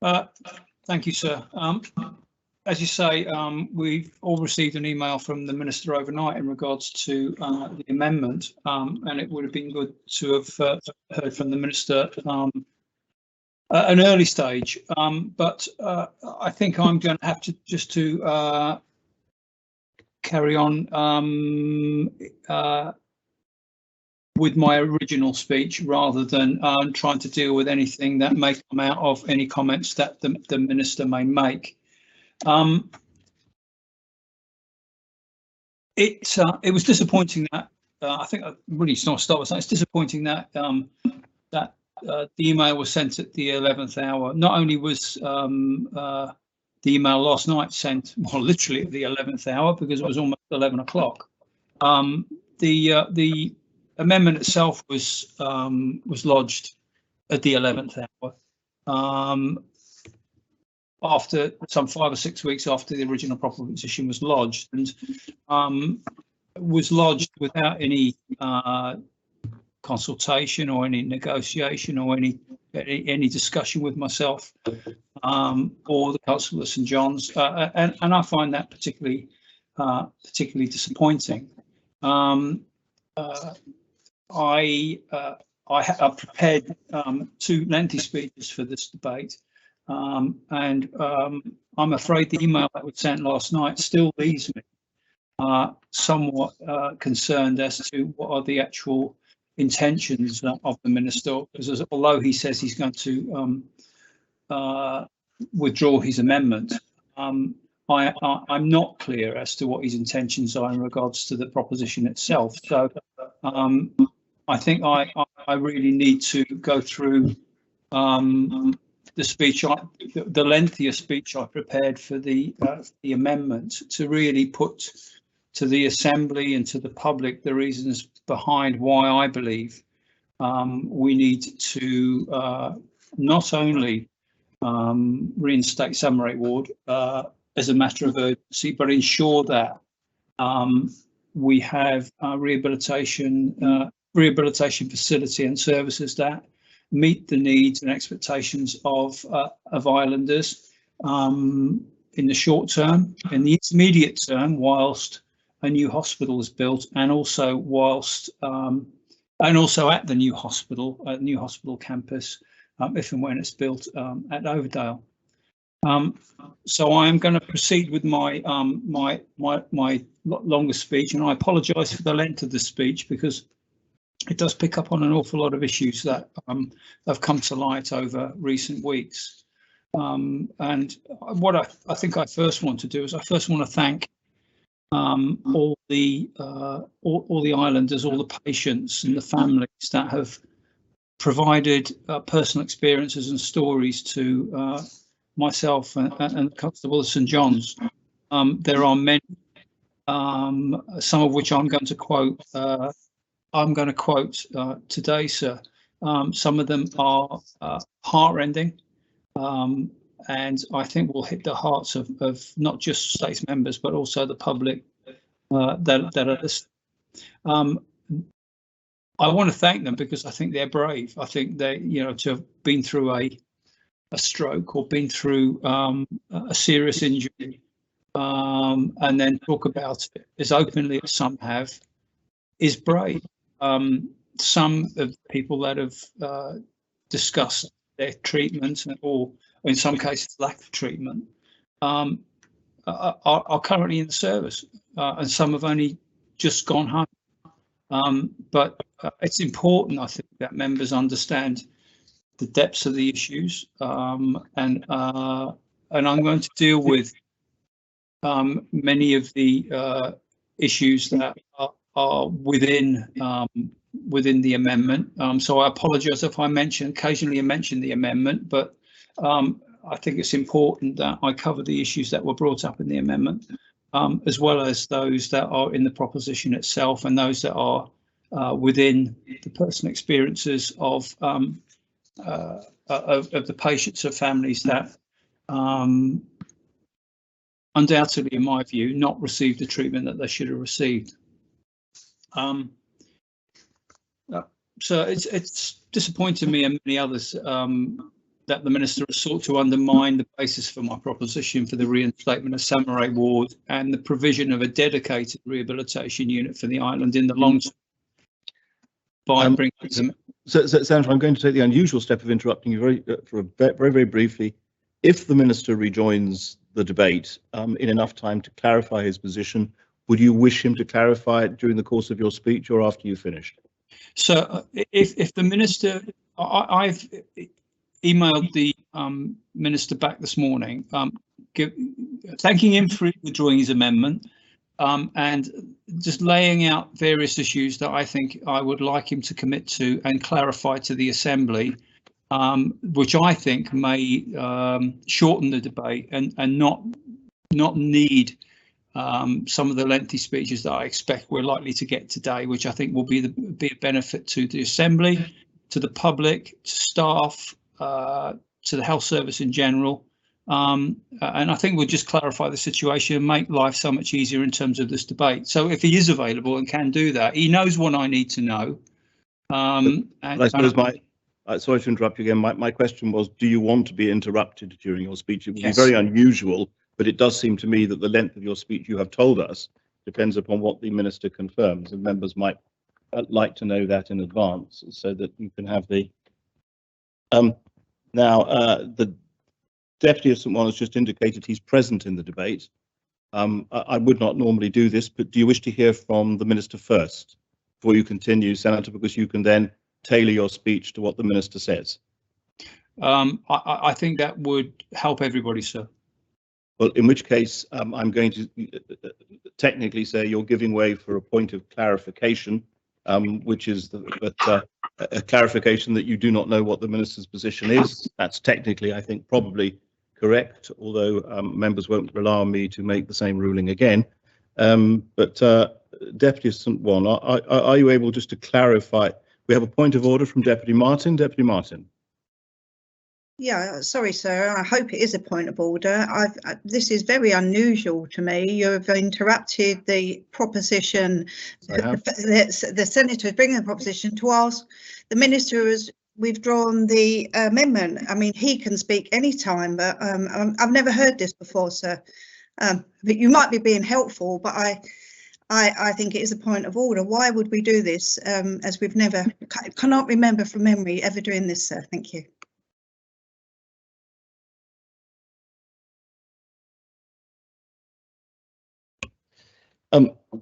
Pallett. Thank you, sir. As you say, we've all received an email from the Minister overnight in regards to the amendment, and it would have been good to have heard from the Minister an early stage. But I think I'm going to have to just to carry on with my original speech rather than trying to deal with anything that may come out of any comments that the Minister may make. It was disappointing that I think I really start with that. It's disappointing that the email was sent at the 11th hour. Not only was the email last night sent, well, literally at the 11th hour because it was almost 11 o'clock. The amendment itself was lodged at the 11th hour. After some 5 or 6 weeks after the original proposition was lodged, and was lodged without any consultation or any negotiation or any discussion with myself or the Council of St John's, and I find that particularly disappointing. I prepared 2 lengthy speeches for this debate. And I'm afraid the email that was sent last night still leaves me somewhat concerned as to what are the actual intentions of the Minister, because although he says he's going to withdraw his amendment, I'm not clear as to what his intentions are in regards to the proposition itself. So I think I really need to go through the speech, the lengthier speech I prepared for the amendment to really put to the Assembly and to the public the reasons behind why I believe we need to not only reinstate Summer Rate Ward as a matter of urgency, but ensure that we have rehabilitation facility and services that meet the needs and expectations of islanders in the short term, in the intermediate term, whilst a new hospital is built, and also whilst and also at the new hospital campus, if and when it's built at Overdale. So I am going to proceed with my my longer speech, and I apologise for the length of the speech because it does pick up on an awful lot of issues that have come to light over recent weeks. And what I think I first want to do is I first want to thank all the islanders, all the patients and the families that have provided personal experiences and stories to myself and Constable of St John's. There are many, some of which I'm going to quote. Today, sir. Some of them are heartrending, and I think will hit the hearts of not just States members but also the public that are listening. I want to thank them because I think they're brave. I think they, to have been through a stroke or been through a serious injury, and then talk about it as openly as some have, is brave. Some of the people that have discussed their treatment, or in some cases lack of treatment, are currently in the service, and some have only just gone home. But it's important, I think, that members understand the depths of the issues, and I'm going to deal with many of the issues that are within the amendment. So I apologise if I occasionally mention the amendment, but I think it's important that I cover the issues that were brought up in the amendment, as well as those that are in the proposition itself and those that are within the personal experiences of the patients or families that undoubtedly, in my view, not received the treatment that they should have received. So it's disappointed me and many others that the Minister has sought to undermine the basis for my proposition for the reinstatement of Summer Rate Ward and the provision of a dedicated rehabilitation unit for the island in the long term by bringing Senator, I'm going to take the unusual step of interrupting you very briefly. If the Minister rejoins the debate in enough time to clarify his position, would you wish him to clarify it during the course of your speech or after you finished? So if the Minister, I've emailed the Minister back this morning, thanking him for withdrawing his amendment and just laying out various issues that I think I would like him to commit to and clarify to the Assembly, which I think may shorten the debate and not need some of the lengthy speeches that I expect we're likely to get today, which I think will be a benefit to the Assembly, to the public, to staff, to the health service in general. And I think we'll just clarify the situation and make life so much easier in terms of this debate. So if he is available and can do that, he knows what I need to know. And I suppose sorry to interrupt you again. My question was, do you want to be interrupted during your speech? It would Yes. be very unusual, but it does seem to me that the length of your speech, you have told us, depends upon what the Minister confirms, and members might like to know that in advance so that you can have the... the Deputy of St Juan has just indicated he's present in the debate. I would not normally do this, but do you wish to hear from the Minister first before you continue, Senator, because you can then tailor your speech to what the Minister says? I think that would help everybody, sir. Well, in which case, I'm going to technically say you're giving way for a point of clarification, which is a clarification that you do not know what the Minister's position is. That's technically, I think, probably correct, although members won't rely on me to make the same ruling again. Deputy St Juan, are you able just to clarify? We have a point of order from Deputy Martin. Deputy Martin. Yeah, sorry, sir. I hope it is a point of order. This is very unusual to me. You've interrupted the proposition. The Senator is bringing the proposition to ask the Minister has withdrawn the amendment. I mean, he can speak anytime, but I've never heard this before, sir. But you might be being helpful, but I think it is a point of order. Why would we do this? As we've never, cannot remember from memory ever doing this, sir. Thank you.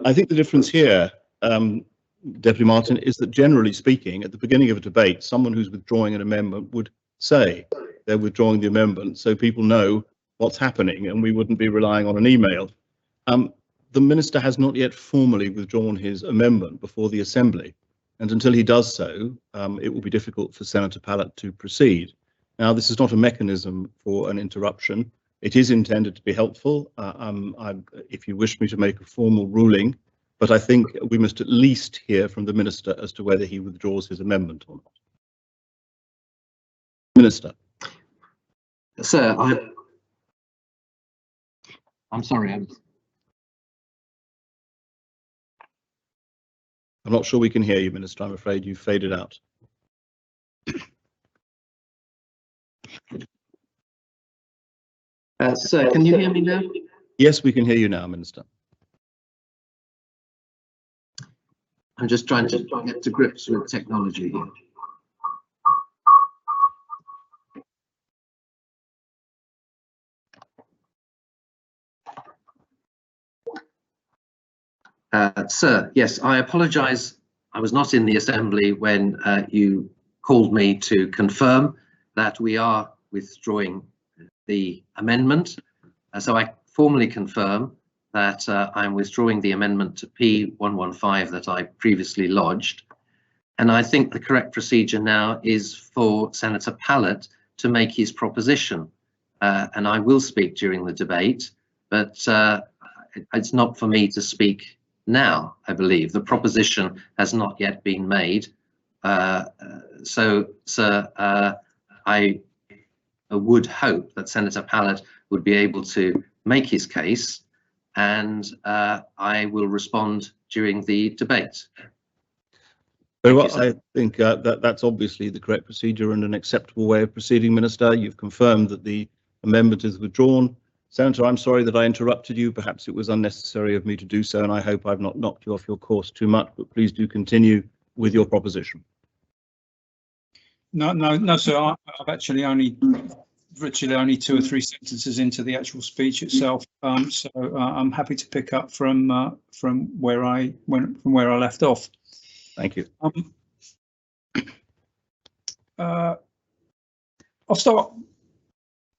I think the difference here, Deputy Martin, is that generally speaking, at the beginning of a debate, someone who's withdrawing an amendment would say they're withdrawing the amendment so people know what's happening and we wouldn't be relying on an email. The Minister has not yet formally withdrawn his amendment before the Assembly, and until he does so, it will be difficult for Senator Pallett to proceed. Now, this is not a mechanism for an interruption. It is intended to be helpful if you wish me to make a formal ruling, but I think we must at least hear from the Minister as to whether he withdraws his amendment or not. Minister. Sir, I'm sorry. I'm not sure we can hear you, Minister. I'm afraid you've faded out. Sir, can you hear me now? Yes, we can hear you now, Minister. I'm just trying to get to grips with technology here. Sir, yes, I apologise. I was not in the Assembly when you called me to confirm that we are withdrawing the amendment. So I formally confirm that I'm withdrawing the amendment to P115 that I previously lodged. And I think the correct procedure now is for Senator Pallett to make his proposition. And I will speak during the debate, but it's not for me to speak now, I believe. The proposition has not yet been made. So, sir, I would hope that Senator Pallett would be able to make his case, and I will respond during the debate. Very well, I think that's obviously the correct procedure and an acceptable way of proceeding, Minister. You've confirmed that the amendment is withdrawn. Senator, I'm sorry that I interrupted you. Perhaps it was unnecessary of me to do so, and I hope I've not knocked you off your course too much, but please do continue with your proposition. No, sir. I've actually virtually only 2 or 3 sentences into the actual speech itself. So I'm happy to pick up from where I left off. Thank you. I'll start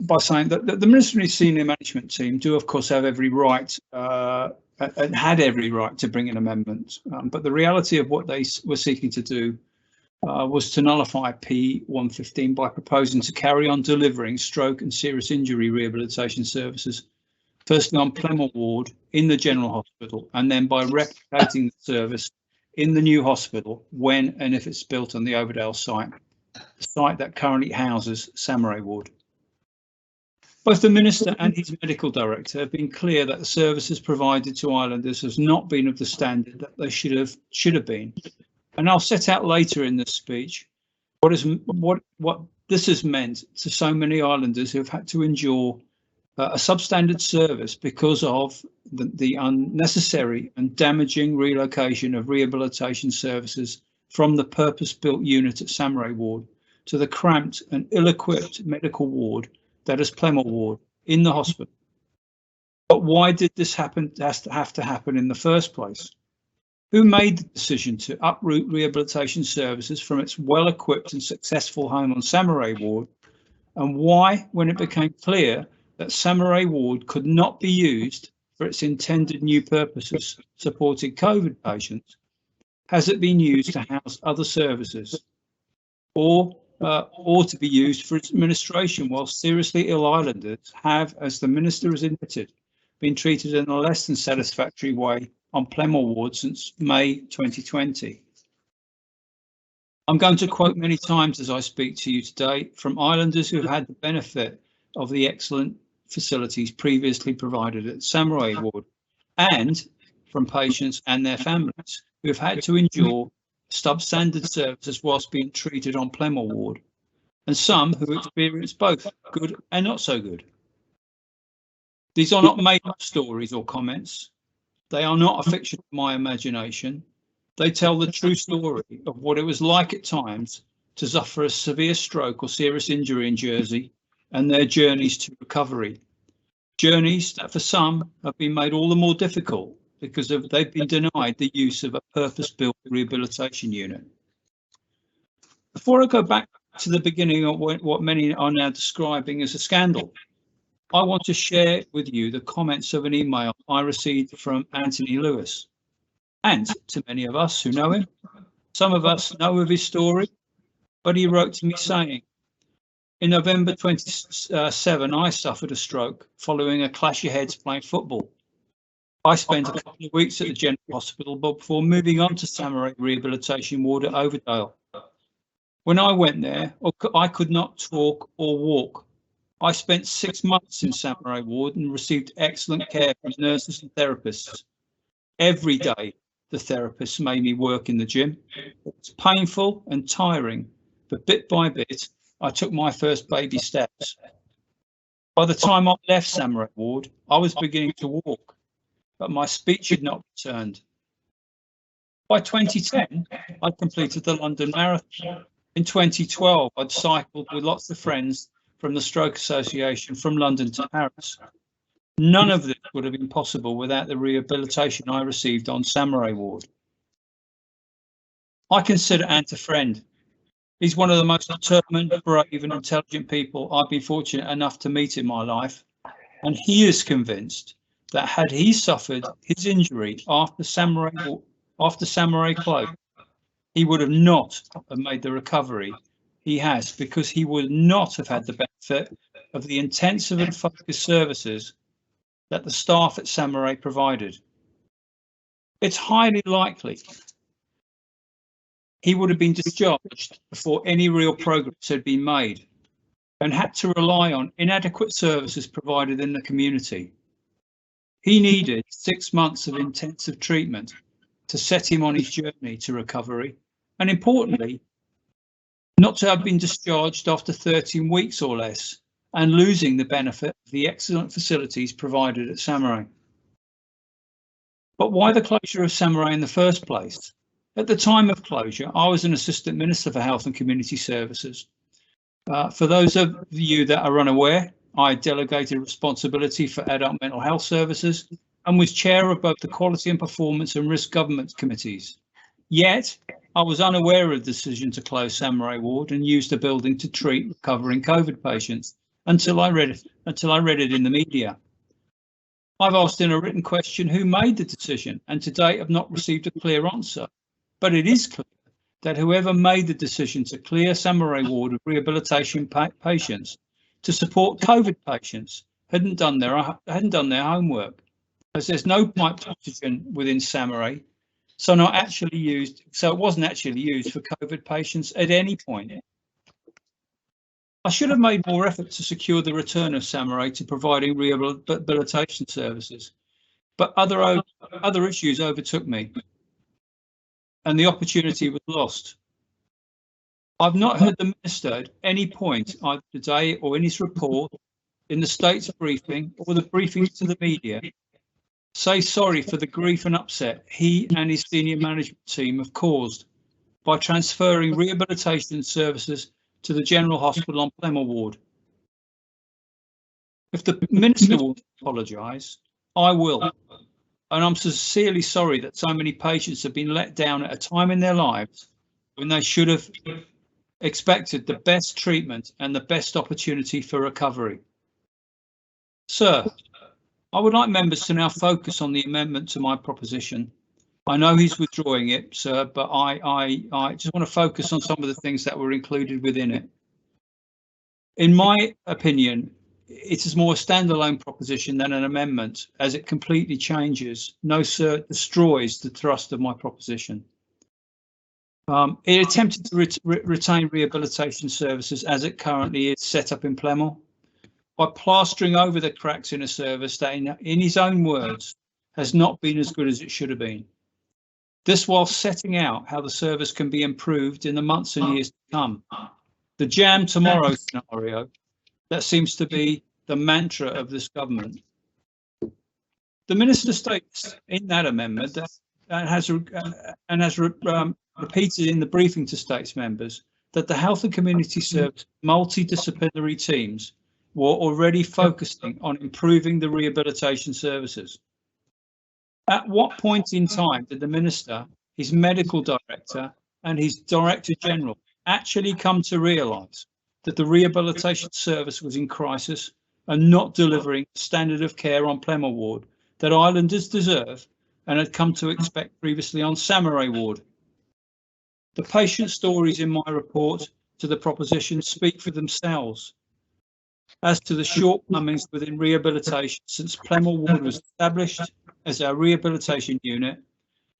by saying that the Ministry Senior Management Team do, of course, have every right and had every right to bring in amendments. But the reality of what they were seeking to do was to nullify P115 by proposing to carry on delivering stroke and serious injury rehabilitation services, firstly on Plemmoor Ward in the General Hospital, and then by replicating the service in the new hospital when and if it's built on the Overdale site, the site that currently houses Samurai Ward. Both the Minister and his Medical Director have been clear that the services provided to islanders has not been of the standard that they should have been. And I'll set out later in this speech what this has meant to so many islanders who have had to endure a substandard service because of the unnecessary and damaging relocation of rehabilitation services from the purpose-built unit at Samurai Ward to the cramped and ill-equipped medical ward that is Plemmoor Ward in the hospital. But why did this have to happen in the first place? Who made the decision to uproot rehabilitation services from its well-equipped and successful home on Samurai Ward? And why, when it became clear that Samurai Ward could not be used for its intended new purposes, supporting COVID patients, has it been used to house other services or to be used for its administration, while seriously ill islanders have, as the Minister has admitted, been treated in a less than satisfactory way on Plemmoor Ward since May 2020. I'm going to quote many times as I speak to you today from islanders who have had the benefit of the excellent facilities previously provided at Samurai Ward, and from patients and their families who have had to endure substandard services whilst being treated on Plemmoor Ward, and some who experience both good and not so good. These are not made up stories or comments. They are not a fiction of my imagination. They tell the true story of what it was like at times to suffer a severe stroke or serious injury in Jersey and their journeys to recovery. Journeys that for some have been made all the more difficult because they've been denied the use of a purpose-built rehabilitation unit. Before I go back to the beginning of what many are now describing as a scandal, I want to share with you the comments of an email I received from Anthony Lewis. And to many of us who know him, some of us know of his story, but he wrote to me saying, in November 27, I suffered a stroke following a clash of heads playing football. I spent a couple of weeks at the General Hospital before moving on to Samurai Rehabilitation Ward at Overdale. When I went there, I could not talk or walk. I spent 6 months in Samurai Ward and received excellent care from nurses and therapists. Every day, the therapists made me work in the gym. It was painful and tiring, but bit by bit, I took my first baby steps. By the time I left Samurai Ward, I was beginning to walk, but my speech had not returned. By 2010, I'd completed the London Marathon. In 2012, I'd cycled with lots of friends from the Stroke Association from London to Paris. None of this would have been possible without the rehabilitation I received on Samurai Ward. I consider Ant a friend. He's one of the most determined, brave and intelligent people I've been fortunate enough to meet in my life, and he is convinced that had he suffered his injury after Samurai closed, he would have not have made the recovery he has, because he would not have had the benefit of the intensive and focused services that the staff at Samurai provided. It's highly likely he would have been discharged before any real progress had been made and had to rely on inadequate services provided in the community. He needed 6 months of intensive treatment to set him on his journey to recovery, and importantly, not to have been discharged after 13 weeks or less and losing the benefit of the excellent facilities provided at Samurai. But why the closure of Samurai in the first place? At the time of closure, I was an Assistant Minister for Health and Community Services. For those of you that are unaware, I delegated responsibility for adult mental health services and was chair of both the Quality and Performance and Risk Governance Committees. Yet, I was unaware of the decision to close Samurai Ward and use the building to treat recovering COVID patients until I read it in the media. I've asked in a written question who made the decision, and to date have not received a clear answer. But it is clear that whoever made the decision to clear Samurai Ward of rehabilitation patients to support COVID patients hadn't done their homework, as there's no piped oxygen within Samurai, so it wasn't actually used for COVID patients at any point. I should have made more effort to secure the return of Samurai to providing rehabilitation services, but other issues overtook me, and the opportunity was lost. I've not heard the Minister at any point, either today or in his report, in the State's briefing or the briefings to the media, say sorry for the grief and upset he and his senior management team have caused by transferring rehabilitation services to the General Hospital on Plemmer Ward. If the Minister will apologise, I will. And I'm sincerely sorry that so many patients have been let down at a time in their lives when they should have expected the best treatment and the best opportunity for recovery. Sir, I would like members to now focus on the amendment to my proposition. I know he's withdrawing it, sir, but I just want to focus on some of the things that were included within it. In my opinion, it is more a standalone proposition than an amendment, as it completely changes, no sir, destroys the thrust of my proposition. It attempted to retain rehabilitation services as it currently is set up in Plemel, by plastering over the cracks in a service that, in his own words, has not been as good as it should have been. This while setting out how the service can be improved in the months and years to come. The jam tomorrow scenario, that seems to be the mantra of this government. The Minister states in that amendment that has repeated in the briefing to States members that the Health and Community Service multidisciplinary teams were already focusing on improving the rehabilitation services. At what point in time did the Minister, his medical director and his Director General actually come to realise that the rehabilitation service was in crisis and not delivering the standard of care on Plemmer Ward that islanders deserve and had come to expect previously on Samurai Ward? The patient stories in my report to the proposition speak for themselves. As to the shortcomings within rehabilitation since Plemmer Ward was established as our rehabilitation unit,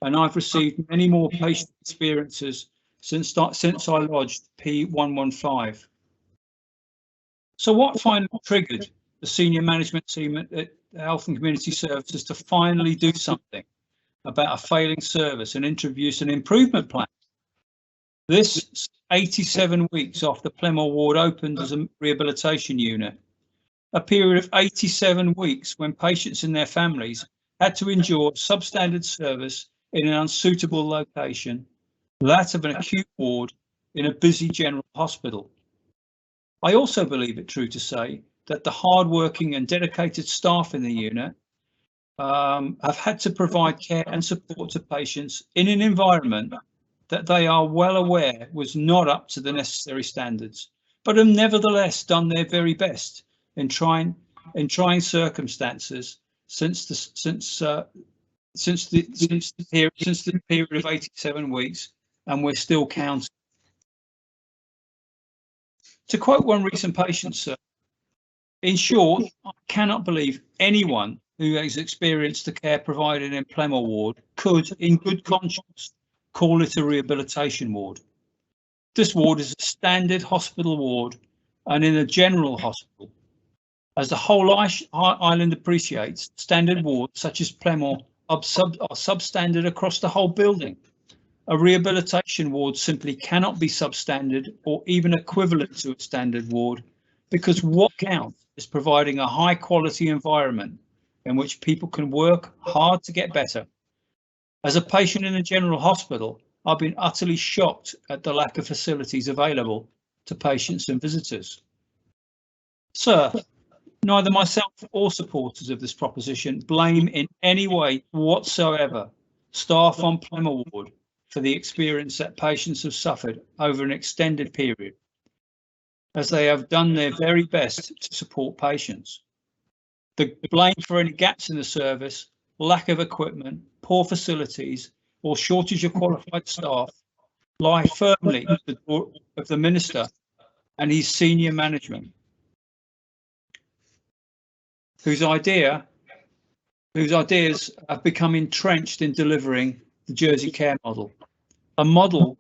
and I've received many more patient experiences since I lodged P115. So what finally triggered the senior management team at Health and Community Services to finally do something about a failing service and introduce an improvement plan? This 87 weeks after Plemmer Ward opened as a rehabilitation unit, a period of 87 weeks when patients and their families had to endure substandard service in an unsuitable location, that of an acute ward in a busy general hospital. I also believe it true to say that the hard-working and dedicated staff in the unit have had to provide care and support to patients in an environment that they are well aware was not up to the necessary standards, but have nevertheless done their very best in trying circumstances since the period of 87 weeks, and we're still counting. To quote one recent patient, sir, in short, I cannot believe anyone who has experienced the care provided in Plemmer Ward could, in good conscience, call it a rehabilitation ward. This ward is a standard hospital ward and in a general hospital. As the whole island appreciates, standard wards such as Plemmer are substandard across the whole building. A rehabilitation ward simply cannot be substandard or even equivalent to a standard ward, because what counts is providing a high quality environment in which people can work hard to get better. As a patient in a general hospital, I've been utterly shocked at the lack of facilities available to patients and visitors. Sir, neither myself or supporters of this proposition blame in any way whatsoever staff on Plymouth Ward for the experience that patients have suffered over an extended period, as they have done their very best to support patients. The blame for any gaps in the service, lack of equipment, poor facilities, or shortage of qualified staff lie firmly at the door of the Minister and his senior management, whose ideas have become entrenched in delivering the Jersey Care model, a model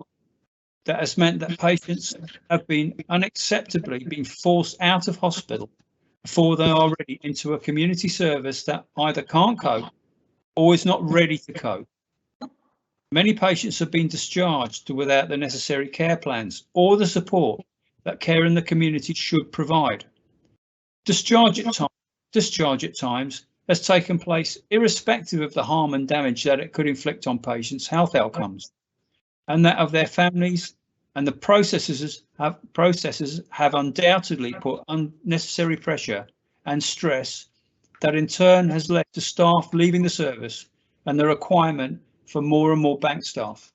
that has meant that patients have been unacceptably been forced out of hospital before they are ready into a community service that either can't cope or is not ready to cope. Many patients have been discharged without the necessary care plans or the support that care in the community should provide. Discharge at times has taken place irrespective of the harm and damage that it could inflict on patients' health outcomes and that of their families, and the processes have undoubtedly put unnecessary pressure and stress that in turn has led to staff leaving the service and the requirement for more and more bank staff.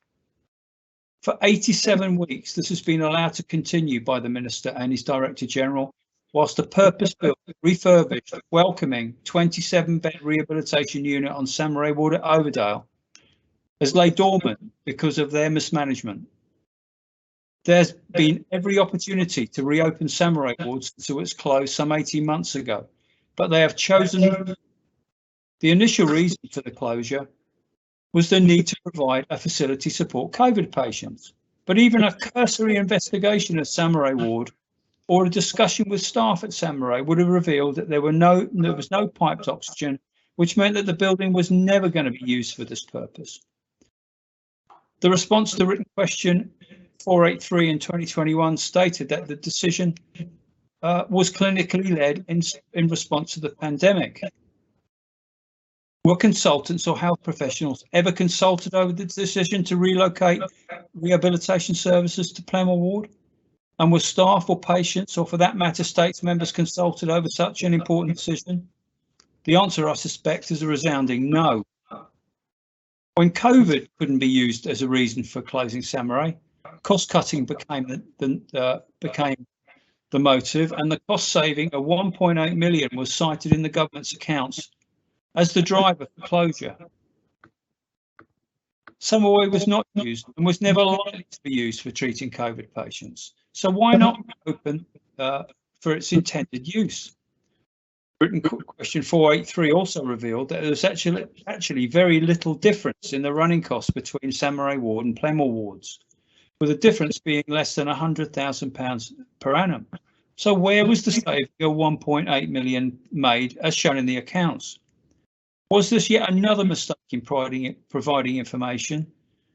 For 87 weeks, this has been allowed to continue by the Minister and his Director General, whilst the purpose-built, refurbished, welcoming 27-bed rehabilitation unit on Samurai Ward at Overdale has laid dormant because of their mismanagement. There's been every opportunity to reopen Samurai Ward since it was closed some 18 months ago, but they have chosen. The initial reason for the closure was the need to provide a facility to support COVID patients. But even a cursory investigation of Samurai Ward or a discussion with staff at Samurai would have revealed that there was no piped oxygen, which meant that the building was never going to be used for this purpose. The response to written question 483 in 2021 stated that the decision was clinically led in response to the pandemic. Were consultants or health professionals ever consulted over the decision to relocate rehabilitation services to Plymouth Ward? And were staff or patients, or for that matter, states members consulted over such an important decision? The answer, I suspect, is a resounding no. When COVID couldn't be used as a reason for closing Samurai, cost-cutting became the motive, and the cost saving of 1.8 million was cited in the government's accounts as the driver for closure. Samurai was not used and was never likely to be used for treating COVID patients. So why not open for its intended use? Written question 483 also revealed that there was actually very little difference in the running costs between Samurai Ward and Plymouth Wards, with the difference being less than £100,000 per annum. So where was the saving of 1.8 million made as shown in the accounts? Was this yet another mistake in providing information?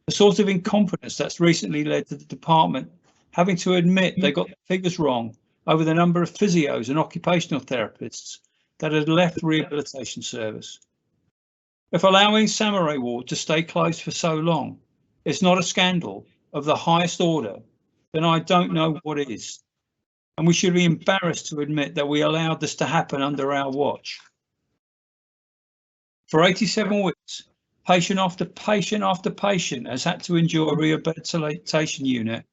The sort of incompetence that's recently led to the department having to admit they got the figures wrong over the number of physios and occupational therapists that had left rehabilitation service. If allowing Samurai Ward to stay closed for so long is not a scandal of the highest order, then I don't know what is. And we should be embarrassed to admit that we allowed this to happen under our watch. For 87 weeks, patient after patient after patient has had to endure a rehabilitation unit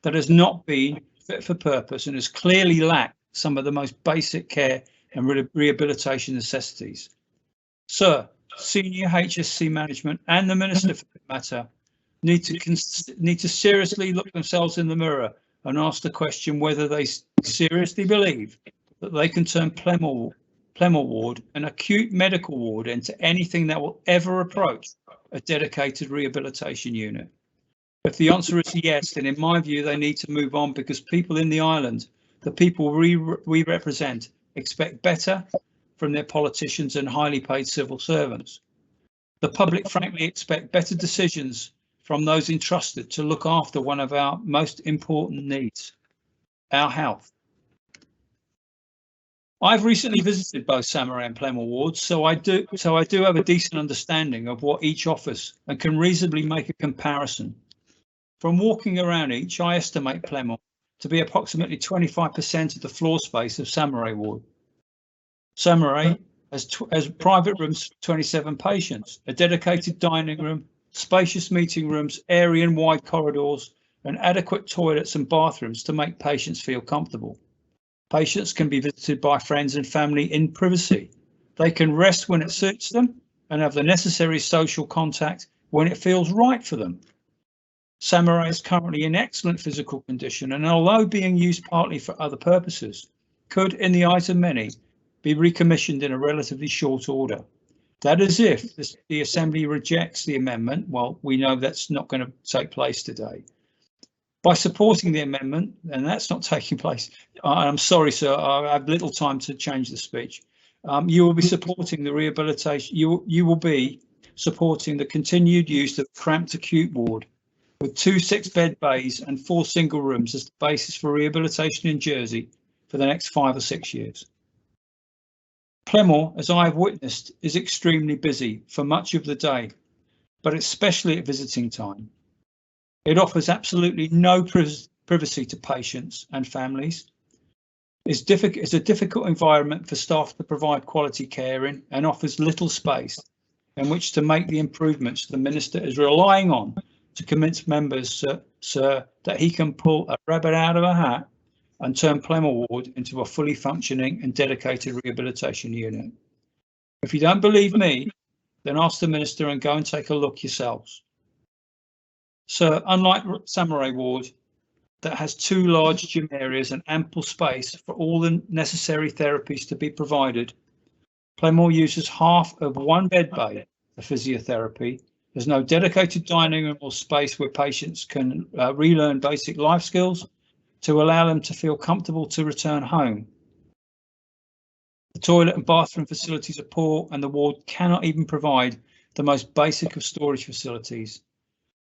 that has not been fit for purpose and has clearly lacked some of the most basic care and rehabilitation necessities. Sir, senior HSC management and the Minister for that matter need to seriously look themselves in the mirror and ask the question whether they seriously believe that they can turn Plymouth Ward, an acute medical ward, into anything that will ever approach a dedicated rehabilitation unit. If the answer is yes, then in my view, they need to move on, because people in the island, the people we represent, expect better from their politicians and highly paid civil servants. The public frankly expect better decisions from those entrusted to look after one of our most important needs, our health. I've recently visited both Samurai and Plymouth wards, so I do have a decent understanding of what each offers and can reasonably make a comparison. From walking around each, I estimate Plemore to be approximately 25% of the floor space of Samurai Ward. Samurai has private rooms for 27 patients, a dedicated dining room, spacious meeting rooms, airy and wide corridors, and adequate toilets and bathrooms to make patients feel comfortable. Patients can be visited by friends and family in privacy. They can rest when it suits them and have the necessary social contact when it feels right for them. Samurai is currently in excellent physical condition, and although being used partly for other purposes, could, in the eyes of many, be recommissioned in a relatively short order. That is if the Assembly rejects the amendment. Well, we know that's not going to take place today. By supporting the amendment, and that's not taking place, I'm sorry, sir, I have little time to change the speech. You will be supporting the rehabilitation, you will be supporting the continued use of cramped acute ward with 2 6-bed bays and 4 single rooms as the basis for rehabilitation in Jersey for the next 5 or 6 years. Plemore, as I have witnessed, is extremely busy for much of the day, but especially at visiting time. It offers absolutely no privacy to patients and families. It's a difficult environment for staff to provide quality care in, and offers little space in which to make the improvements the Minister is relying on to convince members, sir, that he can pull a rabbit out of a hat and turn Plemore Ward into a fully functioning and dedicated rehabilitation unit. If you don't believe me, then ask the Minister and go and take a look yourselves. So, unlike Samurai Ward, that has 2 large gym areas and ample space for all the necessary therapies to be provided, Plemore uses half of 1 bed bay for physiotherapy. There's no dedicated dining room or space where patients can relearn basic life skills to allow them to feel comfortable to return home. The toilet and bathroom facilities are poor, and the ward cannot even provide the most basic of storage facilities.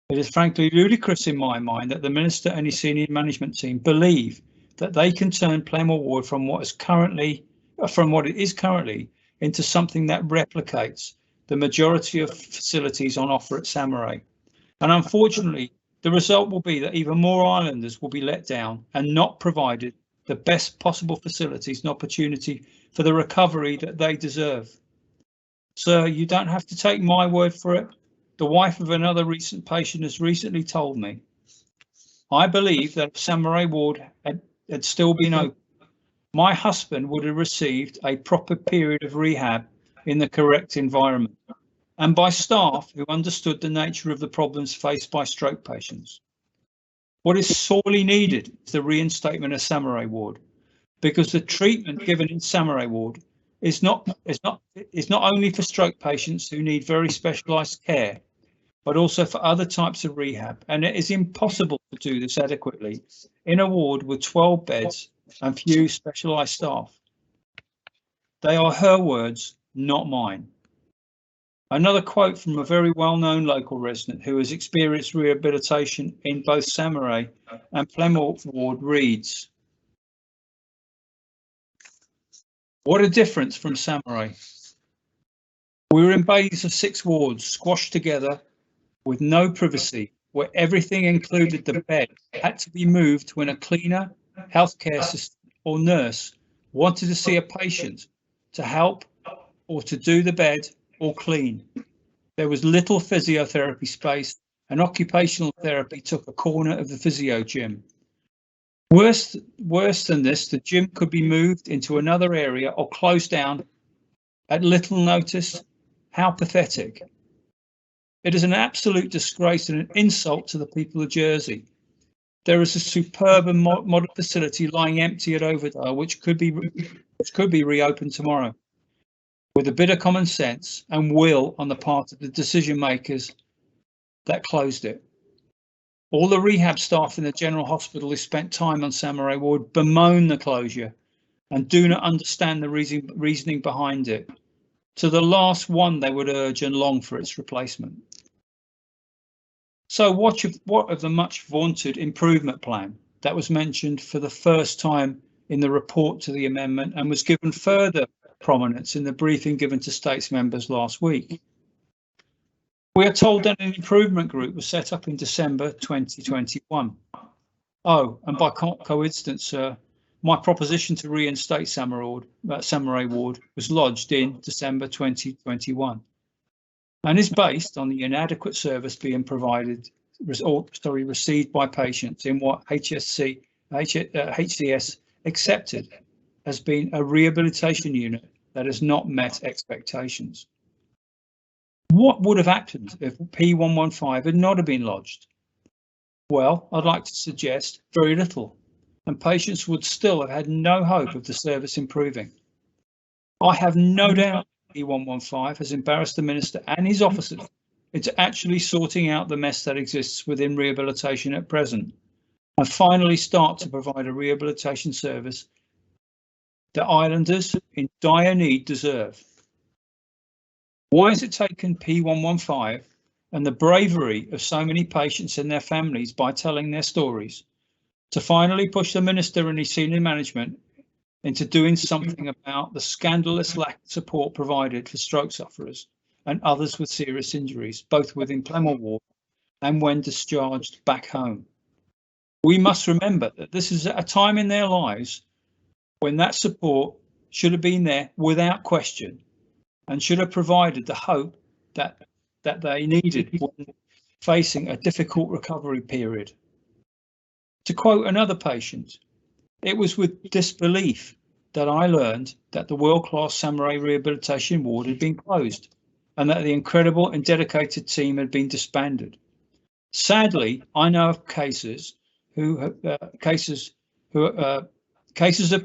It is frankly ludicrous in my mind that the Minister and his senior management team believe that they can turn Plemore Ward from what it is currently into something that replicates the majority of facilities on offer at Samurai. And unfortunately, the result will be that even more islanders will be let down and not provided the best possible facilities and opportunity for the recovery that they deserve. Sir, you don't have to take my word for it. The wife of another recent patient has recently told me. I believe that if Samurai Ward had still been open, my husband would have received a proper period of rehab in the correct environment and by staff who understood the nature of the problems faced by stroke patients. What is sorely needed is the reinstatement of Samurai Ward, because the treatment given in Samurai Ward is not only for stroke patients who need very specialised care, but also for other types of rehab, and it is impossible to do this adequately in a ward with 12 beds and few specialised staff. They are her words, not mine. Another quote from a very well-known local resident who has experienced rehabilitation in both Samurai and Plemore Ward reads, "What a difference from Samurai. We were in bays of 6 wards squashed together with no privacy, where everything, included the bed, had to be moved when a cleaner, healthcare assistant or nurse wanted to see a patient to help or to do the bed or clean. There was little physiotherapy space, and occupational therapy took a corner of the physio gym. Worse than this, the gym could be moved into another area or closed down at little notice. How pathetic. It is an absolute disgrace and an insult to the people of Jersey. There is a superb and modern facility lying empty at Overdale, which could be reopened tomorrow, with a bit of common sense and will on the part of the decision makers that closed it. All the rehab staff in the General Hospital who spent time on Samurai Ward bemoan the closure and do not understand the reasoning behind it. To the last one, they would urge and long for its replacement. So what of the much vaunted improvement plan that was mentioned for the first time in the report to the amendment and was given further prominence in the briefing given to states members last week? We are told that an improvement group was set up in December 2021. Oh, and by coincidence, sir, my proposition to reinstate Samurai Ward was lodged in December 2021 and is based on the inadequate service being provided, received by patients in what HCS accepted as being a rehabilitation unit that has not met expectations. What would have happened if P115 had not have been lodged? Well, I'd like to suggest very little, and patients would still have had no hope of the service improving. I have no doubt P115 has embarrassed the Minister and his officers into actually sorting out the mess that exists within rehabilitation at present, and finally start to provide a rehabilitation service that islanders in dire need deserve. Why has it taken P115 and the bravery of so many patients and their families by telling their stories to finally push the Minister and his senior management into doing something about the scandalous lack of support provided for stroke sufferers and others with serious injuries, both within Plemwell Ward and when discharged back home? We must remember that this is at a time in their lives when that support should have been there without question and should have provided the hope that they needed when facing a difficult recovery period. To quote another patient, it was with disbelief that I learned that the world-class Samurai Rehabilitation Ward had been closed and that the incredible and dedicated team had been disbanded. Sadly, I know of cases of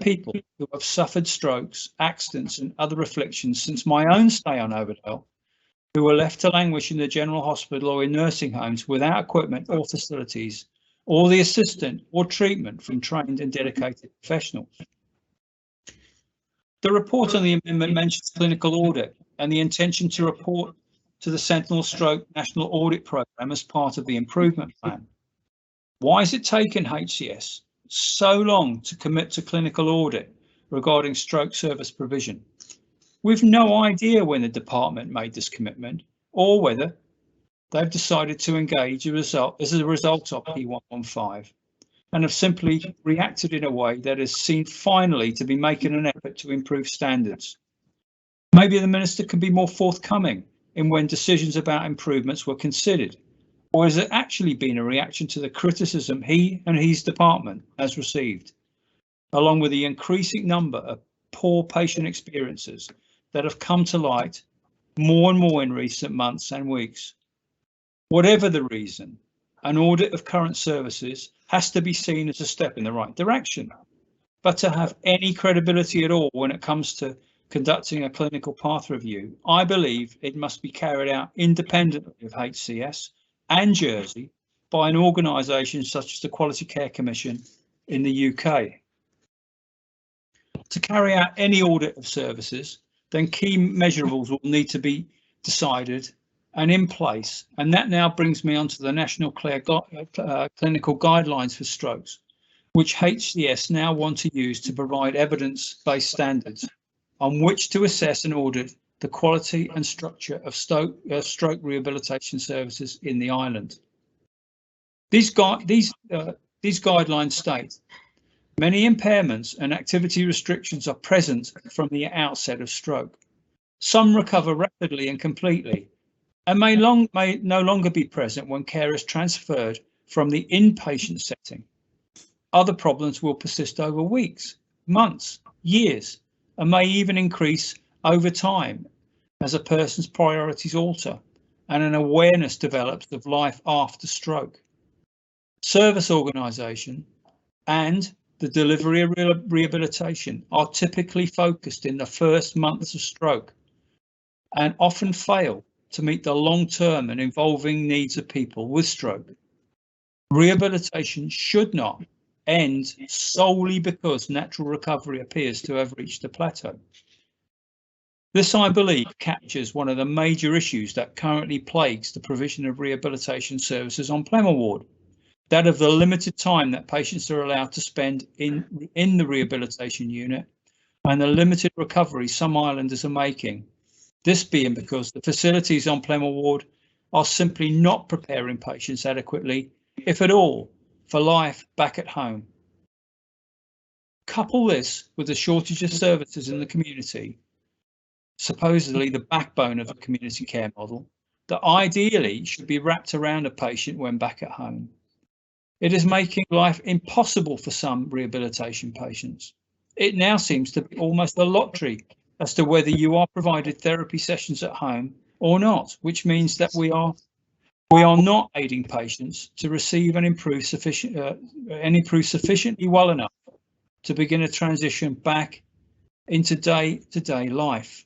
people who have suffered strokes, accidents and other afflictions since my own stay on Overdale, who were left to languish in the general hospital or in nursing homes without equipment or facilities, or the assistance or treatment from trained and dedicated professionals. The report on the amendment mentions clinical audit and the intention to report to the Sentinel Stroke National Audit Programme as part of the improvement plan. Why has it taken HCS so long to commit to clinical audit regarding stroke service provision? We've no idea when the department made this commitment or whether they've decided to engage as a result of P115 and have simply reacted in a way that is seen finally to be making an effort to improve standards. Maybe the Minister can be more forthcoming in when decisions about improvements were considered, or has it actually been a reaction to the criticism he and his department has received, along with the increasing number of poor patient experiences that have come to light more and more in recent months and weeks? Whatever the reason, an audit of current services has to be seen as a step in the right direction, but to have any credibility at all when it comes to conducting a clinical path review, I believe it must be carried out independently of HCS and Jersey by an organisation such as the Quality Care Commission in the UK. To carry out any audit of services, then key measurables will need to be decided and in place, and that now brings me on to the National Clinical Guidelines for Strokes, which HCS now want to use to provide evidence-based standards on which to assess and audit the quality and structure of stroke rehabilitation services in the island. These guidelines state many impairments and activity restrictions are present from the outset of stroke. Some recover rapidly and completely, and may no longer be present when care is transferred from the inpatient setting. Other problems will persist over weeks, months, years, and may even increase over time as a person's priorities alter and an awareness develops of life after stroke. Service organisation and the delivery of rehabilitation are typically focused in the first months of stroke and often fail to meet the long-term and evolving needs of people with stroke. Rehabilitation should not end solely because natural recovery appears to have reached a plateau. This, I believe, captures one of the major issues that currently plagues the provision of rehabilitation services on Plemwell Ward, that of the limited time that patients are allowed to spend in the rehabilitation unit and the limited recovery some islanders are making. This being because the facilities on Plemwell Ward are simply not preparing patients adequately, if at all, for life back at home. Couple this with the shortage of services in the community, supposedly the backbone of the community care model, that ideally should be wrapped around a patient when back at home. It is making life impossible for some rehabilitation patients. It now seems to be almost a lottery as to whether you are provided therapy sessions at home or not, which means that we are not aiding patients to receive and improve sufficiently well enough to begin a transition back into day-to-day life.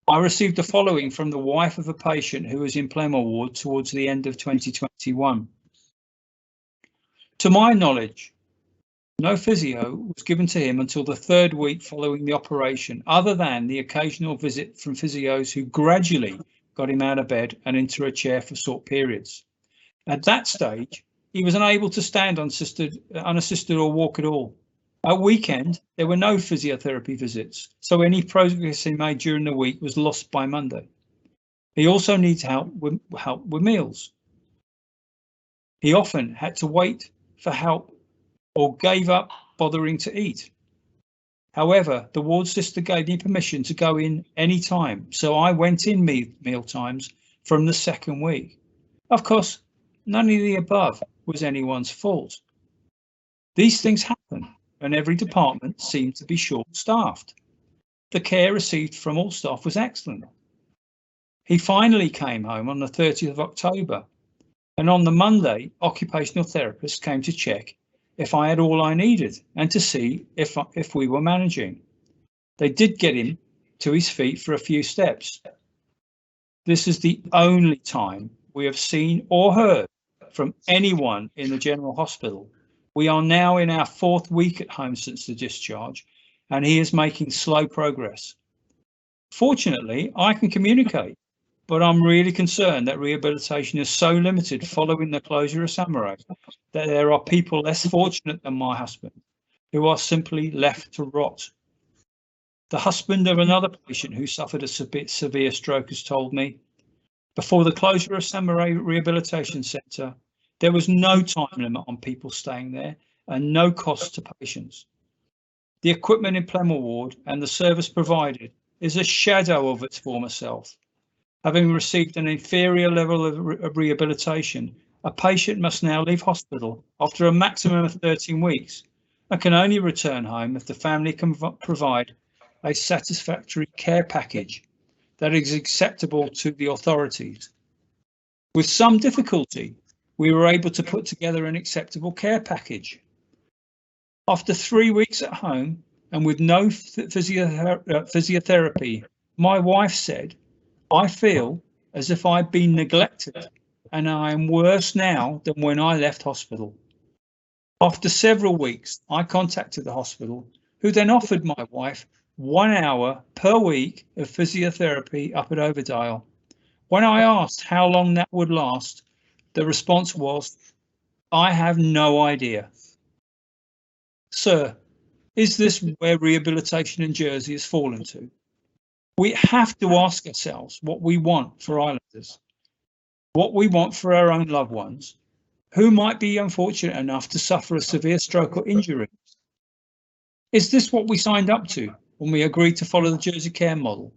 I received the following from the wife of a patient who was in Plemmer Ward towards the end of 2021. To my knowledge, no physio was given to him until the 3rd week following the operation, other than the occasional visit from physios who gradually got him out of bed and into a chair for short periods. At that stage, he was unable to stand unassisted or walk at all. At weekend, there were no physiotherapy visits, so any progress he made during the week was lost by Monday. He also needs help with meals. He often had to wait for help or gave up bothering to eat. However, the ward sister gave me permission to go in any time, so I went in meal times from the 2nd week. Of course, none of the above was anyone's fault. These things happen, and every department seemed to be short-staffed. The care received from all staff was excellent. He finally came home on the 30th of October, and on the Monday, occupational therapists came to check if I had all I needed and to see if we were managing. They did get him to his feet for a few steps. This is the only time we have seen or heard from anyone in the General Hospital. We are now in our 4th week at home since the discharge, and he is making slow progress. Fortunately, I can communicate, but I'm really concerned that rehabilitation is so limited following the closure of Samurai that there are people less fortunate than my husband who are simply left to rot. The husband of another patient who suffered a severe stroke has told me, before the closure of Samurai Rehabilitation Centre, there was no time limit on people staying there and no cost to patients. The equipment in Plemmer Ward and the service provided is a shadow of its former self. Having received an inferior level of rehabilitation, a patient must now leave hospital after a maximum of 13 weeks and can only return home if the family can provide a satisfactory care package that is acceptable to the authorities. With some difficulty, we were able to put together an acceptable care package. After 3 weeks at home and with no physiotherapy, my wife said, I feel as if I've been neglected and I am worse now than when I left hospital. After several weeks, I contacted the hospital, who then offered my wife 1 hour per week of physiotherapy up at Overdale. When I asked how long that would last, the response was, I have no idea. Sir, is this where rehabilitation in Jersey has fallen to? We have to ask ourselves what we want for Islanders, what we want for our own loved ones, who might be unfortunate enough to suffer a severe stroke or injury. Is this what we signed up to when we agreed to follow the Jersey Care model,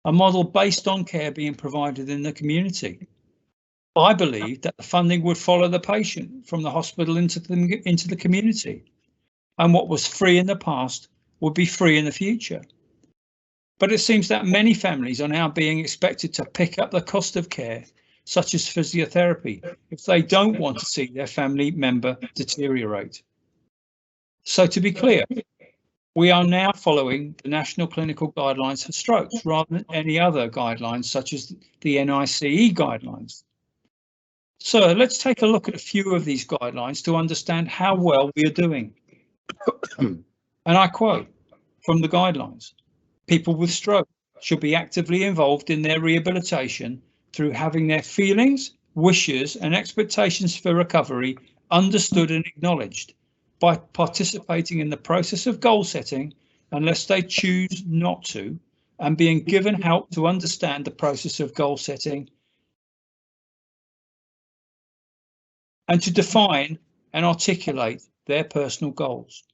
a model based on care being provided in the community? I believe that the funding would follow the patient from the hospital into the community, and what was free in the past would be free in the future. But it seems that many families are now being expected to pick up the cost of care, such as physiotherapy, if they don't want to see their family member deteriorate. So to be clear, we are now following the National Clinical Guidelines for Strokes rather than any other guidelines, such as the NICE guidelines. So let's take a look at a few of these guidelines to understand how well we are doing. And I quote from the guidelines, people with stroke should be actively involved in their rehabilitation through having their feelings, wishes and expectations for recovery understood and acknowledged, by participating in the process of goal setting unless they choose not to, and being given help to understand the process of goal setting and to define and articulate their personal goals.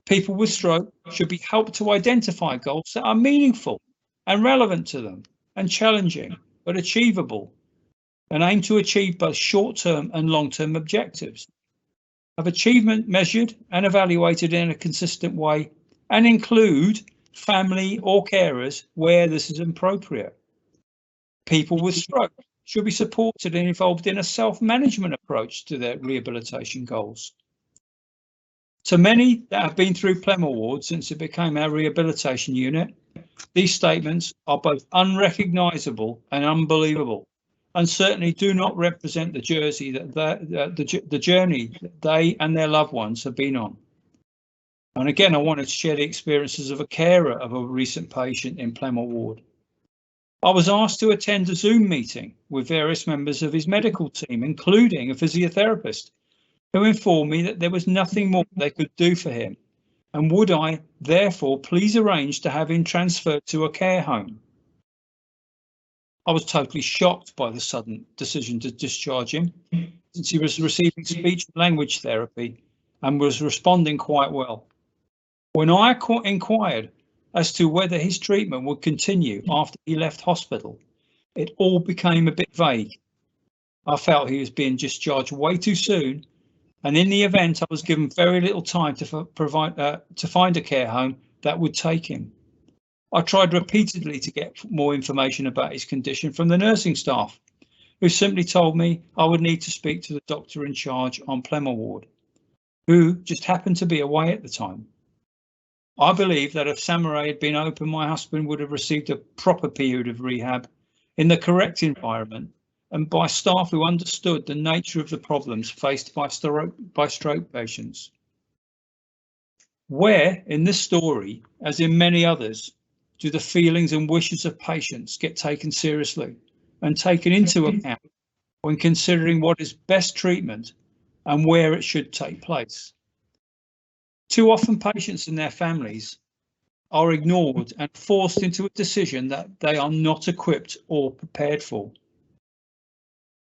People with stroke should be helped to identify goals that are meaningful and relevant to them and challenging but achievable, and aim to achieve both short-term and long-term objectives. Have achievement measured and evaluated in a consistent way, and include family or carers where this is appropriate. People with stroke should be supported and involved in a self-management approach to their rehabilitation goals. To many that have been through Plymouth Ward since it became our rehabilitation unit, these statements are both unrecognisable and unbelievable, and certainly do not represent the journey that they and their loved ones have been on. And again, I wanted to share the experiences of a carer of a recent patient in Plymouth Ward. I was asked to attend a Zoom meeting with various members of his medical team, including a physiotherapist, who informed me that there was nothing more they could do for him, and would I therefore please arrange to have him transferred to a care home. I was totally shocked by the sudden decision to discharge him, since he was receiving speech and language therapy and was responding quite well. When I inquired as to whether his treatment would continue after he left hospital, it all became a bit vague. I felt he was being discharged way too soon, and in the event I was given very little time to find a care home that would take him. I tried repeatedly to get more information about his condition from the nursing staff, who simply told me I would need to speak to the doctor in charge on Plymouth Ward, who just happened to be away at the time. I believe that if Samurai had been open, my husband would have received a proper period of rehab in the correct environment and by staff who understood the nature of the problems faced by stroke patients. Where in this story, as in many others, do the feelings and wishes of patients get taken seriously and taken into account when considering what is best treatment and where it should take place? Too often patients and their families are ignored and forced into a decision that they are not equipped or prepared for.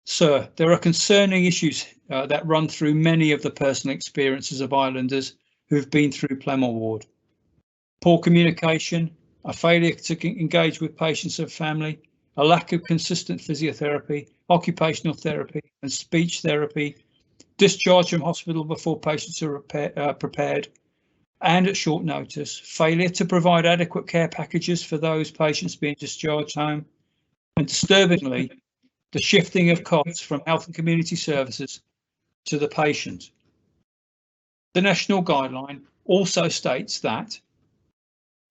Sir, there are concerning issues that run through many of the personal experiences of islanders who've been through Plymouth Ward. Poor communication, a failure to engage with patients and family, a lack of consistent physiotherapy, occupational therapy and speech therapy, discharge from hospital before patients are prepared and at short notice, failure to provide adequate care packages for those patients being discharged home, and disturbingly, the shifting of costs from health and community services to the patient. The national guideline also states that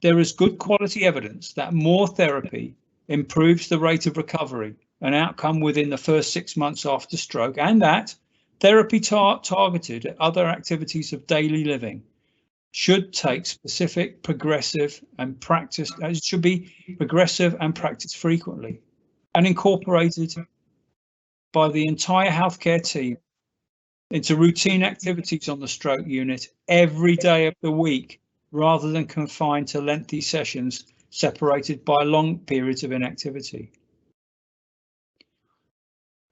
there is good quality evidence that more therapy improves the rate of recovery and outcome within the first 6 months after stroke, and that therapy targeted at other activities of daily living should take specific, progressive and practiced, it should be progressive and practiced frequently and incorporated by the entire healthcare team into routine activities on the stroke unit every day of the week, rather than confined to lengthy sessions separated by long periods of inactivity.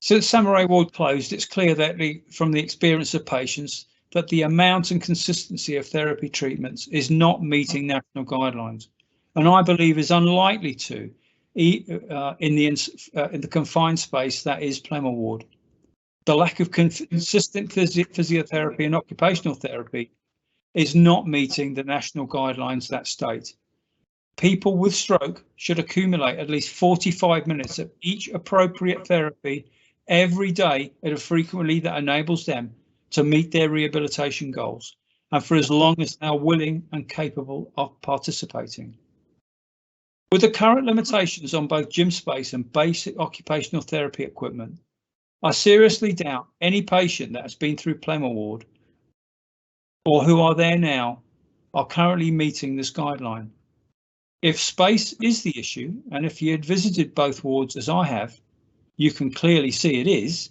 Since Samurai Ward closed, it's clear that from the experience of patients that the amount and consistency of therapy treatments is not meeting national guidelines, and I believe is unlikely to in the confined space that is Plymouth Ward. The lack of consistent physiotherapy and occupational therapy is not meeting the national guidelines that state. People with stroke should accumulate at least 45 minutes of each appropriate therapy every day at a frequency that enables them to meet their rehabilitation goals, and for as long as they are willing and capable of participating. With the current limitations on both gym space and basic occupational therapy equipment, I seriously doubt any patient that has been through Plymouth Ward or who are there now are currently meeting this guideline. If space is the issue, and if you had visited both wards as I have, you can clearly see it is,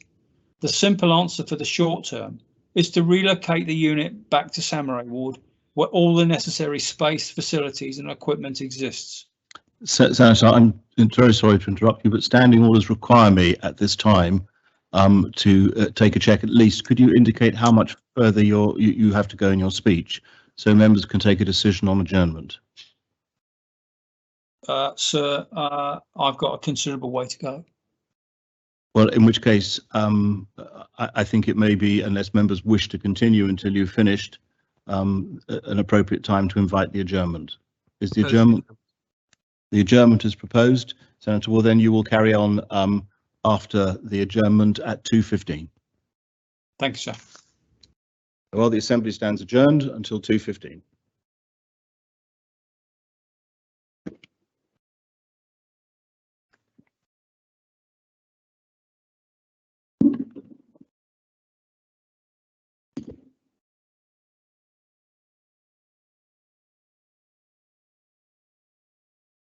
the simple answer for the short term is to relocate the unit back to Samurai Ward, where all the necessary space, facilities and equipment exists. So I'm very sorry to interrupt you, but standing orders require me at this time to take a check at least. Could you indicate how much further you have to go in your speech so members can take a decision on adjournment? Sir, I've got a considerable way to go. Well, in which case, I think it may be, unless members wish to continue until you've finished, an appropriate time to invite the adjournment. Is the adjournment? The adjournment is proposed, Senator. Well, then you will carry on after the adjournment at 2:15. Thank you, sir. Well, the Assembly stands adjourned until 2:15.